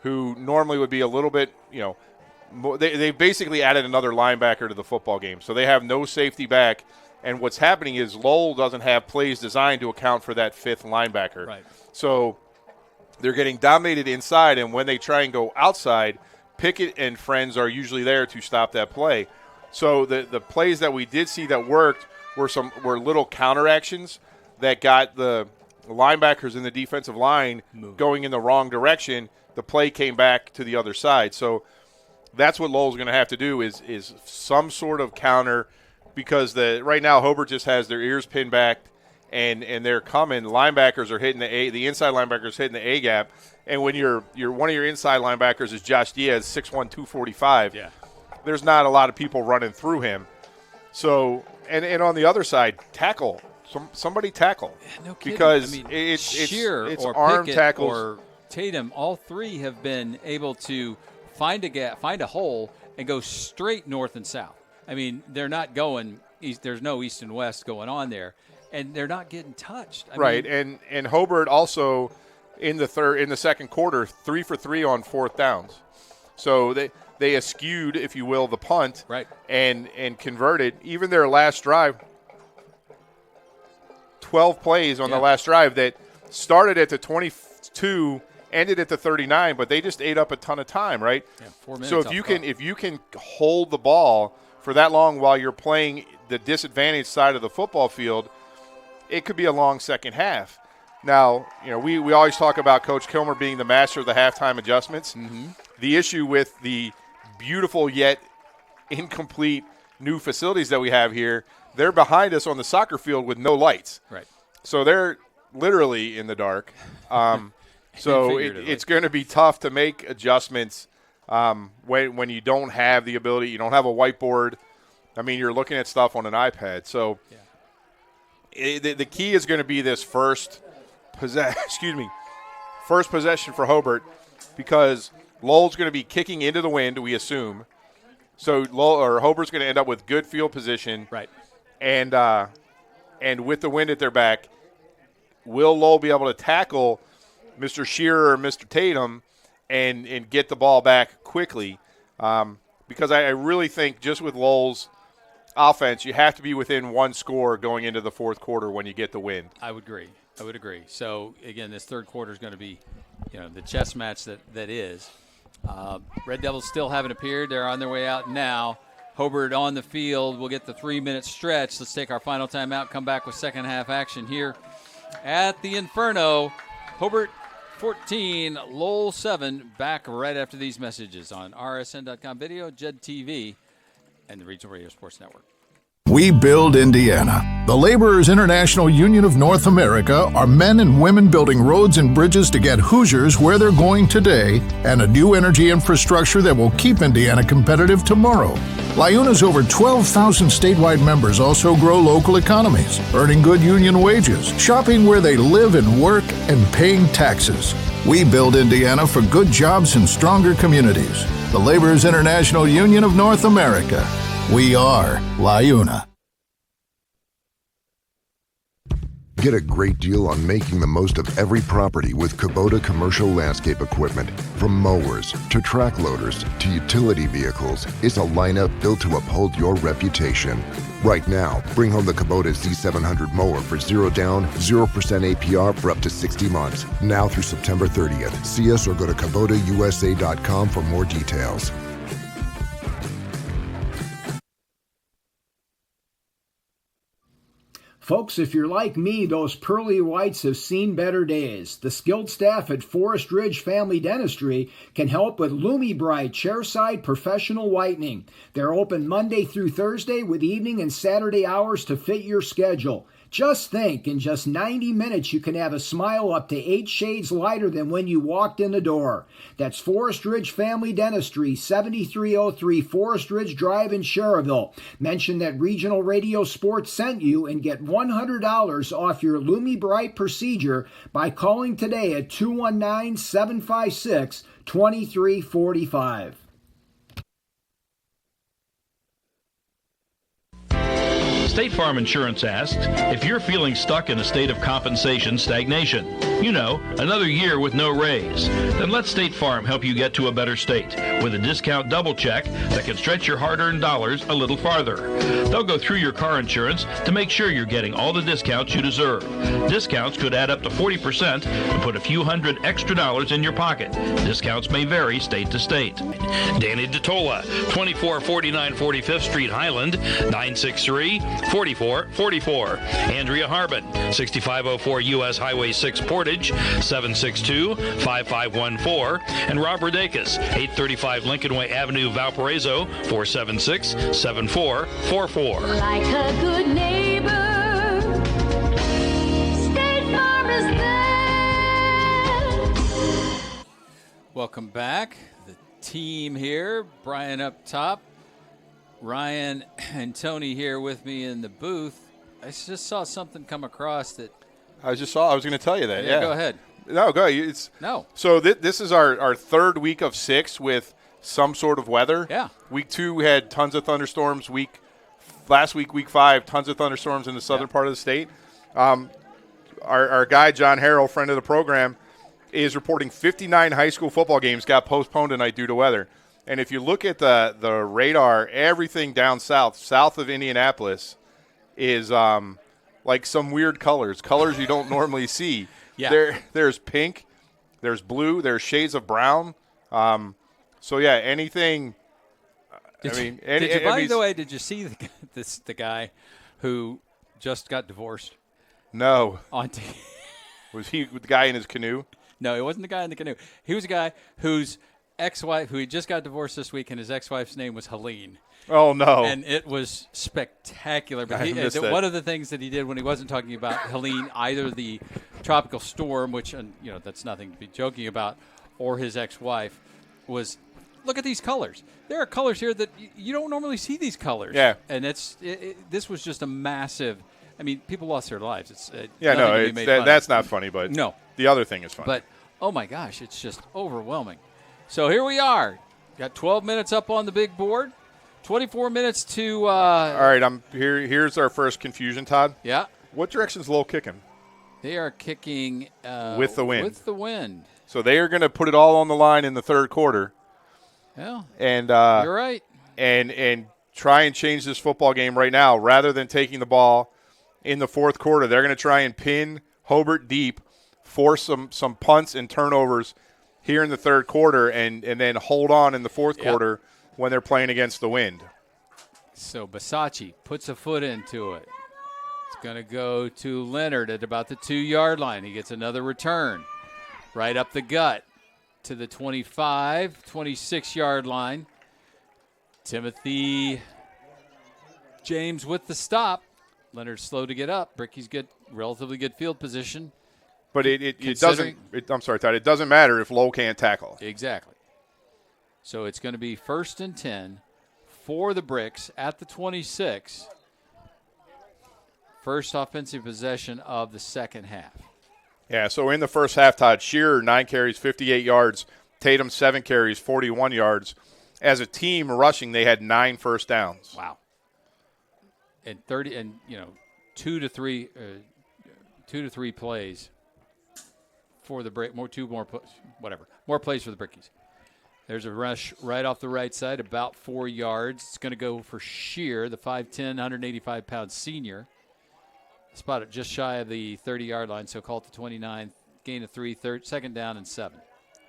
who normally would be a little bit, they basically added another linebacker to the football game. So they have no safety back. And what's happening is Lowell doesn't have plays designed to account for that fifth linebacker. Right. So they're getting dominated inside, and when they try and go outside, Pickett and friends are usually there to stop that play. So the plays that we did see that worked were little counteractions that got the linebackers in the defensive line going in the wrong direction. The play came back to the other side. So that's what Lowell's going to have to do is some sort of counter, because right now Hobert just has their ears pinned back and they're coming. Linebackers are hitting the inside linebackers hitting the A gap, and when you're one of your inside linebackers is Josh Diaz, 6'1", 245. Yeah. There's not a lot of people running through him. So and on the other side, tackle. Somebody tackle. Yeah, no kidding. Because it's Shear it's or arm Pickett tackles or Tatum. All three have been able to find a gap, find a hole, and go straight north and south. I mean, they're not going east. There's no east and west going on there, and they're not getting touched. I mean, and Hobert also in the second quarter 3 for 3 on fourth downs. So they eschewed, if you will, the punt, right, and converted. Even their last drive, 12 plays on the last drive that started at the 22, ended at the 39, but they just ate up a ton of time, right? Yeah, 4 minutes. So if you can hold the ball for that long while you're playing the disadvantaged side of the football field, it could be a long second half. Now, we always talk about Coach Kilmer being the master of the halftime adjustments. Mm-hmm. The issue with the beautiful yet incomplete new facilities that we have here, they're behind us on the soccer field with no lights. Right. So they're literally in the dark. So it's going to be tough to make adjustments when you don't have the ability, you don't have a whiteboard. I mean, you're looking at stuff on an iPad. So the key is going to be this first possession for Hobert, because Lowell's going to be kicking into the wind, we assume. So Hobart's going to end up with good field position. Right. And with the wind at their back, will Lowell be able to tackle Mr. Shearer or Mr. Tatum and get the ball back quickly? Because I really think just with Lowell's offense, you have to be within one score going into the fourth quarter when you get the wind. I would agree. So, again, this third quarter is going to be, the chess match that is. Red Devils still haven't appeared. They're on their way out now. Hobert on the field. We'll get the 3-minute stretch. Let's take our final timeout, come back with second half action here at the Inferno. Hobert 14, Lowell 7. Back right after these messages on rsn.com video, JED TV, and the Regional Radio Sports Network. We build Indiana. The Laborers International Union of North America are men and women building roads and bridges to get Hoosiers where they're going today and a new energy infrastructure that will keep Indiana competitive tomorrow. Liuna's over 12,000 statewide members also grow local economies, earning good union wages, shopping where they live and work, and paying taxes. We build Indiana for good jobs and stronger communities. The Laborers International Union of North America. We are Liuna. Get a great deal on making the most of every property with Kubota commercial landscape equipment. From mowers to track loaders to utility vehicles, it's a lineup built to uphold your reputation. Right now, bring home the Kubota Z700 mower for 0 down, 0% APR for up to 60 months. Now through September 30th. See us or go to KubotaUSA.com for more details. Folks, if you're like me, those pearly whites have seen better days. The skilled staff at Forest Ridge Family Dentistry can help with Lumi Bright chairside professional whitening. They're open Monday through Thursday with evening and Saturday hours to fit your schedule. Just think, in just 90 minutes, you can have a smile up to 8 shades lighter than when you walked in the door. That's Forest Ridge Family Dentistry, 7303 Forest Ridge Drive in Sherrville. Mention that Regional Radio Sports sent you and get $100 off your Lumi Bright procedure by calling today at 219-756-2345. State Farm Insurance asks if you're feeling stuck in a state of compensation stagnation. You know, another year with no raise. Then let State Farm help you get to a better state with a discount double check that can stretch your hard-earned dollars a little farther. They'll go through your car insurance to make sure you're getting all the discounts you deserve. Discounts could add up to 40% and put a few hundred extra dollars in your pocket. Discounts may vary state to state. Danny DeTola, 2449 45th Street, Highland, 963-4444. Andrea Harbin, 6504 U.S. Highway 6 Portage, 762-5514. And Rob Rodakis, 835 Lincoln Way Avenue, Valparaiso, 476-7444. Like a good neighbor, State Farm is there. Welcome back. The team here, Brian up top. Ryan and Tony here with me in the booth. I just saw something come across that. I was going to tell you that. Yeah, go ahead. No, go ahead. No. So this is our third week of 6 with some sort of weather. Yeah. Week 2 we had tons of thunderstorms. Last week, week 5, tons of thunderstorms in the southern part of the state. Our guy John Harrell, friend of the program, is reporting 59 high school football games got postponed tonight due to weather. And if you look at the radar, everything down south of Indianapolis is like some weird colors you don't normally see. Yeah. There's pink, there's blue, there's shades of brown. So, yeah, anything. By the way, did you see the guy who just got divorced? No. On TV? Was he the guy in his canoe? No, he wasn't the guy in the canoe. He was a guy whose ex-wife, who he just got divorced this week, and his ex-wife's name was Helene. Oh, no. And it was spectacular. But one of the things that he did when he wasn't talking about Helene, either the tropical storm, which, that's nothing to be joking about, or his ex-wife, was look at these colors. There are colors here that you don't normally see these colors. Yeah. And this was just a massive – I mean, people lost their lives. That's not funny, but no. The other thing is funny. But, oh, my gosh, it's just overwhelming. So here we are. Got 12 minutes up on the big board. 24 minutes to all right, here's our first confusion, Todd. Yeah. What direction's Lowell kicking? They are kicking with the wind. With the wind. So they are going to put it all on the line in the third quarter. Yeah. And you're right. And try and change this football game right now rather than taking the ball in the fourth quarter. They're going to try and pin Hobert deep, force some punts and turnovers here in the third quarter, and then hold on in the fourth quarter when they're playing against the wind. So Basacci puts a foot into it. It's going to go to Leonard at about the 2-yard line. He gets another return right up the gut to the 25, 26-yard line. Timothy James with the stop. Leonard's slow to get up. Bricky's good, relatively good field position. But it doesn't. I'm sorry, Todd. It doesn't matter if Lowell can't tackle. Exactly. So it's going to be 1st and 10 for the Bricks at the 26. First offensive possession of the second half. Yeah, so in the first half, Todd, Shearer, 9 carries, 58 yards. Tatum, 7 carries, 41 yards. As a team rushing, they had 9 first downs. Wow. And 2 to 3 plays for the Brick. More plays for the Brickies. There's a rush right off the right side, about 4 yards. It's going to go for Shear, the 5'10", 185-pound senior. Spotted just shy of the 30-yard line, so call it the 29. Gain of 3, second down and 7.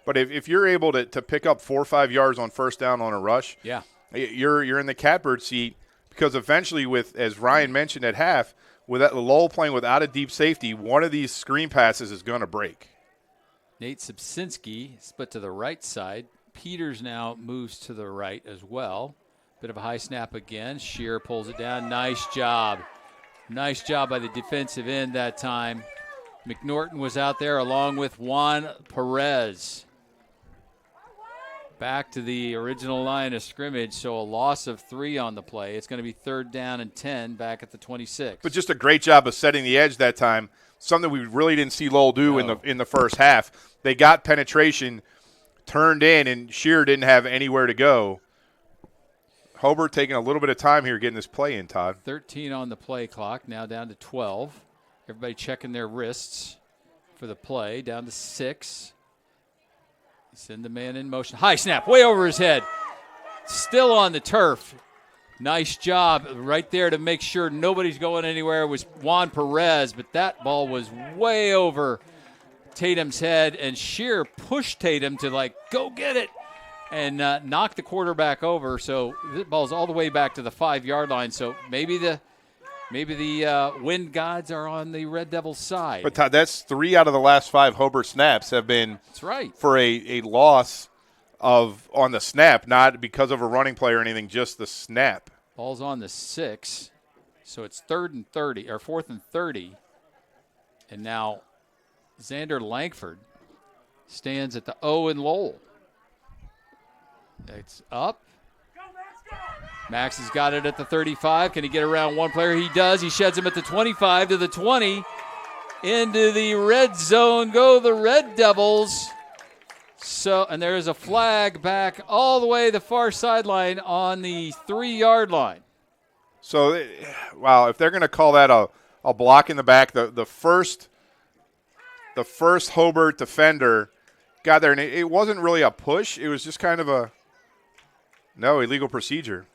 But if you're able to pick up 4 or 5 yards on first down on a rush, yeah, you're in the catbird seat because eventually, with as Ryan mentioned at half, with Lowell playing without a deep safety, one of these screen passes is going to break. Nate Subsinski split to the right side. Peters now moves to the right as well. Bit of a high snap again. Shearer pulls it down. Nice job. Nice job by the defensive end that time. McNorton was out there along with Juan Perez. Back to the original line of scrimmage, so a loss of 3 on the play. It's going to be 3rd down and 10 back at the 26. But just a great job of setting the edge that time, something we really didn't see Lowell do in the first half. They got penetration, turned in, and Shearer didn't have anywhere to go. Hobert taking a little bit of time here getting this play in, Todd. 13 on the play clock, now down to 12. Everybody checking their wrists for the play, down to 6. Send the man in motion. High snap, way over his head. Still on the turf. Nice job right there to make sure nobody's going anywhere. It was Juan Perez, but that ball was way over Tatum's head, and Shearer pushed Tatum to, go get it, and knock the quarterback over. So the ball's all the way back to the 5-yard line. So maybe the wind gods are on the Red Devils' side. But Todd, that's 3 out of the last 5 Hobert snaps have been that's right. for a loss on the snap, not because of a running play or anything, just the snap. Ball's on the 6, so it's 4th and 30. And now Xander Langford stands at the O in Lowell. It's up. Max has got it at the 35. Can he get around one player? He does. He sheds him at the 25 to the 20. Into the red zone go the Red Devils. And there is a flag back all the way the far sideline on the 3-yard line. So, wow, if they're going to call that a block in the back, the first Hobert defender got there, and it wasn't really a push. It was just kind of illegal procedure.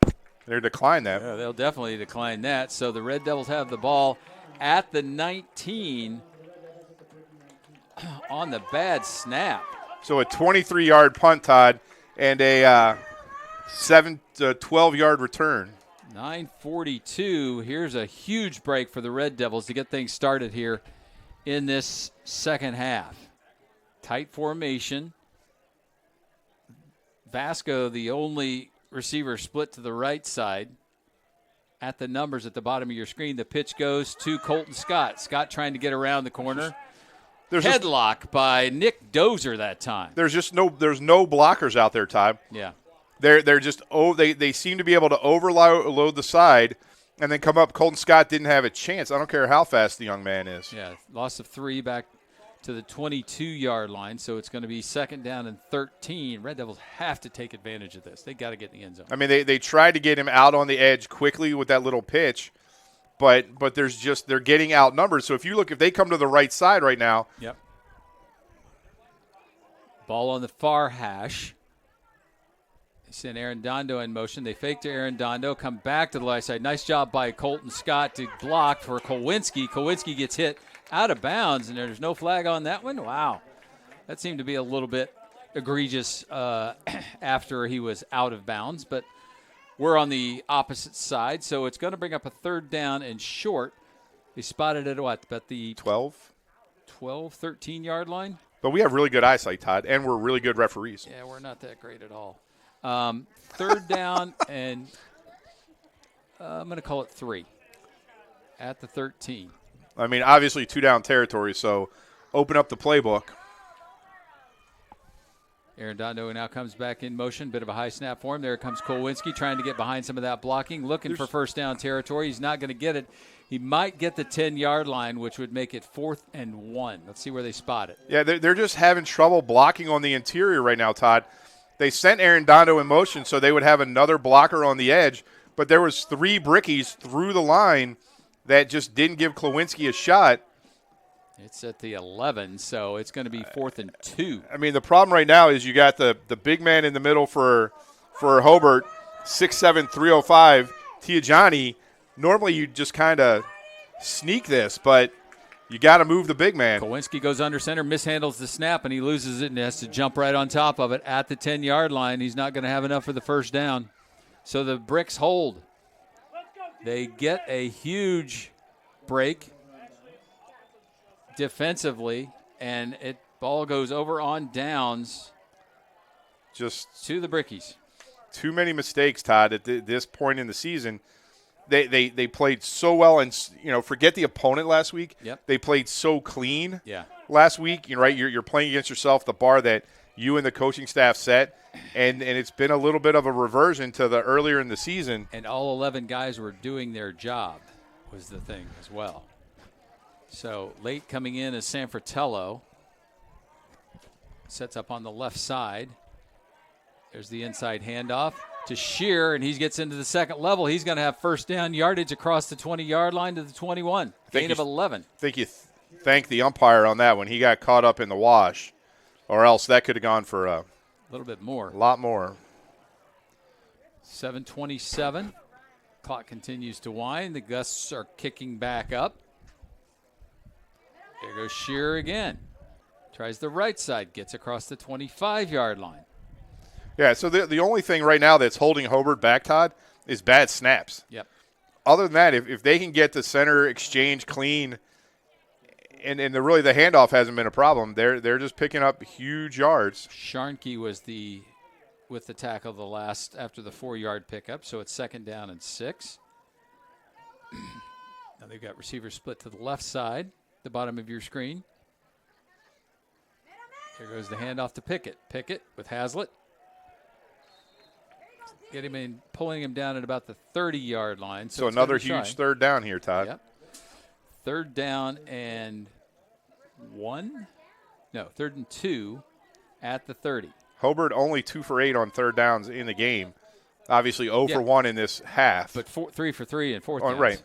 They're decline that. Yeah, they'll definitely decline that. So the Red Devils have the ball at the 19 on the bad snap. So a 23-yard punt, Todd, and a 12-yard return. 9:42. Here's a huge break for the Red Devils to get things started here in this second half. Tight formation. Vasco, the only receiver split to the right side. At the numbers at the bottom of your screen, the pitch goes to Colton Scott. Scott trying to get around the corner. There's headlock by Nick Dozer that time. There's no blockers out there, Todd. Yeah. They're just they seem to be able to overload the side and then come up. Colton Scott didn't have a chance. I don't care how fast the young man is. Yeah, loss of 3 back to the 22-yard line, so it's going to be 2nd down and 13. Red Devils have to take advantage of this. They got to get in the end zone. I mean, they tried to get him out on the edge quickly with that little pitch, but they're getting outnumbered. So if they come to the right side right now. Yep. Ball on the far hash. They send Aaron Dondo in motion. They fake to Aaron Dondo, come back to the left side. Nice job by Colton Scott to block for Kowinski. Kowinski gets hit out of bounds, and there's no flag on that one. Wow. That seemed to be a little bit egregious after he was out of bounds, but We're on the opposite side, so it's going to bring up a third down and short. They spotted it at what? About the 12, 13-yard line? But we have really good eyesight, Todd, and we're really good referees. Yeah, we're not that great at all. Third down, and I'm going to call it 3 at the 13. I mean, obviously 2-down territory, so open up the playbook. Arredondo now comes back in motion. Bit of a high snap for him. There comes Kolwinski trying to get behind some of that blocking, looking for first down territory. He's not going to get it. He might get the 10-yard line, which would make it 4th and 1. Let's see where they spot it. Yeah, they're just having trouble blocking on the interior right now, Todd. They sent Arredondo in motion so they would have another blocker on the edge, but there was 3 brickies through the line that just didn't give Klawinski a shot. It's at the 11, so it's going to be 4th and 2. I mean, the problem right now is you got the big man in the middle for Hobert, 6'7", 305, Tiajani. Normally you just kind of sneak this, but you got to move the big man. Kolwinski goes under center, mishandles the snap, and he loses it and has to jump right on top of it at the 10-yard line. He's not going to have enough for the first down. So the bricks hold. They get a huge break defensively, and ball goes over on downs just to the brickies. Too many mistakes, Todd, at this point in the season. They played so well, and forget the opponent last week. Yep. They played so clean. Yeah. Last week, you're playing against yourself, the bar that you and the coaching staff set, and it's been a little bit of a reversion to the earlier in the season. And all 11 guys were doing their job was the thing as well. So late coming in is Sanfratello. Sets up on the left side. There's the inside handoff to Shear, and he gets into the second level. He's going to have first down yardage across the 20-yard line to the 21. Gain of 11. I think you thank the umpire on that one. He got caught up in the wash, or else that could have gone for a little bit more. A lot more. 7:27. Clock continues to wind. The gusts are kicking back up. There goes Shear again. Tries the right side, gets across the 25-yard line. Yeah, so the only thing right now that's holding Hobert back, Todd, is bad snaps. Yep. Other than that, if they can get the center exchange clean, and really the handoff hasn't been a problem, they're just picking up huge yards. Sharnke was with the tackle after the 4-yard pickup, so it's 2nd down and 6. Now they've got receivers split to the left side, the bottom of your screen. Here goes the handoff to Pickett. Pickett with Hazlitt. Pulling him down at about the 30-yard line. So another huge third down here, Todd. Yep. 3rd down and 1? No, 3rd and 2 at the 30. Hobert only 2 for 8 on third downs in the game. Obviously 0 for 1 in this half. But 3 for 3 in fourth downs. Right.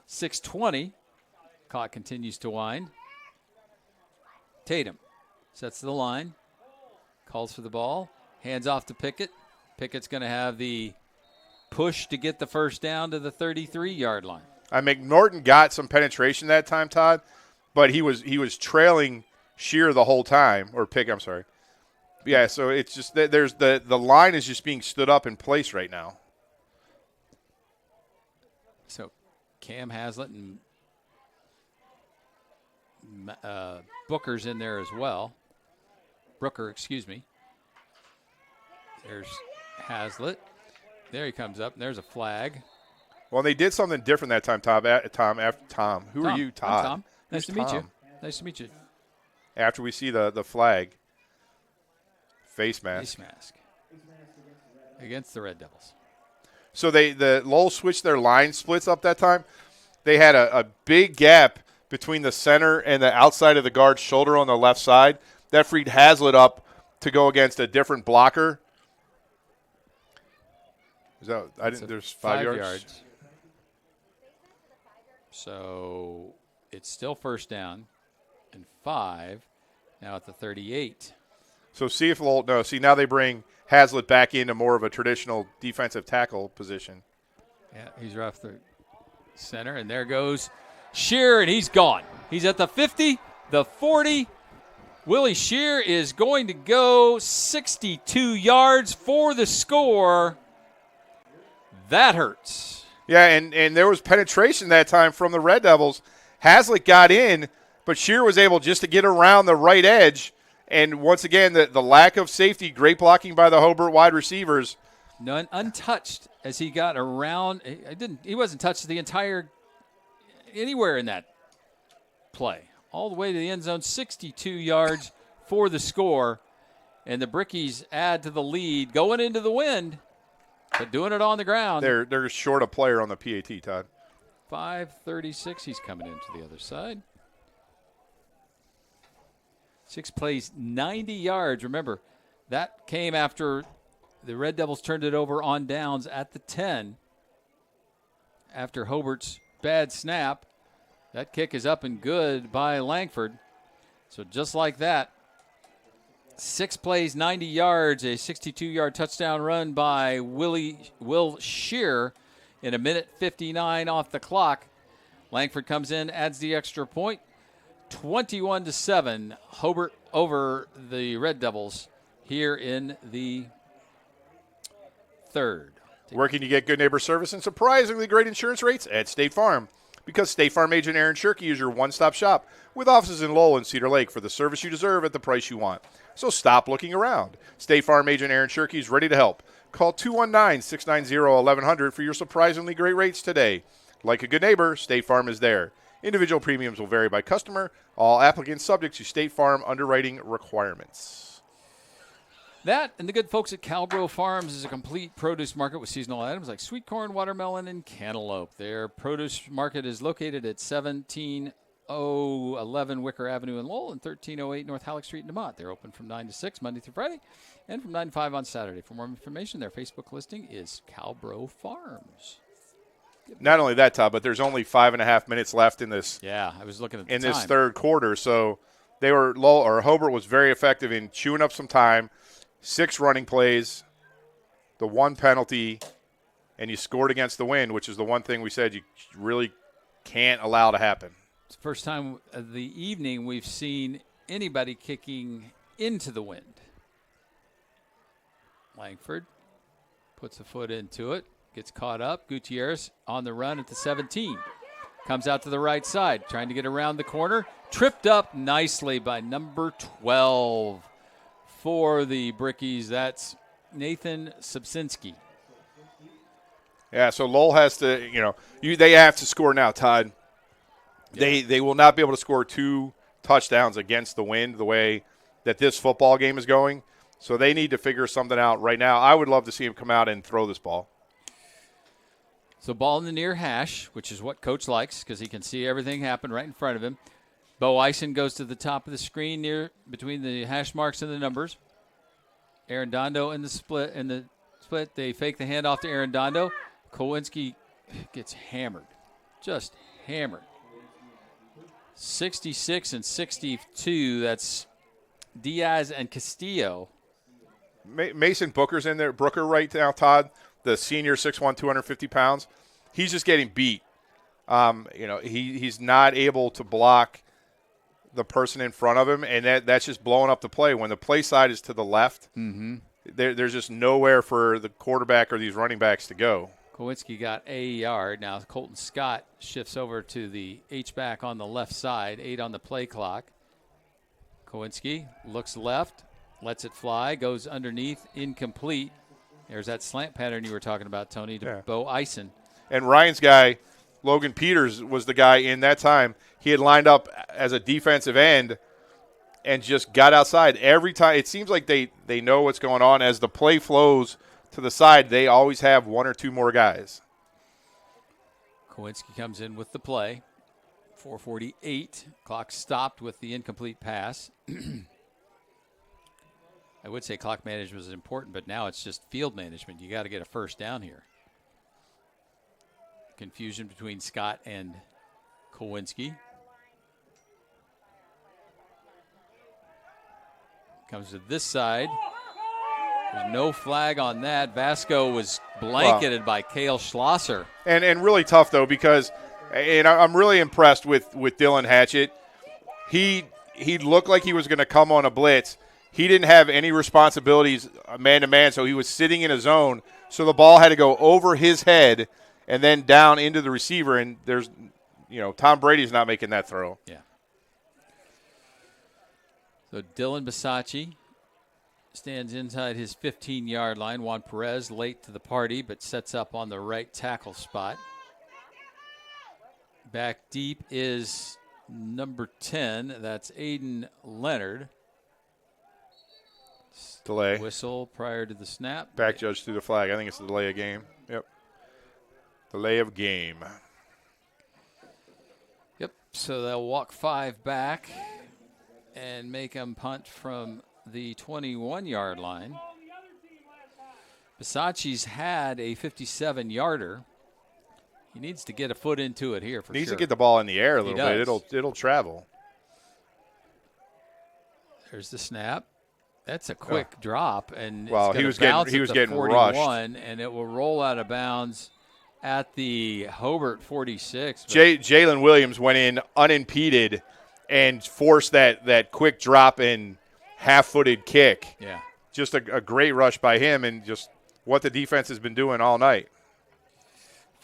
6:20. Clock continues to wind. Tatum sets the line. Calls for the ball. Hands off to Pickett. Pickett's going to have the push to get the first down to the 33-yard line. McNorton got some penetration that time, Todd, but he was trailing Shear the whole time, or Pickett, I'm sorry. Yeah, so it's just there's the line is just being stood up in place right now. So Cam Hazlitt and Booker's in there as well. Brooker, excuse me. There's Hazlitt. There he comes up, and there's a flag. Well, they did something different that time, Tom. Who are you, Todd? I'm Tom. Nice to meet you. Nice to meet you. After we see the flag. Face mask. Face mask. Against the Red Devils. So the Lowell switched their line splits up that time. They had a big gap between the center and the outside of the guard's shoulder on the left side. That freed Hazlitt up to go against a different blocker. There's 5 yards. So it's still first down and 5. Now at the 38. So see if Lowell. No, see now they bring Hazlitt back into more of a traditional defensive tackle position. Yeah, he's right off the center, and there goes Shear, and he's gone. He's at the 50, the 40, Willie Shear is going to go 62 yards for the score. That hurts. Yeah, and there was penetration that time from the Red Devils. Hazlitt got in, but Shear was able just to get around the right edge. And once again, the lack of safety, great blocking by the Hobert wide receivers. None untouched as he got around. He wasn't touched anywhere in that play. All the way to the end zone, 62 yards for the score. And the Brickies add to the lead, going into the wind, but doing it on the ground. They're short a player on the PAT, Todd. 5:36. He's coming into the other side. 6 plays, 90 yards. Remember, that came after the Red Devils turned it over on downs at the 10 after Hobert's bad snap. That kick is up and good by Langford. So just like that, 6 plays, 90 yards, a 62-yard touchdown run by Will Shear in 1:59 off the clock. Langford comes in, adds the extra point. 21-7, Hobert over the Red Devils here in the third. Where can you get good neighbor service and surprisingly great insurance rates? At State Farm. Because State Farm agent Aaron Shirkey is your one-stop shop with offices in Lowell and Cedar Lake for the service you deserve at the price you want. So stop looking around. State Farm agent Aaron Shirkey is ready to help. Call 219-690-1100 for your surprisingly great rates today. Like a good neighbor, State Farm is there. Individual premiums will vary by customer. All applicants subject to State Farm underwriting requirements. That and the good folks at Calbro Farms is a complete produce market with seasonal items like sweet corn, watermelon, and cantaloupe. Their produce market is located at 17011 Wicker Avenue in Lowell and 1308 North Halleck Street in DeMont. They're open from 9 to 6 Monday through Friday and from 9 to 5 on Saturday. For more information, their Facebook listing is Calbro Farms. Not only that, Todd, but there's only 5.5 minutes left in this. Yeah, I was looking at the in time. this third quarter. So Hobert was very effective in chewing up some time. 6 running plays, the 1 penalty, and you scored against the wind, which is the one thing we said you really can't allow to happen. It's the first time of the evening we've seen anybody kicking into the wind. Langford puts a foot into it. Gets caught up. Gutierrez on the run at the 17. Comes out to the right side, trying to get around the corner. Tripped up nicely by number 12 for the Brickies. That's Nathan Subsinski. Yeah, so Lowell has to, they have to score now, Todd. Yeah. They will not be able to score 2 touchdowns against the wind the way that this football game is going. So they need to figure something out right now. I would love to see him come out and throw this ball. So ball in the near hash, which is what Coach likes because he can see everything happen right in front of him. Bo Eisen goes to the top of the screen near between the hash marks and the numbers. Arredondo in the split. They fake the handoff to Arredondo. Kowinski gets hammered. Just hammered. 66 and 62. That's Diaz and Castillo. Mason Booker's in there. Brooker right now, Todd. The senior, 6'1", 250 pounds. He's just getting beat. He's not able to block the person in front of him, and that's just blowing up the play. When the play side is to the left, there's just nowhere for the quarterback or these running backs to go. Kowinski got a yard. Now Colton Scott shifts over to the H-back on the left side, 8 on the play clock. Kowinski looks left, lets it fly, goes underneath, incomplete. There's that slant pattern you were talking about, Tony, to Bo Eisen. And Ryan's guy, Logan Peters, was the guy in that time. He had lined up as a defensive end and just got outside. Every time, it seems like they know what's going on. As the play flows to the side, they always have 1 or 2 more guys. Kowinski comes in with the play. 4:48. Clock stopped with the incomplete pass. I would say clock management is important, but now it's just field management. You got to get a first down here. Confusion between Scott and Kowinski. Comes to this side. There's no flag on that. Vasco was blanketed by Cale Schlosser. And really tough, though, because I'm really impressed with Dylan Hatchett. He he looked like he was going to come on a blitz. He didn't have any responsibilities man-to-man, so he was sitting in a zone. So the ball had to go over his head and then down into the receiver, and there's, Tom Brady's not making that throw. Yeah. So Dylan Bisacci stands inside his 15-yard line. Juan Perez late to the party, but sets up on the right tackle spot. Back deep is number 10. That's Aiden Leonard. Delay. Whistle prior to the snap. Back judge threw the flag. I think it's the delay of game. Yep. Delay of game. Yep. So they'll walk 5 back and make them punt from the 21-yard line. Bisacci's had a 57-yarder. He needs to get a foot into it here for sure. Needs to get the ball in the air a little bit. It'll travel. There's the snap. That's a quick drop, and he was getting rushed, and it will roll out of bounds at the Hobert 46. Jalen Williams went in unimpeded and forced that quick drop and half-footed kick. Yeah, just a great rush by him, and just what the defense has been doing all night.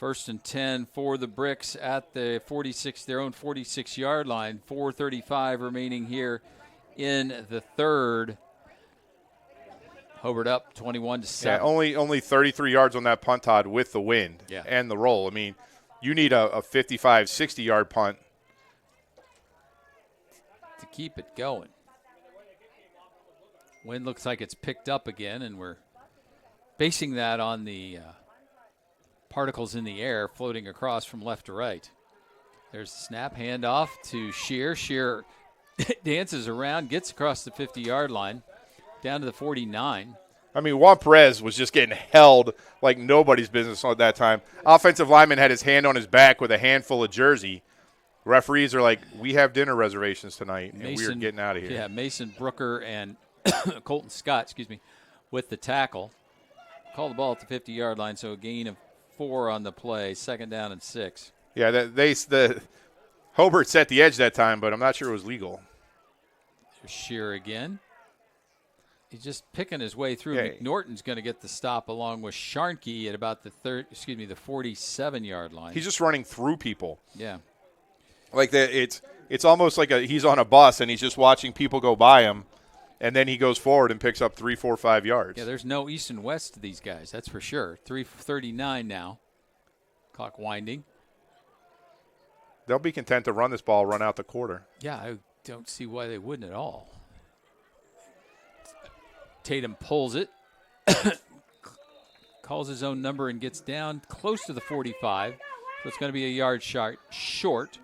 1st and 10 for the Bricks at the 46, their own 46-yard line. 4:35 remaining here in the third. Hobert up 21-7. Yeah, only 33 yards on that punt, Todd, with the wind and the roll. I mean, you need a 55, 60-yard punt to keep it going. Wind looks like it's picked up again, and we're basing that on the particles in the air floating across from left to right. There's the snap, handoff to Shear. Shear dances around, gets across the 50-yard line, down to the 49. I mean, Juan Perez was just getting held like nobody's business at that time. Offensive lineman had his hand on his back with a handful of jersey. Referees are like, we have dinner reservations tonight, and we're getting out of here. Yeah, Mason Brooker and Colton Scott, with the tackle. Call the ball at the 50-yard line, so a gain of 4 on the play, 2nd down and 6. Yeah, the Hobert set the edge that time, but I'm not sure it was legal. There's Shear again. He's just picking his way through. Yeah. McNorton's going to get the stop along with Sharnke at about the 47-yard line. He's just running through people. Yeah. Like it's almost like he's on a bus and he's just watching people go by him, and then he goes forward and picks up 3, 4, 5 yards. Yeah, there's no east and west to these guys, that's for sure. 3:39 now. Clock winding. They'll be content to run this ball, run out the quarter. Yeah, I don't see why they wouldn't at all. Tatum pulls it, calls his own number, and gets down close to the 45. So it's going to be a yard short.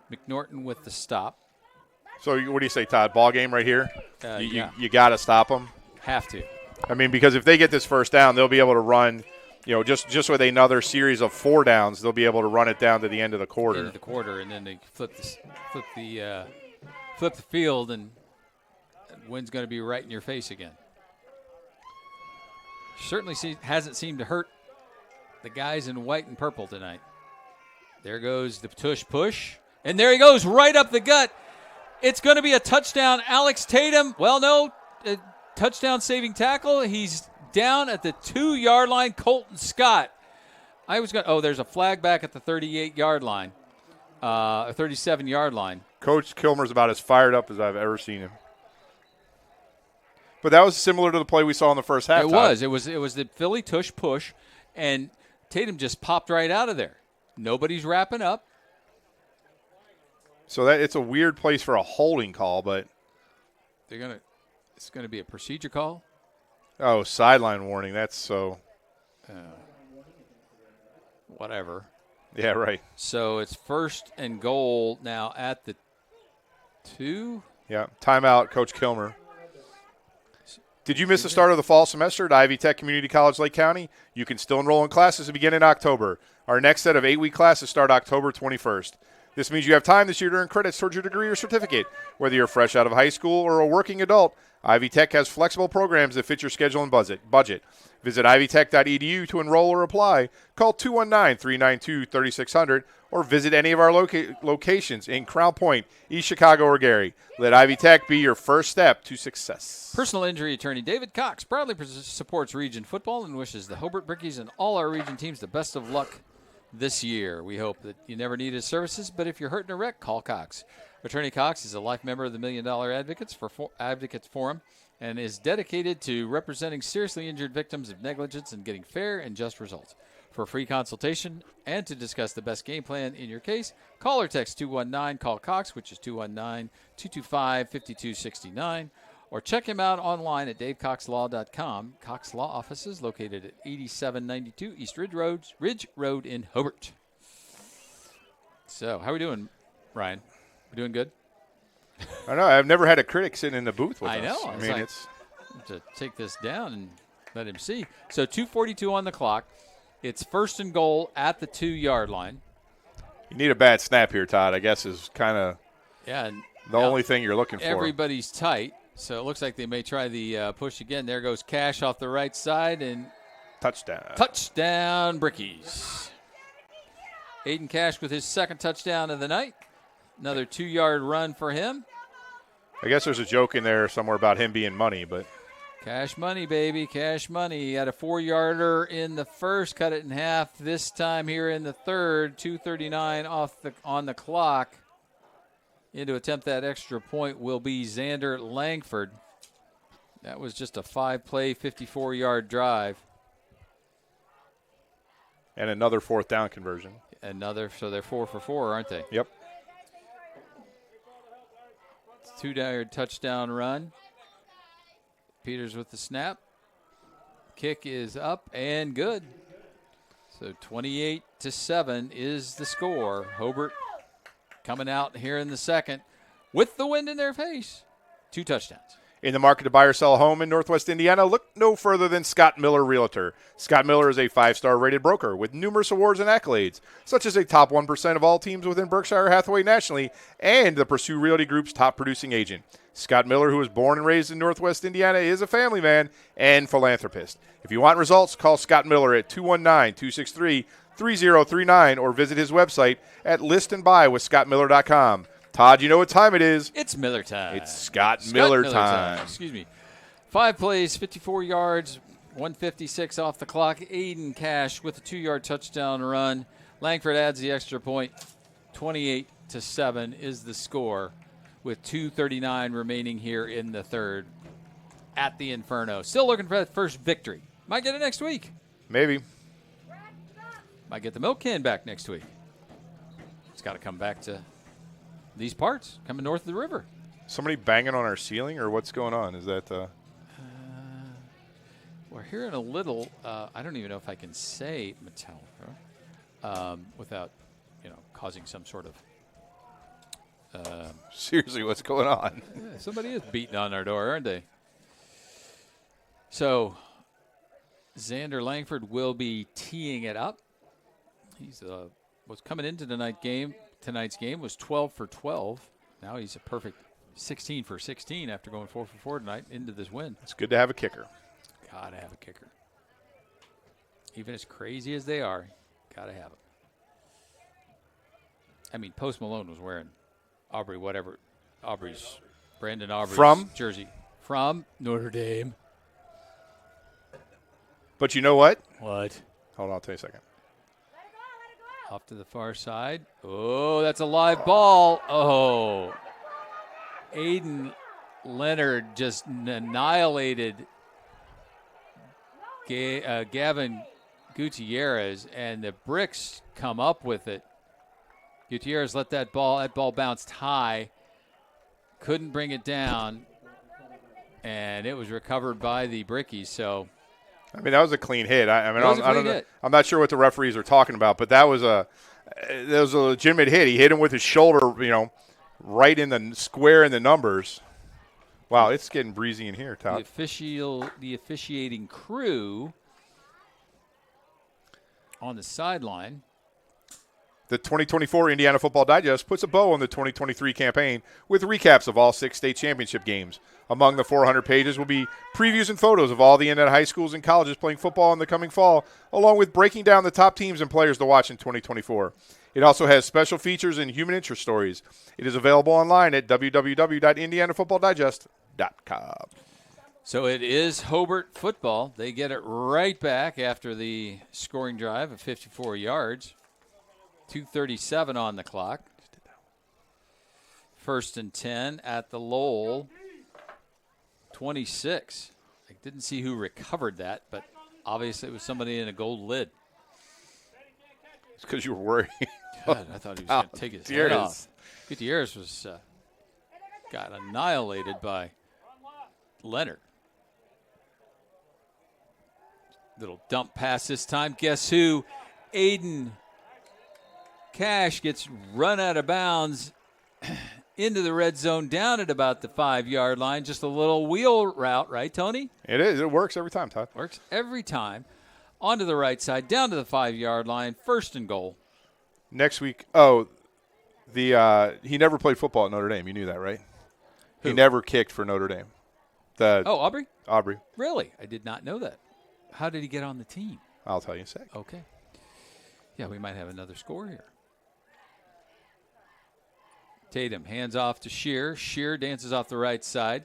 McNorton with the stop. So what do you say, Todd? Ball game right here? You got to stop them? Have to. I mean, because if they get this first down, they'll be able to run, just with another series of 4 downs, they'll be able to run it down to the end of the quarter. And then they flip the field, and the wind's going to be right in your face again. Certainly hasn't seemed to hurt the guys in white and purple tonight. There goes the tush push, and there he goes right up the gut. It's going to be a touchdown. Alex Tatum, touchdown saving tackle. He's down at the 2-yard line. Colton Scott. There's a flag back at the 38-yard line, 37-yard line. Coach Kilmer's about as fired up as I've ever seen him. But that was similar to the play we saw in the first half. It was. It was the Philly tush push, and Tatum just popped right out of there. Nobody's wrapping up. So it's a weird place for a holding call, but it's gonna be a procedure call. Oh, sideline warning. That's so. Whatever. Yeah, right. So it's 1st and goal now at the 2. Yeah, timeout, Coach Kilmer. Did you miss the start of the fall semester at Ivy Tech Community College Lake County? You can still enroll in classes to begin in October. Our next set of 8-week classes start October 21st. This means you have time this year to earn credits towards your degree or certificate. Whether you're fresh out of high school or a working adult, Ivy Tech has flexible programs that fit your schedule and budget. Visit ivytech.edu to enroll or apply. Call 219-392-3600 or visit any of our locations in Crown Point, East Chicago, or Gary. Let Ivy Tech be your first step to success. Personal injury attorney David Cox proudly supports region football and wishes the Hobert Brickies and all our region teams the best of luck this year. We hope that you never need his services, but if you're hurt in a wreck, call Cox. Attorney Cox is a life member of the $1 Million Advocates Forum and is dedicated to representing seriously injured victims of negligence and getting fair and just results. For a free consultation and to discuss the best game plan in your case, call or text 219-CALL-COX, which is 219-225-5269, or check him out online at davecoxlaw.com. Cox Law Offices located at 8792 East Ridge Road in Hobart. So, how are we doing, Ryan? We doing good? I know. I've never had a critic sitting in the booth with us. I know. I mean, it's to take this down and let him see. So 2:42 on the clock. It's 1st and goal at the 2-yard line. You need a bad snap here, Todd, I guess is kind of the only thing you're looking for. Everybody's tight, so it looks like they may try the push again. There goes Cash off the right side, and touchdown. Touchdown, Brickies. Aiden Cash with his second touchdown of the night. Another 2-yard run for him. I guess there's a joke in there somewhere about him being money, but cash money, baby, cash money. He had a 4-yarder in the first, cut it in half this time here in the third. 2:39 on the clock. In to attempt that extra point will be Xander Langford. That was just a 5-play, 54-yard drive. And another 4th down conversion. So they're 4 for 4, aren't they? Yep. 2-yard touchdown run. Peters with the snap. Kick is up and good. So 28-7 is the score. Hobart coming out here in the second with the wind in their face. 2 touchdowns. In the market to buy or sell a home in Northwest Indiana, look no further than Scott Miller Realtor. Scott Miller is a 5-star rated broker with numerous awards and accolades, such as a top 1% of all teams within Berkshire Hathaway nationally and the Pursue Realty Group's top producing agent. Scott Miller, who was born and raised in Northwest Indiana, is a family man and philanthropist. If you want results, call Scott Miller at 219-263-3039 or visit his website at listandbuywithscottmiller.com. Todd, you know what time it is. It's Miller time. It's Scott Miller time. Excuse me. 5 plays, 54 yards, 156 off the clock. Aiden Cash with a 2-yard touchdown run. Langford adds the extra point. 28-7 is the score with 2:39 remaining here in the third at the Inferno. Still looking for that first victory. Might get it next week. Maybe. Might get the milk can back next week. It's got to come back to these parts, coming north of the river. Somebody banging on our ceiling, or what's going on? Is that we're hearing a little, I don't even know if I can say Metallica without, causing some sort of. Seriously, what's going on? Yeah, somebody is beating on our door, aren't they? So, Xander Langford will be teeing it up. He's was coming into tonight's game was 12 for 12. Now he's a perfect 16 for 16 after going 4 for 4 tonight into this win. It's good to have a kicker. Gotta have a kicker. Even as crazy as they are, gotta have it. I mean, Post Malone was wearing Brandon Aubrey's jersey from Notre Dame. But you know what? What? Hold on, I'll tell you a second. Off to the far side. Oh, that's a live ball. Oh. Aiden Leonard just annihilated Gavin Gutierrez, and the Bricks come up with it. Gutierrez let that ball bounced high, couldn't bring it down, and it was recovered by the Brickies. So, I mean, that was a clean hit. I don't know. Hit. I'm not sure what the referees are talking about, but that was a legitimate hit. He hit him with his shoulder, right in the square in the numbers. Wow, it's getting breezy in here, Todd. The officiating crew on the sideline The 2024 Indiana Football Digest puts a bow on the 2023 campaign with recaps of all 6 state championship games. Among the 400 pages will be previews and photos of all the Indiana high schools and colleges playing football in the coming fall, along with breaking down the top teams and players to watch in 2024. It also has special features and human interest stories. It is available online at www.indianafootballdigest.com. So it is Hobert football. They get it right back after the scoring drive of 54 yards. 2:37 on the clock. 1st and 10 at the Lowell 26. I didn't see who recovered that, but obviously it was somebody in a gold lid. It's because you were worried. God, I thought he was going to take his head off. Gutierrez was got annihilated by Leonard. Little dump pass this time. Guess who? Aiden Cash gets run out of bounds into the red zone down at about the 5-yard line. Just a little wheel route, right, Tony? It is. It works every time, Todd. Works every time. Onto the right side, down to the 5-yard line, 1st and goal. Next week, he never played football at Notre Dame. You knew that, right? Who? He never kicked for Notre Dame. Aubrey? Aubrey. Really? I did not know that. How did he get on the team? I'll tell you in a sec. Okay. Yeah, we might have another score here. Tatum hands off to Shear. Shear dances off the right side.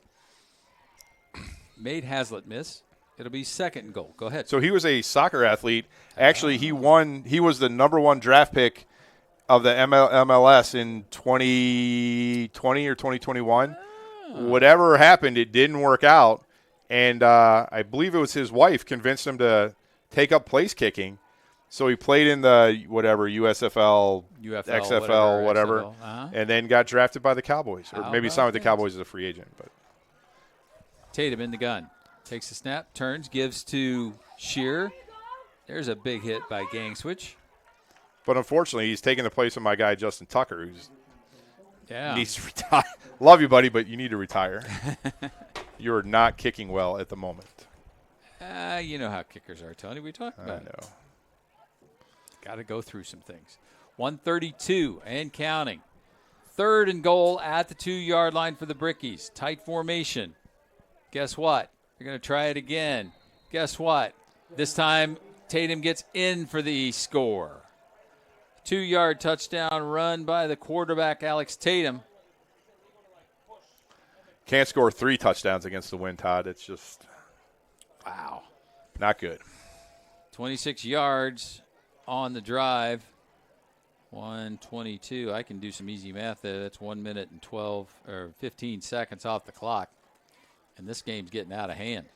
Made Hazlitt miss. It'll be 2nd and goal. Go ahead. So he was a soccer athlete. Actually, he was the number 1 draft pick of the MLS in 2020 or 2021. Whatever happened, it didn't work out. And I believe it was his wife convinced him to take up place kicking. So he played in the USFL, XFL, whatever, XFL. And then got drafted by the Cowboys. Or maybe signed with the Cowboys as a free agent. But Tatum in the gun. Takes the snap, turns, gives to Shear. There's a big hit by Gangswitch. But unfortunately, he's taking the place of my guy, Justin Tucker, who's needs to retire. Love you, buddy, but you need to retire. You're not kicking well at the moment. You know how kickers are, Tony. We talked about it. I know. Got to go through some things. 132 and counting. 3rd and goal at the 2-yard line for the Brickies. Tight formation. Guess what? They're going to try it again. Guess what? This time, Tatum gets in for the score. 2-yard touchdown run by the quarterback, Alex Tatum. Can't score 3 touchdowns against the wind, Todd. It's just, wow, not good. 26 yards on the drive. 122. I can do some easy math there. That's 1 minute and 15 seconds off the clock. And this game's getting out of hand.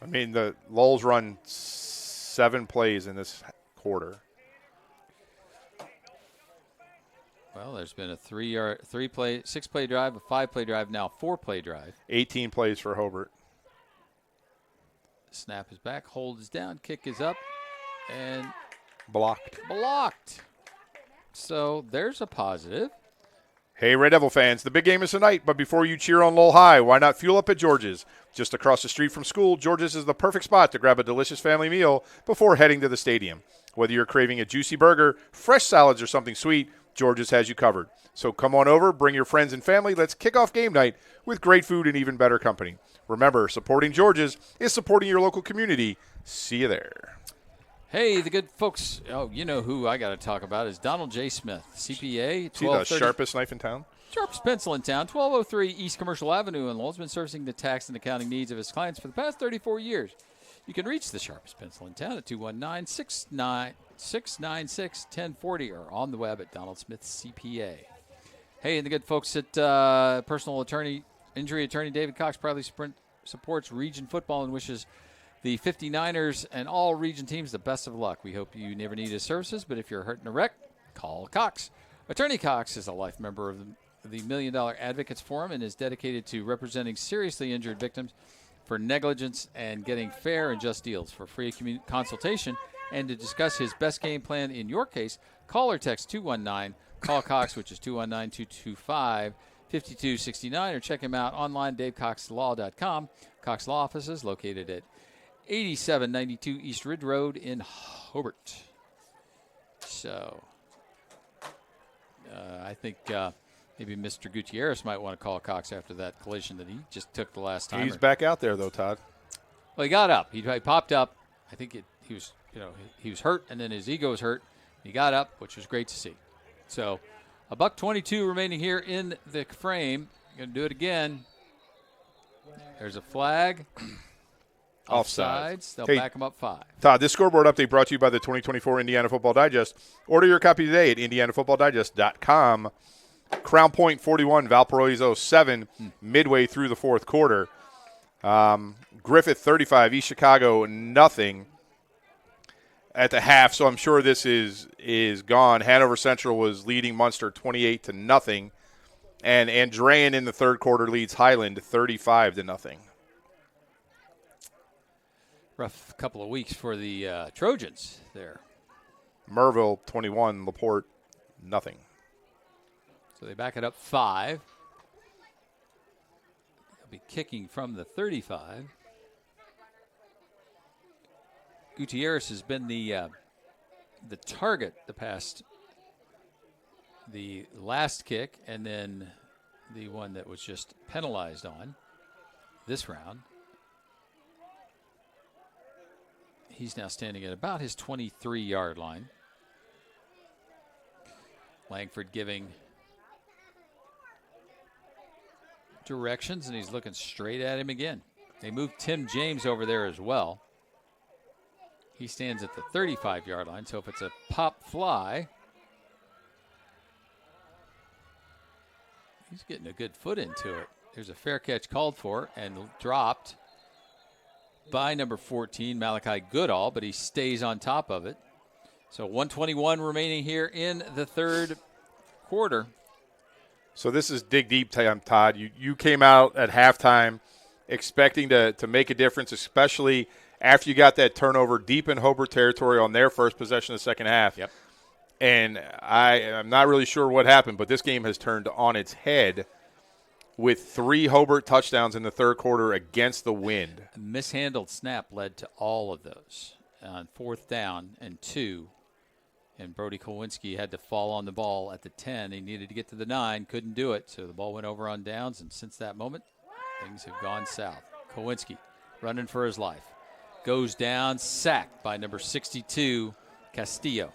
I mean, the Lowell's run 7 plays in this quarter. Well, there's been a 6-play drive, a 5-play drive, now a 4-play drive. 18 plays for Hobert. Snap is back, hold is down, kick is up, and blocked. So there's a positive. Hey, Red Devil fans, the big game is tonight, but before you cheer on Lowell High, why not fuel up at George's? Just across the street from school, George's is the perfect spot to grab a delicious family meal before heading to the stadium. Whether you're craving a juicy burger, fresh salads, or something sweet, George's has you covered. So come on over, bring your friends and family. Let's kick off game night with great food and even better company. Remember, supporting George's is supporting your local community. See you there. Hey, the good folks. Oh, you know who I got to talk about is Donald J. Smith, CPA. See the sharpest knife in town? Sharpest pencil in town. 1203 East Commercial Avenue in Lowell. Has been servicing the tax and accounting needs of his clients for the past 34 years. You can reach the sharpest pencil in town at 219-696-1040 or on the web at Donald Smith CPA. Hey, and the good folks at personal injury attorney David Cox proudly supports region football and wishes the 59ers and all region teams the best of luck. We hope you never need his services, but if you're hurt in a wreck, call Cox. Attorney Cox is a life member of the $1 Million Advocates Forum and is dedicated to representing seriously injured victims for negligence and getting fair and just deals. For free consultation and to discuss his best game plan in your case, call or text 219-CALL COX, which is 219-225-5269, or check him out online, DaveCoxLaw.com. Cox Law offices located at 8792 East Ridge Road in Hobert. So, I think maybe Mr. Gutierrez might want to call Cox after that collision that he just took the last time. He's back out there, though, Todd. Well, he got up. He popped up. I think he was, he was hurt, and then his ego was hurt. He got up, which was great to see. So, $1:22 remaining here in the frame. Going to do it again. There's a flag. Offsides. They'll back him up 5. Todd, this scoreboard update brought to you by the 2024 Indiana Football Digest. Order your copy today at indianafootballdigest.com. Crown Point 41, Valparaiso 7, midway through the fourth quarter. Griffith 35, East Chicago nothing at the half, so I'm sure this is gone. Hanover Central was leading Munster 28-0, and Andrean in the third quarter leads Highland 35-0. Rough couple of weeks for the Trojans there. Merville 21, LaPorte nothing. So they back it up 5. They'll be kicking from the 35. Gutierrez has been the target the last kick, and then the one that was just penalized on this round. He's now standing at about his 23-yard line. Langford giving directions, and he's looking straight at him again. They moved Tim James over there as well. He stands at the 35-yard line, so if it's a pop fly, he's getting a good foot into it. There's a fair catch called for and dropped by number 14, Malachi Goodall, but he stays on top of it. So 1:21 remaining here in the third quarter. So this is dig deep time, Todd. You came out at halftime expecting to make a difference, especially after you got that turnover deep in Hobert territory on their first possession of the second half. Yep. And I'm not really sure what happened, but this game has turned on its head with 3 Hobert touchdowns in the third quarter against the wind. A mishandled snap led to all of those on 4th down and 2. And Brody Kowinski had to fall on the ball at the 10. He needed to get to the 9, couldn't do it, so the ball went over on downs, and since that moment, things have gone south. Kowinski running for his life. Goes down, sacked by number 62, Castillo.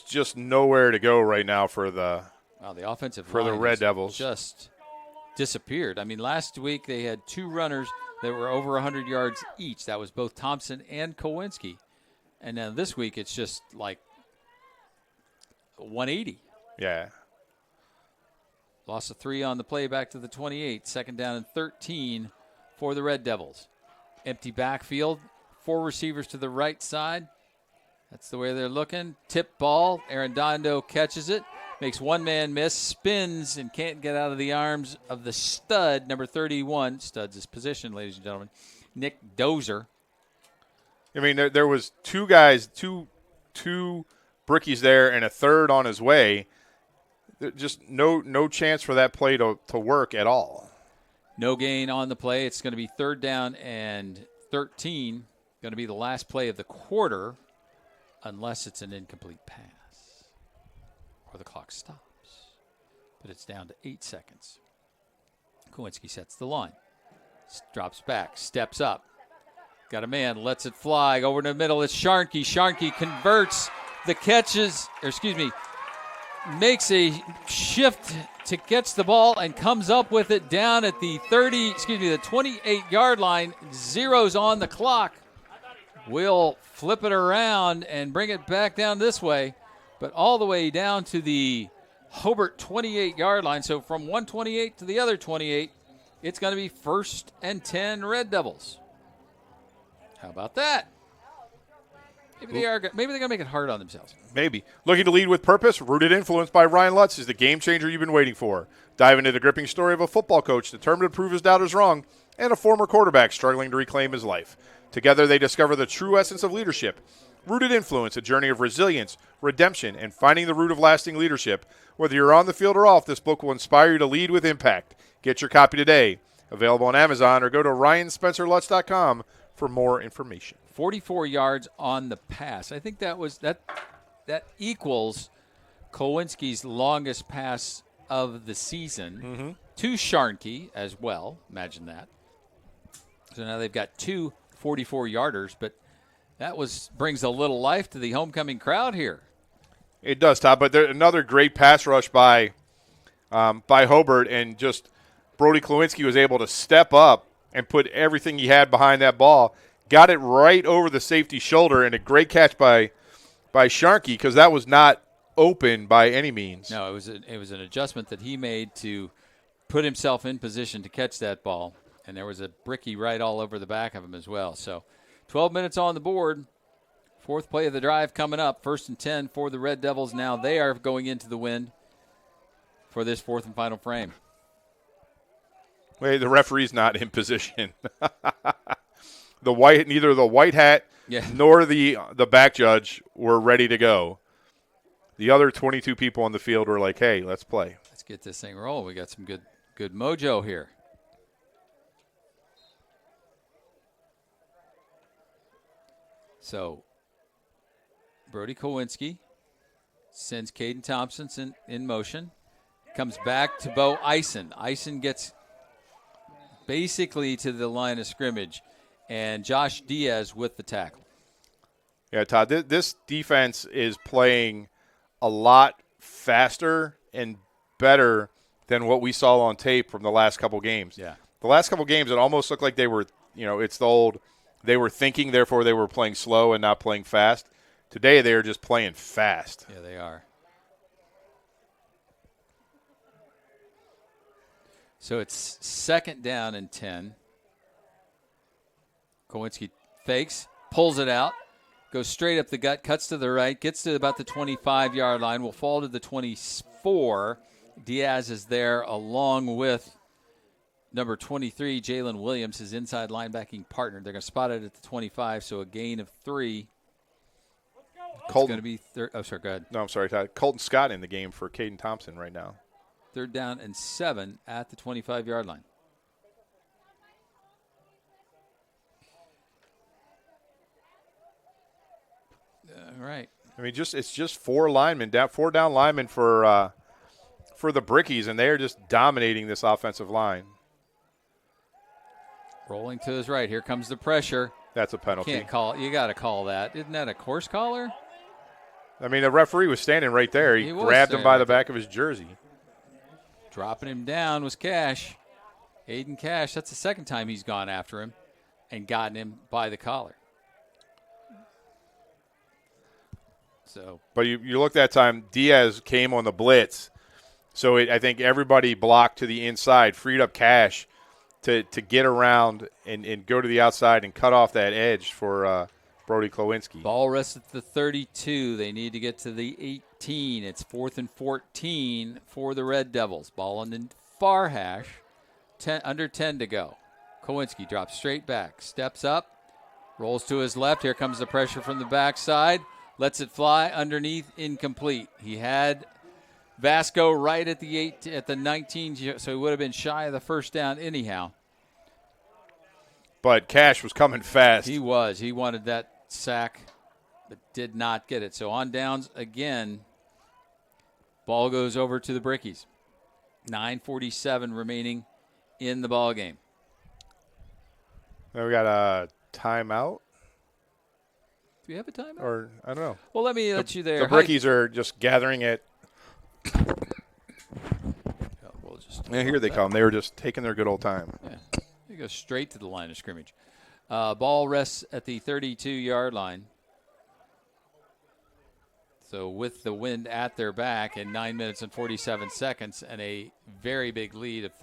Just nowhere to go right now for the offensive line the Red Devils. Just disappeared. I mean, last week they had 2 runners that were over 100 yards each. That was both Thompson and Kowinski. And then this week it's just like 180. Yeah. Loss of 3 on the play back to the 28. 2nd down and 13 for the Red Devils. Empty backfield. 4 receivers to the right side. That's the way they're looking. Tip ball. Arredondo catches it. Makes one man miss. Spins and can't get out of the arms of the stud, number 31. Stud's his position, ladies and gentlemen. Nick Dozer. I mean, there was 2 guys, two brickies there and a third on his way. Just no chance for that play to work at all. No gain on the play. It's going to be 3rd down and 13. Going to be the last play of the quarter unless it's an incomplete pass or the clock stops. But it's down to 8 seconds. Kowinski sets the line. Drops back. Steps up. Got a man. Lets it fly. Over in the middle. It's Sharkey. Sharkey converts the catches. Makes a shift to catch the ball and comes up with it down at the 28-yard line. Zeros on the clock. Will flip it around and bring it back down this way, but all the way down to the Hobert 28-yard line. So from 128 to the other 28, it's going to be 1st and 10 Red Devils. How about that? Maybe they're going to make it hard on themselves. Maybe. Looking to lead with purpose? Rooted Influence by Ryan Lutz is the game changer you've been waiting for. Dive into the gripping story of a football coach determined to prove his doubters wrong and a former quarterback struggling to reclaim his life. Together, they discover the true essence of leadership. Rooted Influence, a journey of resilience, redemption, and finding the root of lasting leadership. Whether you're on the field or off, this book will inspire you to lead with impact. Get your copy today. Available on Amazon or go to ryanspencerlutz.com for more information. 44 yards on the pass. I think that equals Kowinski's longest pass of the season to Sharnke as well. Imagine that. So now they've got 2 44-yarders, but that brings a little life to the homecoming crowd here. It does, Todd. But another great pass rush by Hobert, and just Brody Klawinski was able to step up and put everything he had behind that ball. Got it right over the safety's shoulder, and a great catch by Sharnke, because that was not open by any means. No, it was an adjustment that he made to put himself in position to catch that ball, and there was a bricky right all over the back of him as well. So 12 minutes on the board. 4th play of the drive coming up. 1st and 10 for the Red Devils. Now they are going into the wind for this 4th and final frame. Wait, the referee's not in position. Neither the white hat nor the back judge were ready to go. The other 22 people on the field were like, "Hey, let's play. Let's get this thing rolling. We got some good mojo here." So Brody Kowinski sends Caden Thompson in motion. Comes back to Bo Eisen. Eisen gets basically to the line of scrimmage, and Josh Diaz with the tackle. Yeah, Todd, this defense is playing a lot faster and better than what we saw on tape from the last couple games. Yeah. The last couple games, it almost looked like they were, it's the old, they were thinking, therefore they were playing slow and not playing fast. Today they are just playing fast. Yeah, they are. So it's 2nd down and 10. Kowinski fakes, pulls it out, goes straight up the gut, cuts to the right, gets to about the 25-yard line, will fall to the 24. Diaz is there along with number 23, Jalen Williams, his inside linebacking partner. They're going to spot it at the 25, so a gain of 3. It's going to be go ahead. No, I'm sorry, Todd. Colton Scott in the game for Caden Thompson right now. 3rd down and 7 at the 25-yard line. All right. I mean, it's just 4 down linemen for the Brickies, and they are just dominating this offensive line. Rolling to his right. Here comes the pressure. That's a penalty. Can't call. You got to call that. Isn't that a course collar? I mean, the referee was standing right there. He grabbed him by the back of his jersey. Dropping him down was Cash. Aiden Cash. That's the 2nd time he's gone after him and gotten him by the collar. So, but you look that time, Diaz came on the blitz. So I think everybody blocked to the inside, freed up Cash to get around and go to the outside and cut off that edge for Brody Klawinski. Ball rests at the 32. They need to get to the 18. It's 4th and 14 for the Red Devils. Ball on the far hash. Under 10 to go. Kowinski drops straight back. Steps up. Rolls to his left. Here comes the pressure from the backside. Lets it fly underneath. Incomplete. He had Vasco right at the 19, so he would have been shy of the 1st down anyhow. But Cash was coming fast. He was. He wanted that sack, but did not get it. So on downs again, ball goes over to the Brickies. 9:47 remaining in the ball game. Now we got a timeout. Do we have a timeout? Or I don't know. Well, let me let you there. The Brickies are just gathering it. And here they come. They were just taking their good old time. Yeah. They go straight to the line of scrimmage. Ball rests at the 32-yard line. So with the wind at their back in 9 minutes and 47 seconds and a very big lead of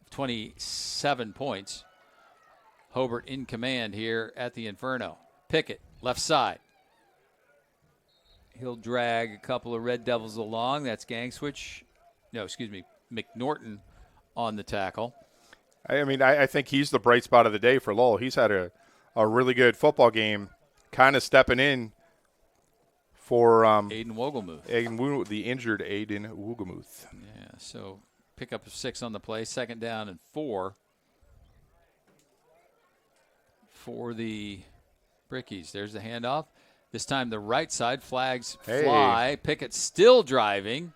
27 points, Hobert in command here at the Inferno. Pickett, left side. He'll drag a couple of Red Devils along. That's McNorton on the tackle. I mean, I think he's the bright spot of the day for Lowell. He's had a really good football game, kind of stepping in for Aiden Wogelmuth. The injured Aiden Wogelmuth. Yeah, so pick up 6 on the play, 2nd down and 4 for the Brickies. There's the handoff. This time the right side, flags fly. Pickett still driving.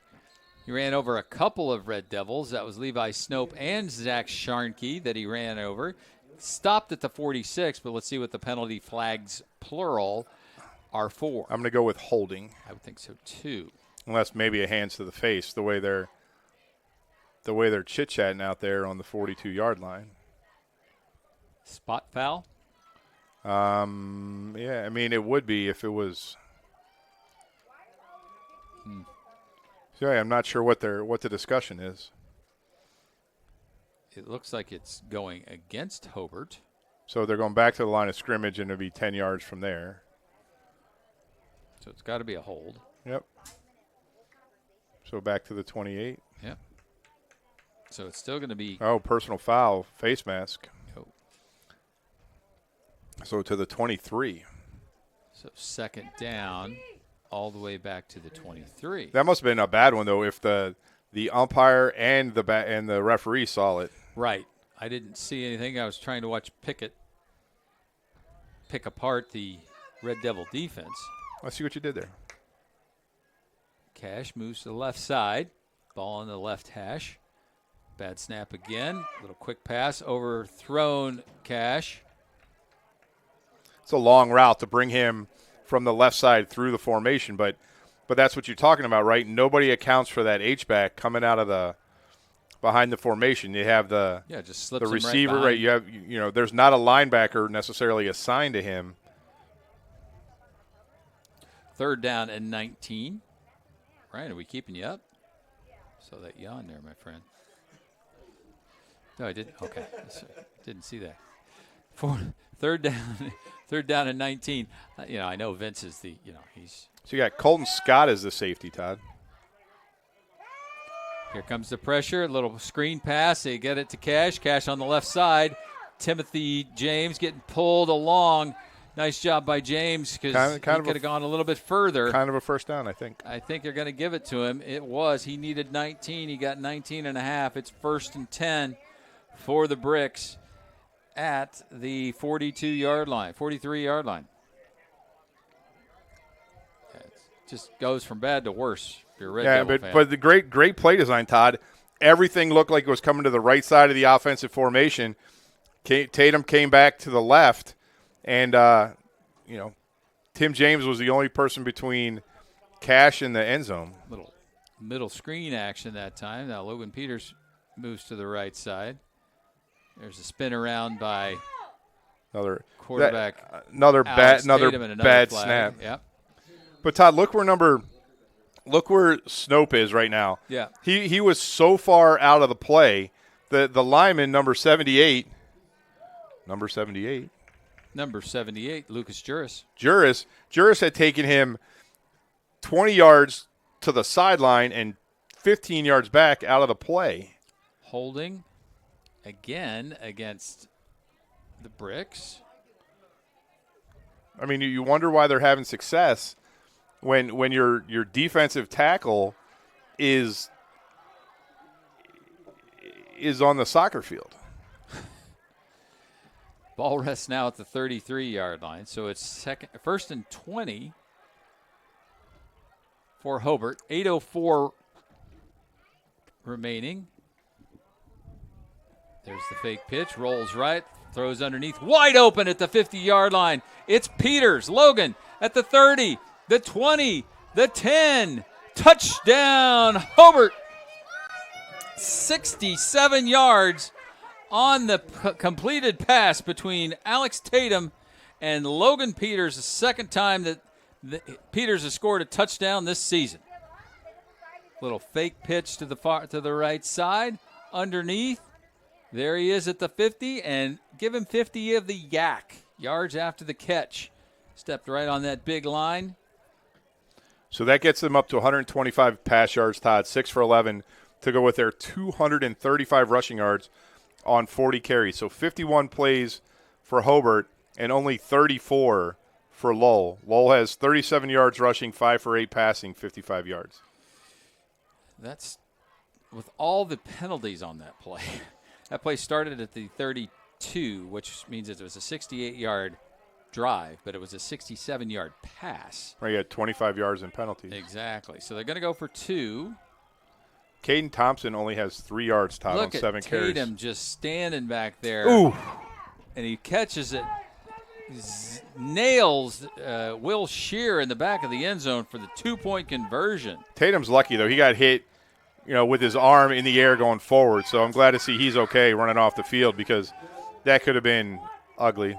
He ran over a couple of Red Devils. That was Levi Snope and Zach Sharnke that he ran over. Stopped at the 46, but let's see what the penalty flags, plural, are for. I'm going to go with holding. I would think so, too. Unless maybe a hands to the face, the way they're chit-chatting out there on the 42-yard line. Spot foul? Yeah, I mean, it would be if it was. So I'm not sure what the discussion is. It looks like it's going against Hobert. So they're going back to the line of scrimmage, and it'll be 10 yards from there. So it's got to be a hold. Yep. So back to the 28. Yep. So it's still going to be. Oh, personal foul, face mask. Oh. So to the 23. So second down, all the way back to the 23. That must have been a bad one, though, if the umpire and the referee saw it. Right. I didn't see anything. I was trying to watch Pickett pick apart the Red Devil defense. Let's see what you did there. Cash moves to the left side. Ball on the left hash. Bad snap again. Little quick pass. Overthrown Cash. It's a long route to bring him from the left side through the formation, but that's what you're talking about, right? Nobody accounts for that H-back coming out of the behind the formation. You have the just slips the him receiver, right. You have there's not a linebacker necessarily assigned to him. Third down and 19. Ryan, are we keeping you up? Saw that yawn there, my friend. No, I didn't. Okay, didn't see that. Third down and 19. I know Vince is he's. So you got Colton Scott as the safety, Todd. Here comes the pressure. A little screen pass. They get it to Cash. Cash on the left side. Timothy James getting pulled along. Nice job by James because he could have gone a little bit further. Kind of a first down, I think. I think they're going to give it to him. It was. He needed 19. He got 19 and a half. It's 1st and 10 for the Bricks at the 42-yard line, 43-yard line. It just goes from bad to worse if you're a Red Devil fan. But the great play design, Todd. Everything looked like it was coming to the right side of the offensive formation. Tatum came back to the left, and Tim James was the only person between Cash and the end zone. Little middle screen action that time. Now Logan Peters moves to the right side. There's a spin around by another quarterback. Another bad flag. snap. Yep. But Todd, look where Snope is right now. Yeah. He was so far out of the play. The lineman number 78, Lucas Juris. Juris had taken him 20 yards to the sideline and 15 yards back out of the play. Holding again against the Bricks. I mean, you wonder why they're having success when your defensive tackle is on the soccer field. Ball rests now at the 33-yard line, so it's 1st and 20 for Hobert. 8:04 remaining. There's the fake pitch, rolls right, throws underneath, wide open at the 50-yard line. It's Peters, Logan at the 30, the 20, the 10. Touchdown, Hobert. 67 yards on the completed pass between Alex Tatum and Logan Peters, the second time that Peters has scored a touchdown this season. Little fake pitch to the right side, underneath. There he is at the 50, and give him 50 of the yak, yards after the catch. Stepped right on that big line. So that gets them up to 125 pass yards, Todd, 6 for 11 to go with their 235 rushing yards on 40 carries. So 51 plays for Hobert and only 34 for Lowell. Lowell has 37 yards rushing, 5 for 8 passing, 55 yards. That's with all the penalties on that play. That play started at the 32, which means it was a 68-yard drive, but it was a 67-yard pass. Right, you had 25 yards in penalties. Exactly. So they're going to go for 2. Caden Thompson only has 3 yards, Todd, Look on 7 at carries. Tatum just standing back there. Ooh. And he catches it, nails Will Shear in the back of the end zone for the 2-point conversion. Tatum's lucky, though. He got hit, with his arm in the air going forward. So I'm glad to see he's okay running off the field because that could have been ugly.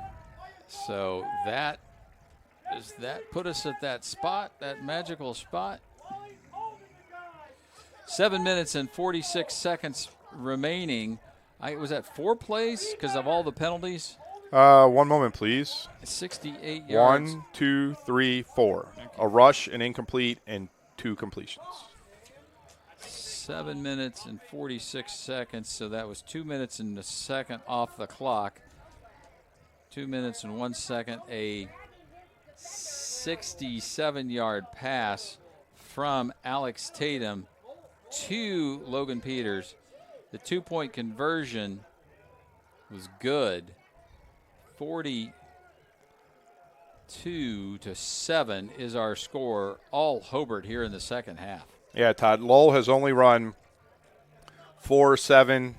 So does that put us at that spot, that magical spot? 7 minutes and 46 seconds remaining. Was that 4 plays because of all the penalties? 1 moment, please. 68 yards. 1, 2, 3, 4. Okay. A rush, an incomplete, and 2 completions. 7 minutes and 46 seconds. So that was 2 minutes and a second off the clock. 2 minutes and 1 second. A 67-yard pass from Alex Tatum to Logan Peters. The 2-point conversion was good. 42-7 is our score. All Hobert here in the second half. Yeah, Todd. Lowell has only run 4-7,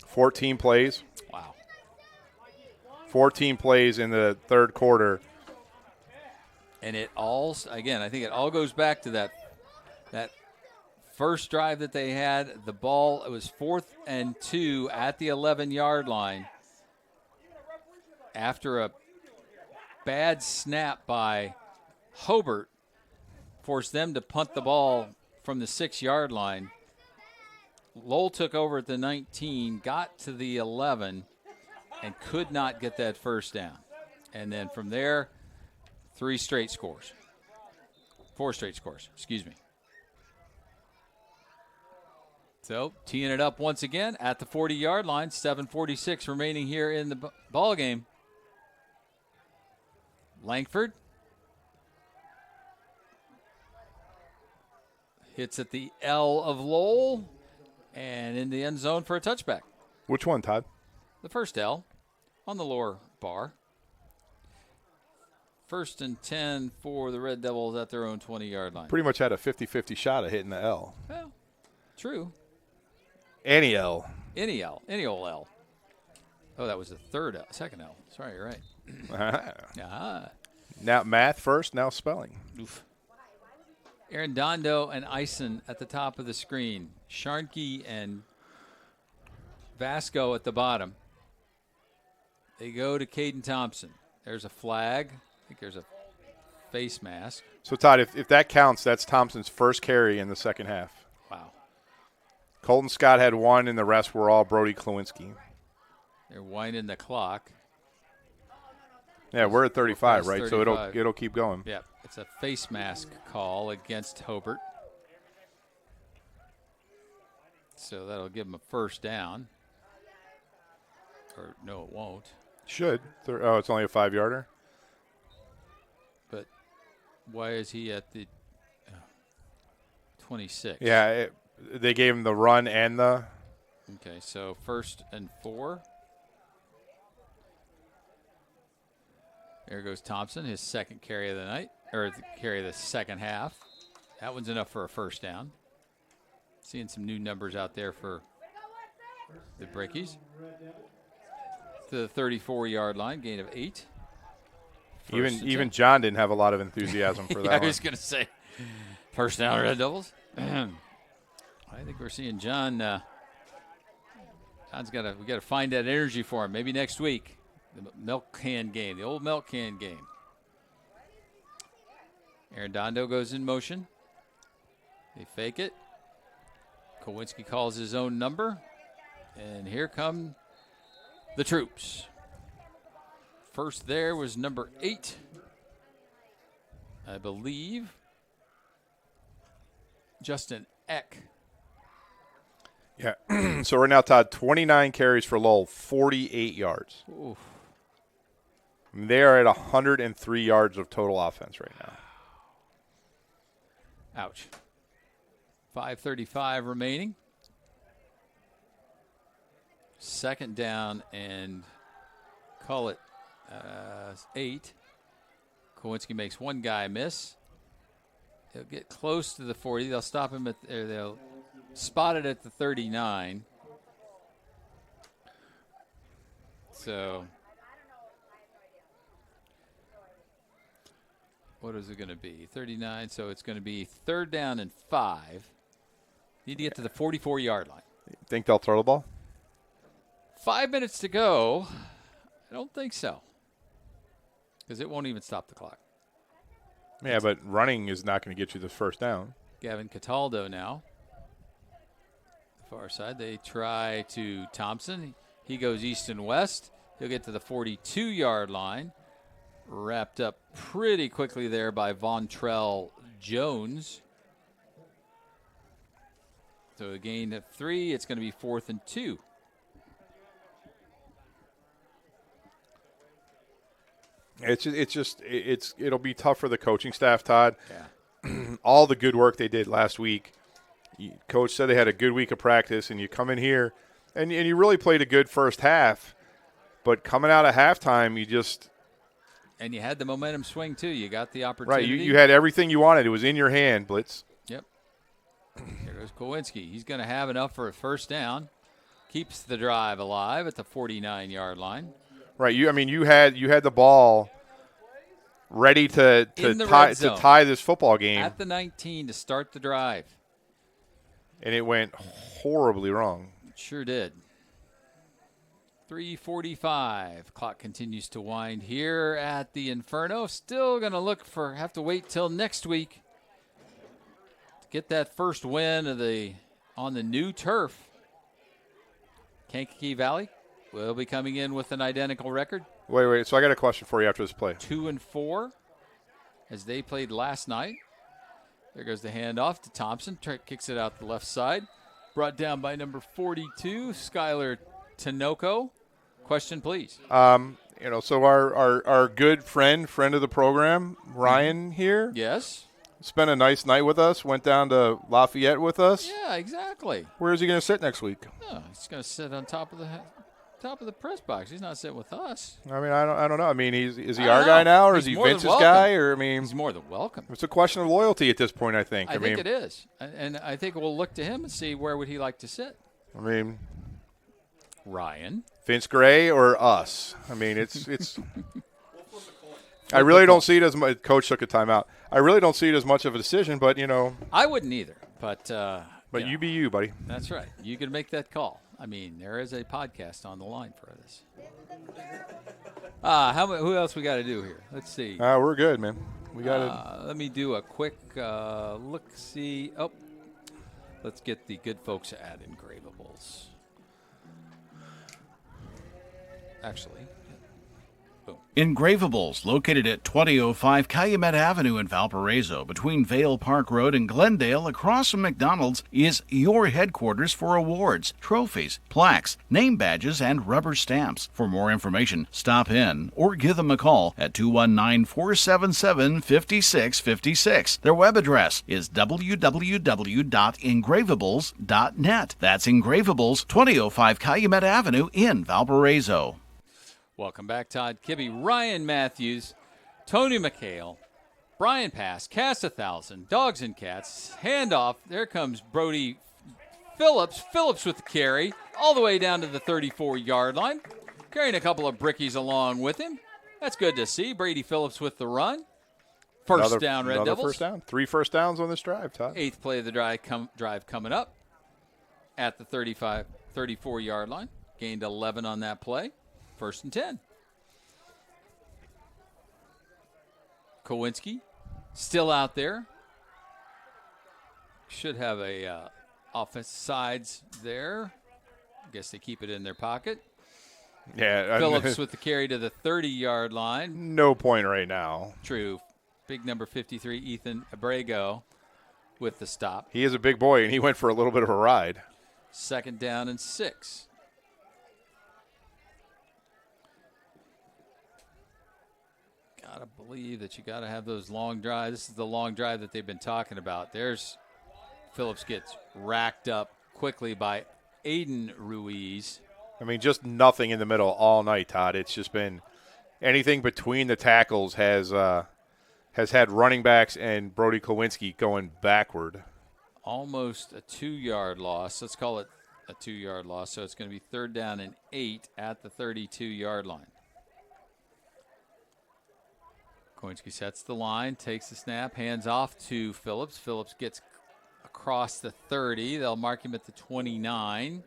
14 plays. Wow. 14 plays in the third quarter. And I think it all goes back to that first drive that they had. The ball, it was 4th and 2 at the 11-yard line. After a bad snap by Hobert, forced them to punt the ball from the 6-yard line. Lowell took over at the 19, got to the 11, and could not get that first down. And then from there, 4 straight scores, excuse me. So teeing it up once again at the 40-yard line, 7:46 remaining here in the ball game. Langford hits at the L of Lowell and in the end zone for a touchback. Which one, Todd? The first L on the lower bar. 1st and 10 for the Red Devils at their own 20-yard line. Pretty much had a 50-50 shot at hitting the L. Well, true. Any L. Any old L. Oh, that was the second L. Sorry, you're right. Now math first, now spelling. Oof. Arredondo and Eisen at the top of the screen. Sharnke and Vasco at the bottom. They go to Caden Thompson. There's a flag. I think there's a face mask. So, Todd, if that counts, that's Thompson's first carry in the second half. Wow. Colton Scott had 1, and the rest were all Brody Klewinski. They're winding the clock. Yeah, we're at 35, right? 35. So it'll keep going. Yeah, it's a face mask call against Hobert. So that'll give him a first down. Or no, it won't. Should. It's only a 5-yarder. But why is he at the 26? Yeah, they gave him the run and the. Okay, so 1st and 4. There goes Thompson, his second carry of the night, or the carry of the second half. That one's enough for a first down. Seeing some new numbers out there for the Brickies. To the 34-yard line, gain of 8. Even John didn't have a lot of enthusiasm for that one. I was going to say, first down, Red Devils. I think we're seeing John. We got to find that energy for him. Maybe next week. The milk can game, the old milk can game. Arredondo goes in motion. They fake it. Kowinski calls his own number. And here come the troops. First there was number 8, I believe. Justin Eck. Yeah. So right now, Todd, 29 carries for Lowell, 48 yards. Oof. They are at 103 yards of total offense right now. Ouch. 5:35 remaining. Second down and call it 8. Kowinski makes one guy miss. He'll get close to the 40. They'll stop him they'll spot it at the 39. So what is it going to be? 39. So it's going to be 3rd down and 5. Need to get to the 44-yard line. Think they'll throw the ball? 5 minutes to go. I don't think so, because it won't even stop the clock. Yeah, but running is not going to get you the first down. Gavin Cataldo now. The far side. They try to Thompson. He goes east and west. He'll get to the 42-yard line. Wrapped up pretty quickly there by Vontrell Jones. So a gain of 3. It's going to be 4th and 2. It'll be tough for the coaching staff, Todd. Yeah. All the good work they did last week. Coach said they had a good week of practice, and you come in here, and you really played a good first half. But coming out of halftime, And you had the momentum swing, too. You got the opportunity. Right, you had everything you wanted. It was in your hand, Blitz. Yep. Here goes Kowinski. He's going to have enough for a first down. Keeps the drive alive at the 49-yard line. Right, you had the ball ready to tie this football game at the 19 to start the drive, and it went horribly wrong. It sure did. 3:45. Clock continues to wind here at the Inferno. Still going to have to wait till next week to get that first win on the new turf. Kankakee Valley will be coming in with an identical record. Wait. So I got a question for you after this play. 2-4, as they played last night. There goes the handoff to Thompson. Kicks it out the left side. Brought down by number 42, Skylar Tinoco. Question, please. So our good friend of the program, Ryan here. Yes. Spent a nice night with us. Went down to Lafayette with us. Yeah, exactly. Where is he going to sit next week? Oh, he's going to sit on top of the press box. He's not sitting with us. I mean, I don't know. I mean, is he our guy now, or is he Vince's guy? Or he's more than welcome. It's a question of loyalty at this point, I think. I think it is, and I think we'll look to him and see where would he like to sit. I mean, Ryan, Vince Gray, or us? I mean, it's. I really don't see it as much. Coach took a timeout. I really don't see it as much of a decision, but I wouldn't either. But you be you, buddy. That's right. You can make that call. I mean, there is a podcast on the line for this. Who else we got to do here? Let's see. We're good, man. We got it. Let me do a quick look-see. Oh, let's get the good folks at Engravables. Actually. Engravables, located at 2005 Calumet Avenue in Valparaiso, between Vale Park Road and Glendale, across from McDonald's, is your headquarters for awards, trophies, plaques, name badges, and rubber stamps. For more information, stop in or give them a call at 219-477-5656. Their web address is www.engravables.net. That's Engravables, 2005 Calumet Avenue in Valparaiso. Welcome back, Todd Kibbe, Ryan Matthews, Tony McHale, Brian Pass, Cast 1,000, Dogs and Cats, handoff. There comes Brody Phillips. Phillips with the carry all the way down to the 34-yard line, carrying a couple of brickies along with him. That's good to see. Brady Phillips with the run. First down, Red Devils. First down. 3 first downs on this drive, Todd. 8th play of the drive coming up at the 34-yard line. Gained 11 on that play. 1st and 10. Kowinski still out there. Should have a offense sides there. I guess they keep it in their pocket. Yeah. Phillips with the carry to the 30-yard line. No point right now. True. Big number 53, Ethan Abrego, with the stop. He is a big boy, and he went for a little bit of a ride. 2nd down and 6. Got to believe that you got to have those long drives. This is the long drive that they've been talking about. There's Phillips gets racked up quickly by Aiden Ruiz. I mean, just nothing in the middle all night, Todd. It's just been anything between the tackles has had running backs and Brody Klawinski going backward. Almost a 2-yard loss. Let's call it a 2-yard loss. So it's going to be 3rd down and 8 at the 32-yard line. Klawinski sets the line, takes the snap, hands off to Phillips. Phillips gets across the 30. They'll mark him at the 29.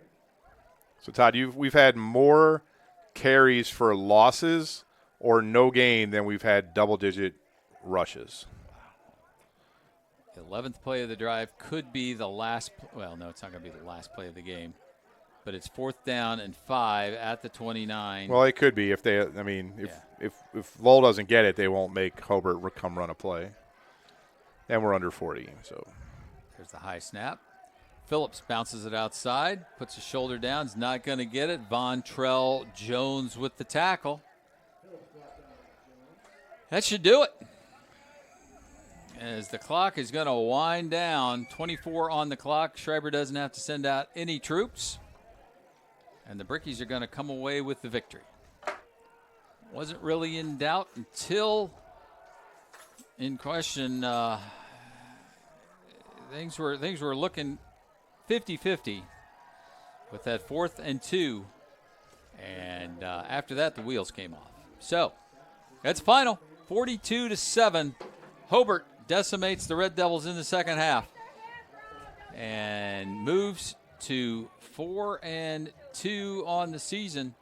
So, Todd, we've had more carries for losses or no gain than we've had double-digit rushes. The 11th play of the drive could be the last. Well, no, it's not going to be the last play of the game. But it's 4th down and 5 at the 29. Well, it could be if they. I mean, if Lowell doesn't get it, they won't make Hobert come run a play. And we're under 40. So there's the high snap. Phillips bounces it outside, puts his shoulder down. He's not going to get it. Vontrell Jones with the tackle. That should do it. As the clock is going to wind down, 24 on the clock. Schreiber doesn't have to send out any troops. And the Brickies are going to come away with the victory. Wasn't really in doubt until in question. Things were looking 50-50 with that 4th and 2. And after that, the wheels came off. So that's final, 42-7. Hobert decimates the Red Devils in the second half and moves to 4-2 on the season.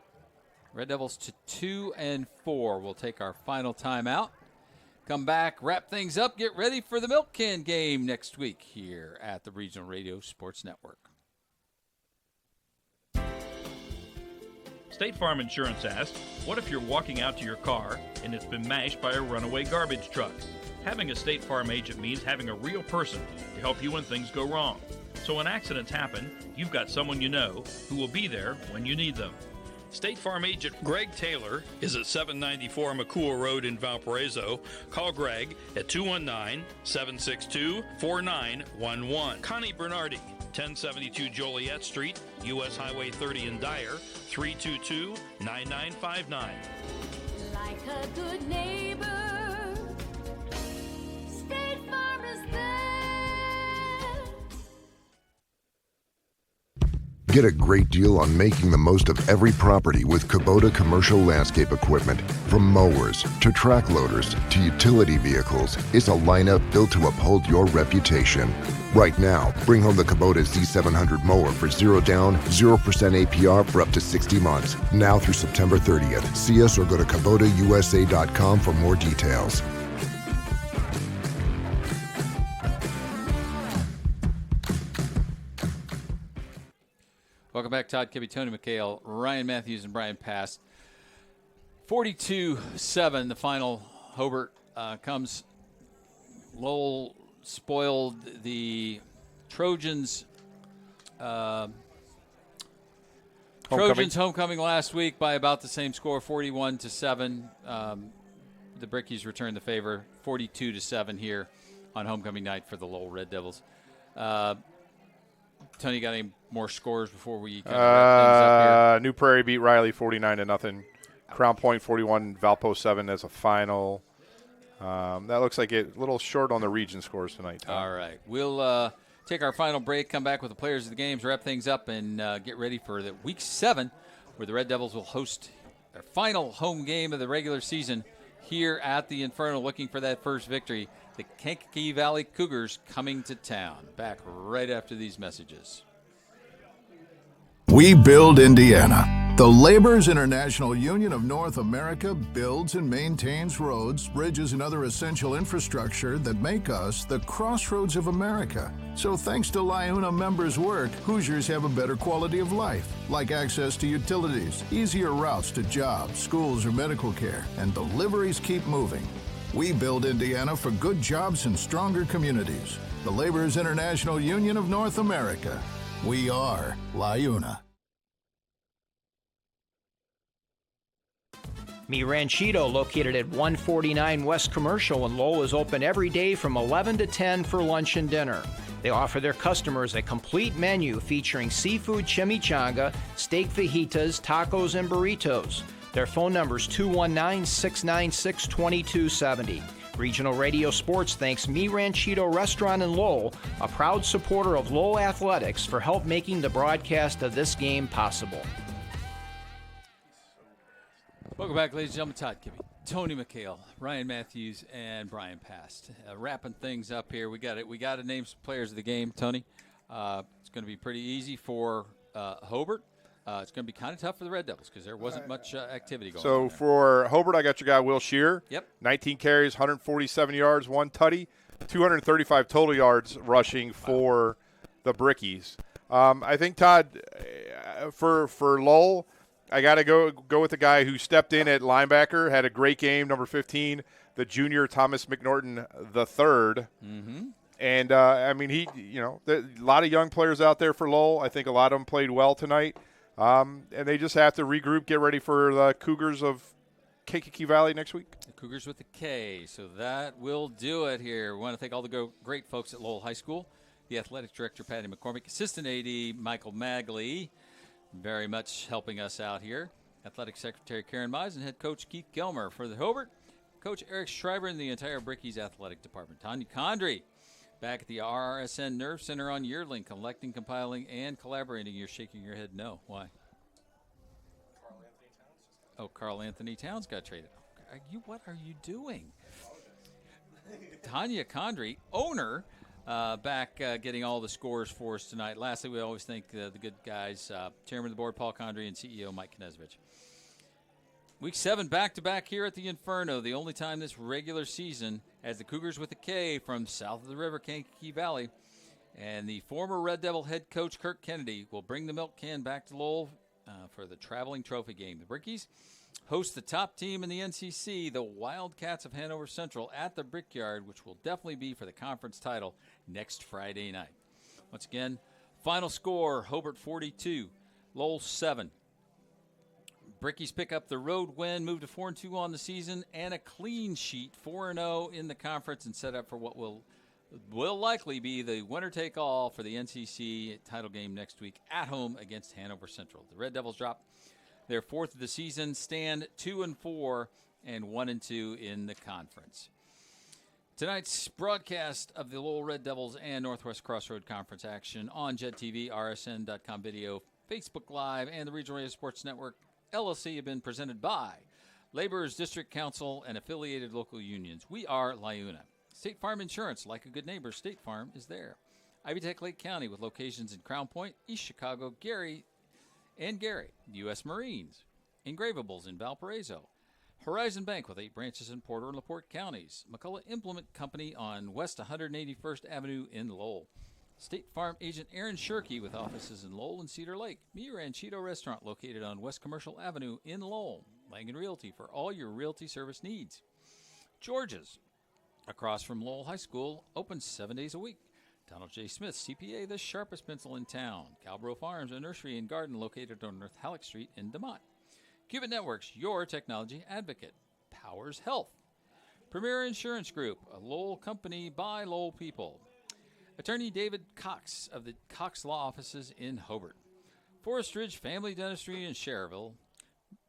Red Devils to 2-4. We'll take our final timeout. Come back, wrap things up, get ready for the Milk Can game next week here at the Regional Radio Sports Network. State Farm Insurance asked, what if you're walking out to your car and it's been mashed by a runaway garbage truck? Having a State Farm agent means having a real person to help you when things go wrong. So when accidents happen, you've got someone you know who will be there when you need them. State Farm agent Greg Taylor is at 794 McCool Road in Valparaiso. Call Greg at 219-762-4911. Connie Bernardi, 1072 Joliet Street, U.S. Highway 30 in Dyer, 322-9959. Like a good neighbor, State Farm is there. Get a great deal on making the most of every property with Kubota commercial landscape equipment. From mowers to track loaders to utility vehicles, it's a lineup built to uphold your reputation. Right now, bring home the Kubota Z700 mower for 0 down, 0% APR for up to 60 months. Now through September 30th. See us or go to KubotaUSA.com for more details. Welcome back, Todd Kibbe, Tony McHale, Ryan Matthews, and Brian Pass. 42-7, the final. Hobert comes. Lowell spoiled the Trojans. Trojans homecoming last week by about the same score, 41-7. The Brickies returned the favor, 42-7 here on homecoming night for the Lowell Red Devils. Tony, got any more scores before we kind of wrap things up here? New Prairie beat Riley 49-0. Crown Point 41, Valpo 7 as a final. That looks like it a little short on the region scores tonight, Tom. All right. We'll take our final break, come back with the players of the games, wrap things up, and get ready for the Week 7, where the Red Devils will host their final home game of the regular season here at the Inferno, looking for that first victory. The Kankakee Valley Cougars coming to town. Back right after these messages. We build Indiana. The Laborers International Union of North America builds and maintains roads, bridges, and other essential infrastructure that make us the crossroads of America. So thanks to LIUNA members' work, Hoosiers have a better quality of life, like access to utilities, easier routes to jobs, schools, or medical care, and deliveries keep moving. We build Indiana for good jobs and stronger communities. The Laborers International Union of North America. We are LIUNA. Mi Ranchito, located at 149 West Commercial in Lowell, is open every day from 11 to 10 for lunch and dinner. They offer their customers a complete menu featuring seafood chimichanga, steak fajitas, tacos, and burritos. Their phone number is 219-696-2270. Regional Radio Sports thanks Mi Ranchito Restaurant in Lowell, a proud supporter of Lowell Athletics, for help making the broadcast of this game possible. Welcome back, ladies and gentlemen. Todd Kibbe, Tony McHale, Ryan Matthews, and Brian Past. Wrapping things up here. We got to name some players of the game, Tony. It's going to be pretty easy for Hobert. It's going to be kind of tough for the Red Devils because there wasn't much activity going on. So for Hobert, I got your guy Will Shear. Yep. 19 carries, 147 yards, 1 tutty, 235 total yards rushing for the Brickies. I think, Todd, for Lowell, I got to go with the guy who stepped in at linebacker, had a great game, number 15, the junior Thomas McNorton III. Mm-hmm. And, I mean, a lot of young players out there for Lowell. I think a lot of them played well tonight. And they just have to regroup, get ready for the Cougars of Kankakee Valley next week. The Cougars with the K. So that will do it here. We want to thank all the great folks at Lowell High School, the athletic director, Patty McCormick, assistant AD, Michael Magley, very much helping us out here, athletic secretary, Karen Mize, and head coach, Keith Gilmer. For the Hobert, Coach Eric Schreiber and the entire Brickies athletic department. Tanya Condry back at the RSN Nerve Center on Yearling, collecting, compiling, and collaborating. You're shaking your head no. Why? Carl Anthony Towns got traded. What are you doing? Tanya Condry, owner, back getting all the scores for us tonight. Lastly, we always thank the good guys, chairman of the board, Paul Condry, and CEO, Mike Knezovich. Week 7 back-to-back here at the Inferno, the only time this regular season, as the Cougars with a K from south of the river, Kankakee Valley, and the former Red Devil head coach, Kirk Kennedy, will bring the milk can back to Lowell for the traveling trophy game. The Brickies host the top team in the NCC, the Wildcats of Hanover Central, at the Brickyard, which will definitely be for the conference title next Friday night. Once again, final score, Hobert 42, Lowell 7. Brickies pick up the road win, move to 4-2 on the season, and a clean sheet, 4-0 in the conference, and set up for what will likely be the winner-take-all for the NCC title game next week at home against Hanover Central. The Red Devils drop their 4th of the season, stand 2-4 and 1-2 in the conference. Tonight's broadcast of the Lowell Red Devils and Northwest Crossroad Conference action on JED TV, RSN.com video, Facebook Live, and the Regional Radio Sports Network LLC have been presented by Laborers District Council and affiliated local unions. We are LIUNA. State Farm Insurance, like a good neighbor, State Farm is there. Ivy Tech Lake County with locations in Crown Point, East Chicago, Gary, U.S. Marines, Engravables in Valparaiso, Horizon Bank with 8 branches in Porter and LaPorte counties, McCullough Implement Company on West 181st Avenue in Lowell, State Farm agent Aaron Shirkey with offices in Lowell and Cedar Lake, Mi Ranchito Restaurant located on West Commercial Avenue in Lowell, Langen Realty for all your realty service needs, George's across from Lowell High School, open 7 days a week. Donald J. Smith, CPA, the sharpest pencil in town. Calbro Farms, a nursery and garden located on North Halleck Street in DeMont. Cuban Networks, your technology advocate. Powers Health. Premier Insurance Group, a Lowell company by Lowell people. Attorney David Cox of the Cox Law Offices in Hobert. Forest Ridge Family Dentistry in Cherville.